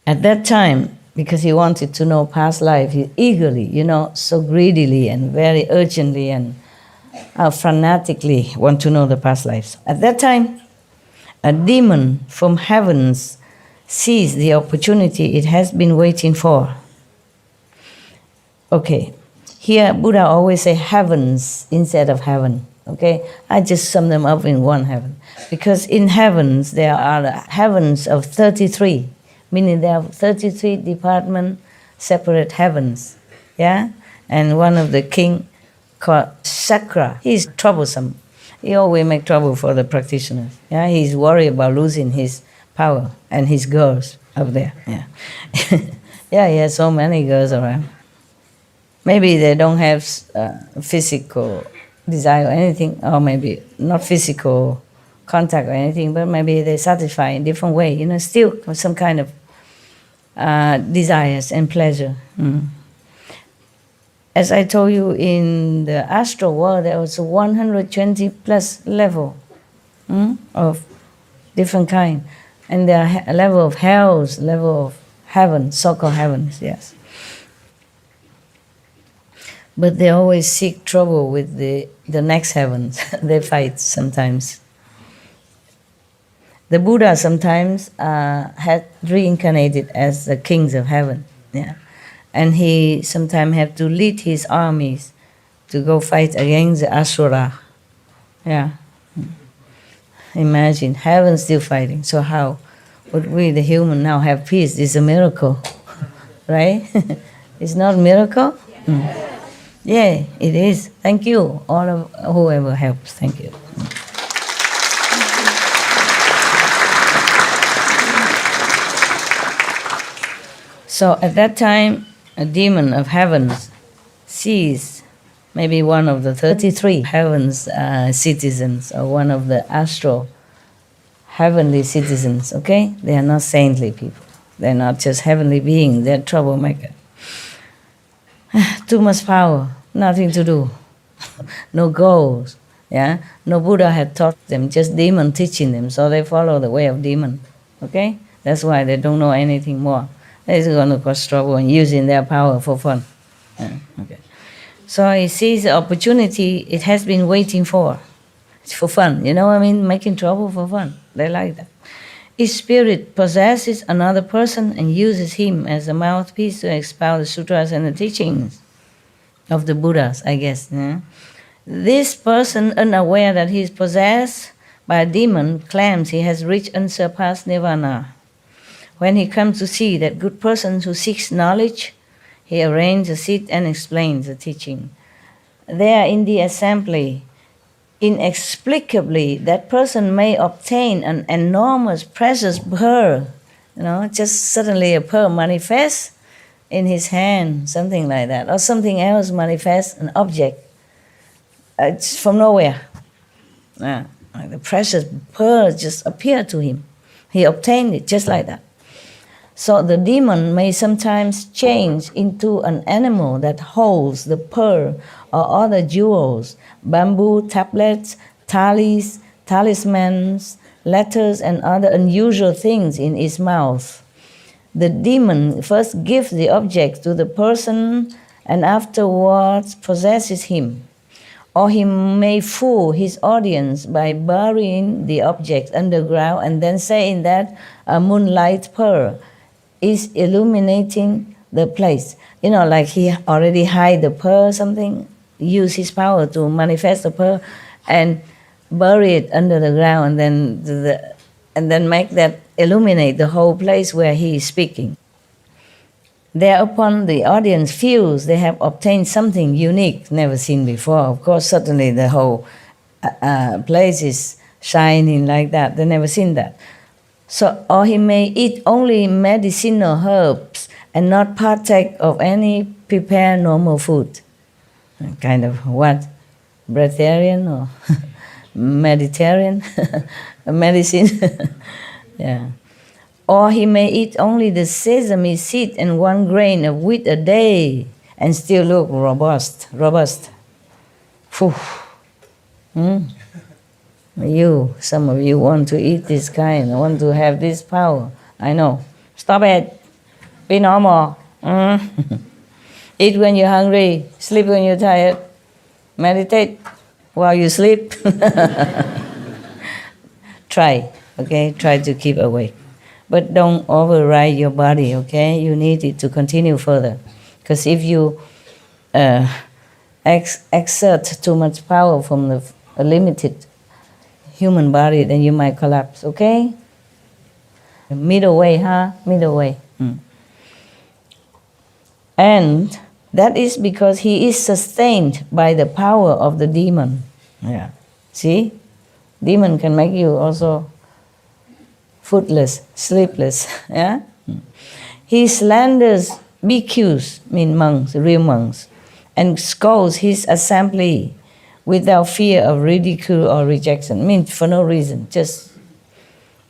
At that time, because he wanted to know past life, he eagerly, so greedily and very urgently and fanatically want to know the past lives. At that time, a demon from heavens sees the opportunity it has been waiting for. Okay, here Buddha always say heavens instead of heaven, Okay, I just sum them up in one heaven. Because in heavens, there are the heavens of 33, meaning there are 33 department, separate heavens. Yeah? And one of the king called Sakra, he's troublesome. He always make trouble for the practitioners. Yeah? He's worried about losing his power and his girls up there. Yeah, yeah, he has so many girls around. Maybe they don't have physical desire or anything, or maybe not physical contact or anything, but maybe they satisfy in different way, still some kind of desires and pleasure. As I told you, in the astral world, there was 120 plus level of different kind. And there are level of hells, level of heaven, so-called heavens, yes. But they always seek trouble with the next heavens. They fight sometimes. The Buddha sometimes had reincarnated as the kings of heaven. Yeah. And he sometimes had to lead his armies to go fight against the Asura. Yeah. Imagine, heaven still fighting. So how would we, the human, now have peace? It's a miracle, right? It's not a miracle? Yeah, it is. Thank you, all of whoever helps. Thank you. So at that time, a demon of heavens sees maybe one of the 33 heavens citizens, or one of the astral heavenly citizens, okay? They are not saintly people. They're not just heavenly beings, they're troublemaker. Too much power, nothing to do, no goals, yeah? No Buddha had taught them, just demon teaching them, so they follow the way of demon, okay? That's why they don't know anything more. They're going to cause trouble and using their power for fun. Yeah, okay. So he sees the opportunity it has been waiting for. It's for fun, you know what I mean? Making trouble for fun. They like that. His spirit possesses another person and uses him as a mouthpiece to expound the sutras and the teachings of the Buddhas, I guess. Yeah? This person, unaware that he is possessed by a demon, claims he has reached unsurpassed nirvana. When he comes to see that good person who seeks knowledge, he arranges a seat and explains the teaching. There in the assembly, inexplicably, that person may obtain an enormous precious pearl. Just suddenly a pearl manifests in his hand, something like that. Or something else manifests, an object. It's from nowhere. Like the precious pearl just appeared to him. He obtained it just like that. So the demon may sometimes change into an animal that holds the pearl or other jewels, bamboo tablets, talismans, letters, and other unusual things in its mouth. The demon first gives the object to the person and afterwards possesses him. Or he may fool his audience by burying the object underground and then saying that a moonlight pearl is illuminating the place. Like he already hide the pearl or something, use his power to manifest the pearl and bury it under the ground, and then make that illuminate the whole place where he is speaking. Thereupon the audience feels they have obtained something unique, never seen before. Of course, certainly the whole place is shining like that. They never seen that. So, or he may eat only medicinal herbs and not partake of any prepared normal food. Kind of what? Breatharian or Mediterranean? Medicine? Yeah. Or he may eat only the sesame seed and 1 grain of wheat a day and still look robust. Phew. Some of you want to eat this kind, want to have this power. I know. Stop it. Be normal. Eat when you're hungry. Sleep when you're tired. Meditate while you sleep. Try, okay? Try to keep awake. But don't override your body, okay? You need it to continue further. Because if you exert too much power from the a limited human body, then you might collapse, okay? Middle way, huh? Middle way. And that is because he is sustained by the power of the demon. Yeah. See? Demon can make you also foodless, sleepless. Yeah? He slanders bhikkhus, mean monks, real monks, and scolds his assembly without fear of ridicule or rejection. Means for no reason, just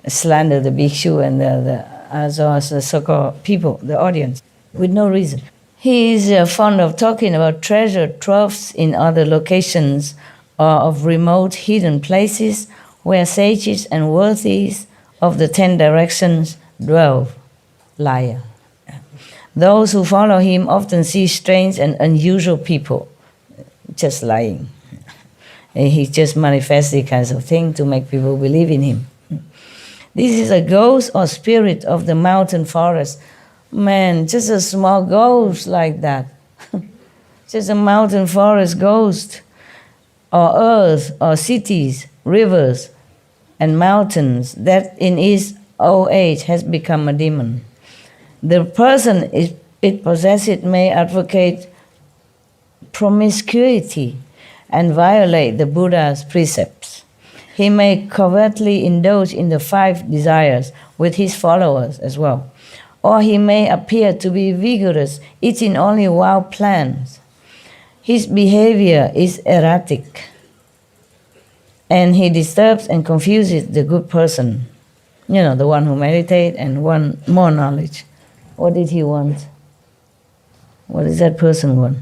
slander the bhikshu and the so-called people, the audience, with no reason. He is fond of talking about treasure troves in other locations or of remote hidden places where sages and worthies of the 10 directions dwell. Liar. Those who follow him often see strange and unusual people. Just lying. He just manifests these kinds of things to make people believe in him. This is a ghost or spirit of the mountain forest. Man, just a small ghost like that. Just a mountain forest ghost. Or earth, or cities, rivers, and mountains that in his old age has become a demon. The person it possesses may advocate promiscuity and violate the Buddha's precepts. He may covertly indulge in the 5 desires with his followers as well. Or he may appear to be vigorous, eating only wild plants. His behavior is erratic, and he disturbs and confuses the good person. You know, the one who meditates and want more knowledge. What did he want? What does that person want?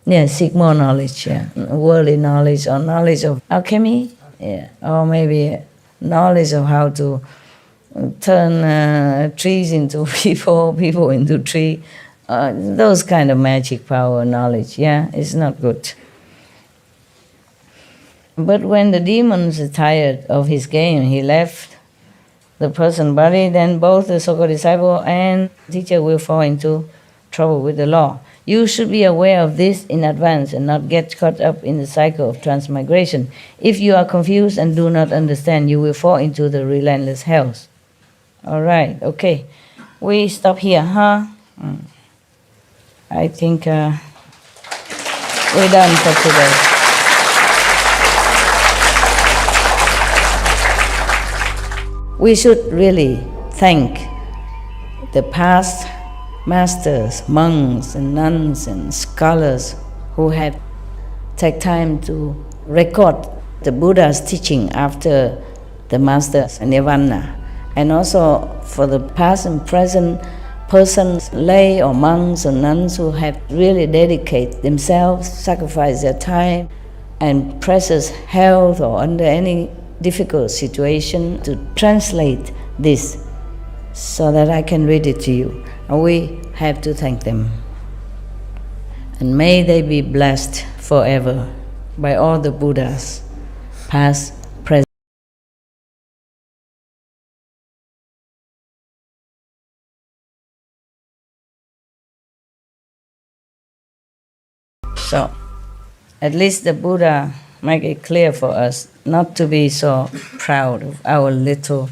Yeah, seek more knowledge, yeah. Worldly knowledge or knowledge of alchemy, yeah. Or maybe knowledge of how to turn trees into people, people into tree. Those kind of magic power knowledge, yeah, it's not good. But when the demons are tired of his game, he left the person body, then both the so-called disciple and teacher will fall into trouble with the law. You should be aware of this in advance and not get caught up in the cycle of transmigration. If you are confused and do not understand, you will fall into the relentless hells. All right, okay. We stop here, huh? I think we're done for today. We should really thank the past masters, monks and nuns and scholars who have taken time to record the Buddha's teaching after the master's nirvana. And also for the past and present persons, lay or monks or nuns who have really dedicated themselves, sacrificed their time and precious health or under any difficult situation to translate this so that I can read it to you. And we have to thank them. And may they be blessed forever by all the Buddhas, past, present. So, at least the Buddha make it clear for us not to be so proud of our little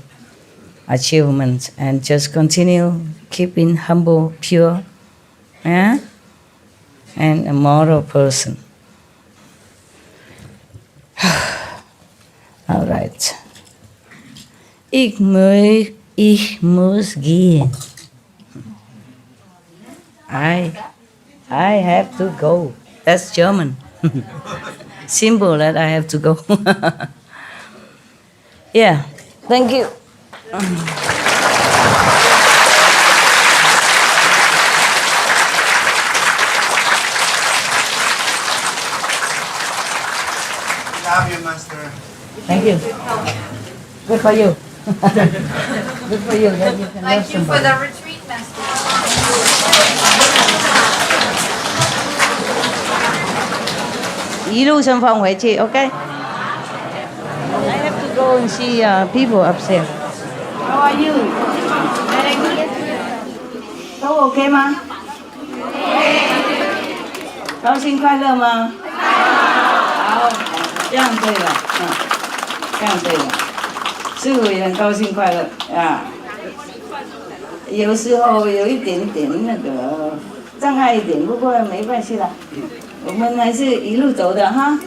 achievements and just continue keeping humble, pure, yeah? And a moral person. All right. Ich muss gehen. I have to go. That's German. Simple that I have to go. Yeah, thank you. Love you, Master. Thank you. Good for you. Good for you. That you can love Thank you for somebody. the retreat, Master. 一路顺风回去 OK? I have to go and see people upstairs. How are you? Very good. 都 OK 吗？高兴快乐吗？好。这样对了，这样对了。师父也很高兴快乐啊。有时候有一点点那个障碍一点，不过没关系啦，我们还是一路走的哈。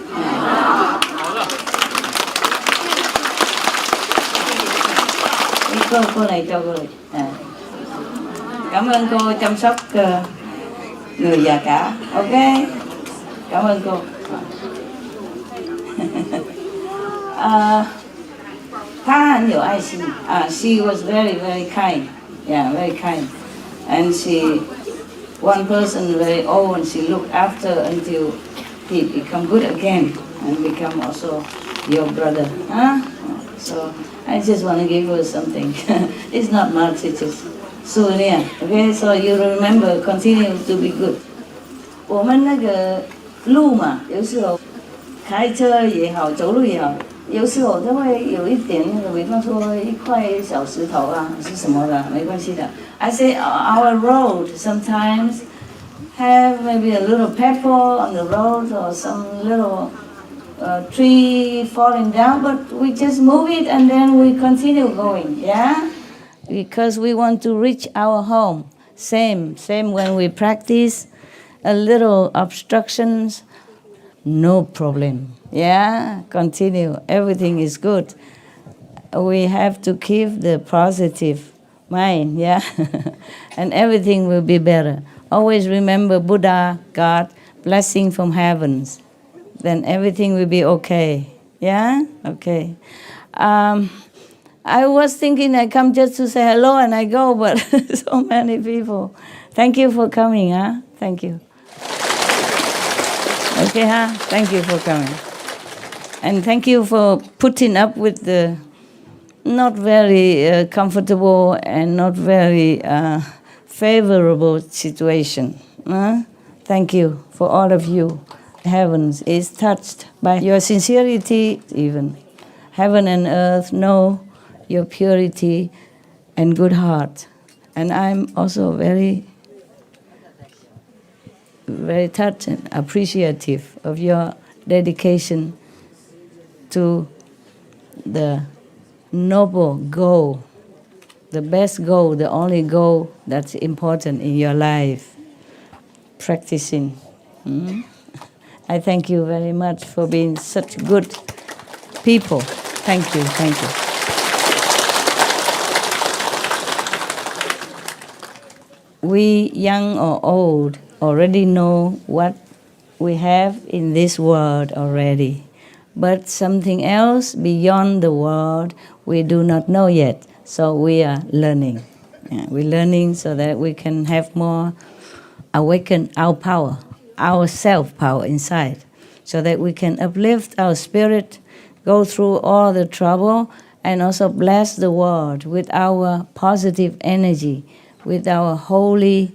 cô này cho cô này. Cảm ơn cô chăm sóc người già cả. Ok, cảm ơn cô. She was very very kind. Yeah, very kind. And one person very old, and she looked after until he become good again and become also your brother. So I just want to give her something. It's not much, it's just souvenir. Okay, so you remember, continue to be good. 我们那个路嘛，有时候开车也好，走路也好，有时候都会有一点那个，比方说一块小石头啊，是什么的，没关系的。I say our road sometimes have maybe a little pebble on the road or some little tree falling down, but we just move it and then we continue going, yeah? Because we want to reach our home. Same when we practice, a little obstructions, no problem, yeah? Continue, everything is good. We have to keep the positive mind, yeah? And everything will be better. Always remember Buddha, God, blessing from heavens. Then everything will be okay. Yeah? Okay. I was thinking I come just to say hello and I go, but so many people. Thank you for coming, huh? Thank you. Okay, huh? Thank you for coming. And thank you for putting up with the not very comfortable and not very favorable situation. Thank you for all of you. Heavens is touched by your sincerity even. Heaven and earth know your purity and good heart. And I'm also very, very touched and appreciative of your dedication to the noble goal, the best goal, the only goal that's important in your life, practicing. I thank you very much for being such good people. Thank you, thank you. We, young or old, already know what we have in this world already. But something else beyond the world we do not know yet. So we are learning. We're learning so that we can have more awaken our power, our self-power inside, so that we can uplift our spirit, go through all the trouble, and also bless the world with our positive energy, with our holy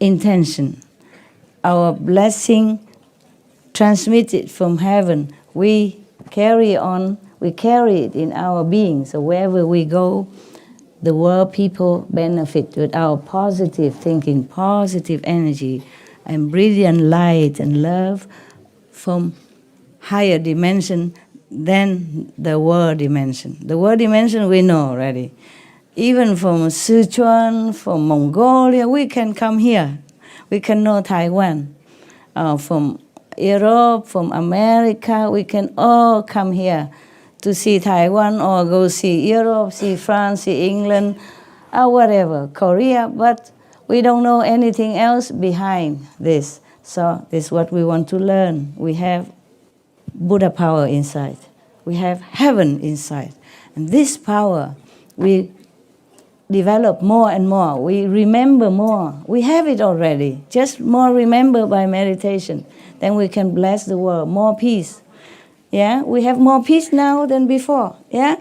intention. Our blessing transmitted from heaven, we carry it in our being. So wherever we go, the world people benefit with our positive thinking, positive energy, and brilliant light and love from higher dimension than the world dimension. The world dimension we know already. Even from Sichuan, from Mongolia, we can come here. We can know Taiwan. From Europe, from America, we can all come here to see Taiwan or go see Europe, see France, see England, or whatever, Korea, but we don't know anything else behind this. So this is what we want to learn. We have Buddha power inside. We have heaven inside. And this power, we develop more and more. We remember more. We have it already. Just more remember by meditation. Then we can bless the world. More peace. Yeah, we have more peace now than before. Yeah,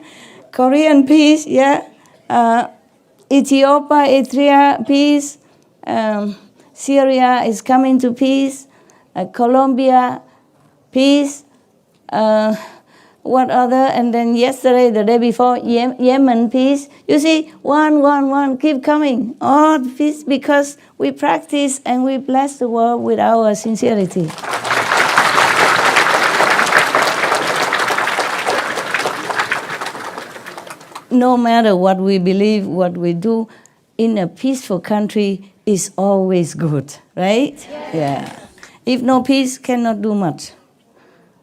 Korean peace. Yeah, Ethiopia, Eritrea peace. Syria is coming to peace. Colombia peace. What other? And then yesterday, the day before, Yemen peace. You see, one, keep coming. All peace because we practice and we bless the world with our sincerity. no matter what we believe, what we do, in a peaceful country is always good, right? Yeah. If no peace, cannot do much.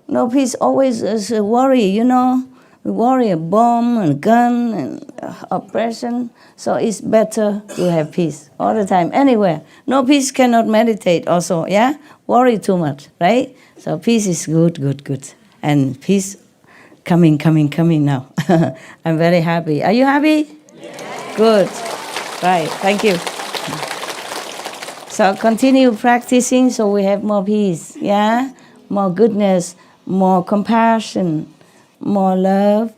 No peace always is a worry, you know. We worry a bomb and gun and oppression. So it's better to have peace all the time, anywhere. No peace cannot meditate also, yeah? Worry too much, right? So peace is good, good, good. And peace coming now. I'm very happy. Are you happy? Yes. Good. Right, thank you. So continue practicing so we have more peace, yeah? More goodness, more compassion, more love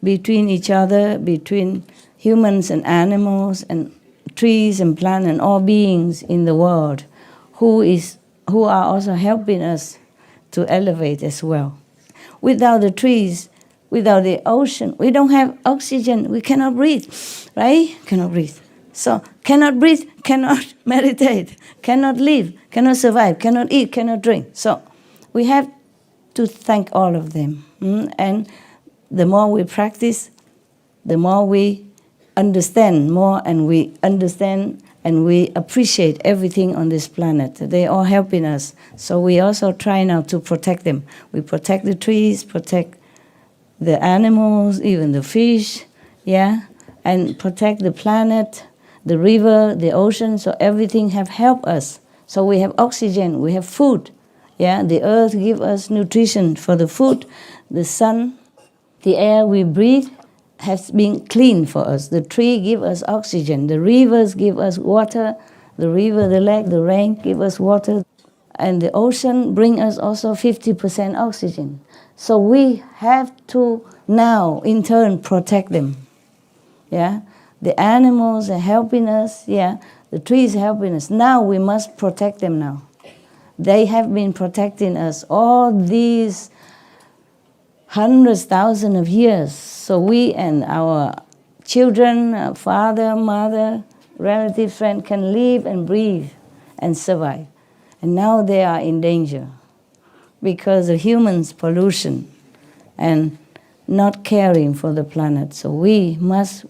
between each other, between humans and animals and trees and plants and all beings in the world who are also helping us to elevate as well. Without the trees, without the ocean, we don't have oxygen, we cannot breathe, right? Cannot breathe. So cannot breathe, cannot meditate, cannot live, cannot survive, cannot eat, cannot drink. So we have to thank all of them. And the more we practice, the more we understand more, and we understand and we appreciate everything on this planet. They are helping us. So we also try now to protect them. We protect the trees, protect the animals, even the fish, yeah, and protect the planet, the river, the ocean, so everything have helped us. So we have oxygen, we have food, yeah, the earth give us nutrition for the food, the sun, the air we breathe has been clean for us. The tree give us oxygen, the rivers give us water, the river, the lake, the rain give us water, and the ocean bring us also 50% oxygen. So we have to now in turn protect them, yeah. The animals are helping us, yeah. The trees are helping us. Now we must protect them now. They have been protecting us all these hundreds, thousands of years. So we and our children, our father, mother, relative, friend can live and breathe and survive. And now they are in danger because of humans' pollution and not caring for the planet. So we must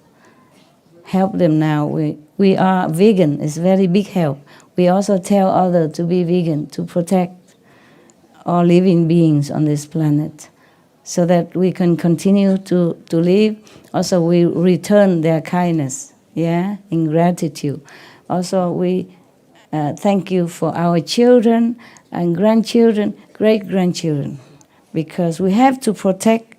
help them now. We are vegan, it's very big help. We also tell others to be vegan, to protect all living beings on this planet so that we can continue to live. Also, we return their kindness, yeah, in gratitude. Also, we thank you for our children and grandchildren, great-grandchildren, because we have to protect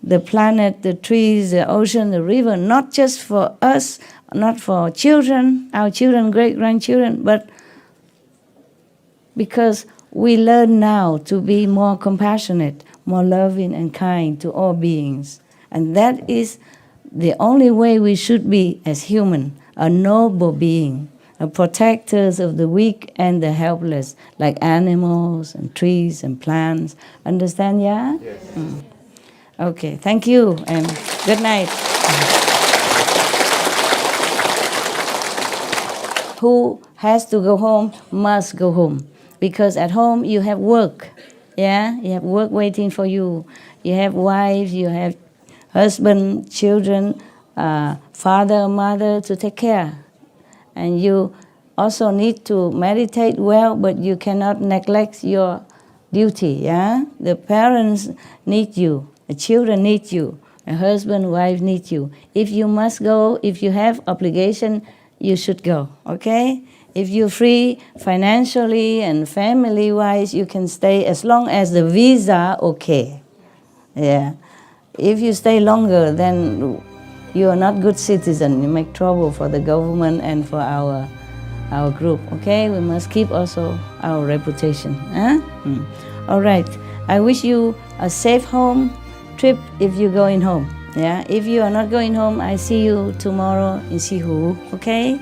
the planet, the trees, the ocean, the river, not just for us, not for children, our children, great-grandchildren, but because we learn now to be more compassionate, more loving and kind to all beings. And that is the only way we should be as human, a noble being, a protectors of the weak and the helpless, like animals and trees and plants. Understand, yeah? Yes. Okay, thank you and good night. Who has to go home must go home, because at home you have work, yeah? You have work waiting for you. You have wife, you have husband, children, father, mother to take care. And you also need to meditate well, but you cannot neglect your duty, yeah? The parents need you. The children need you. A husband, wife need you. If you must go, if you have obligation, you should go, okay? If you're free financially and family-wise, you can stay as long as the visa okay. Yeah. If you stay longer, then you are not good citizen. You make trouble for the government and for our group, okay? We must keep also our reputation. Huh? All right. I wish you a safe home trip if you're going home. Yeah. If you are not going home, I see you tomorrow in Sihu, okay?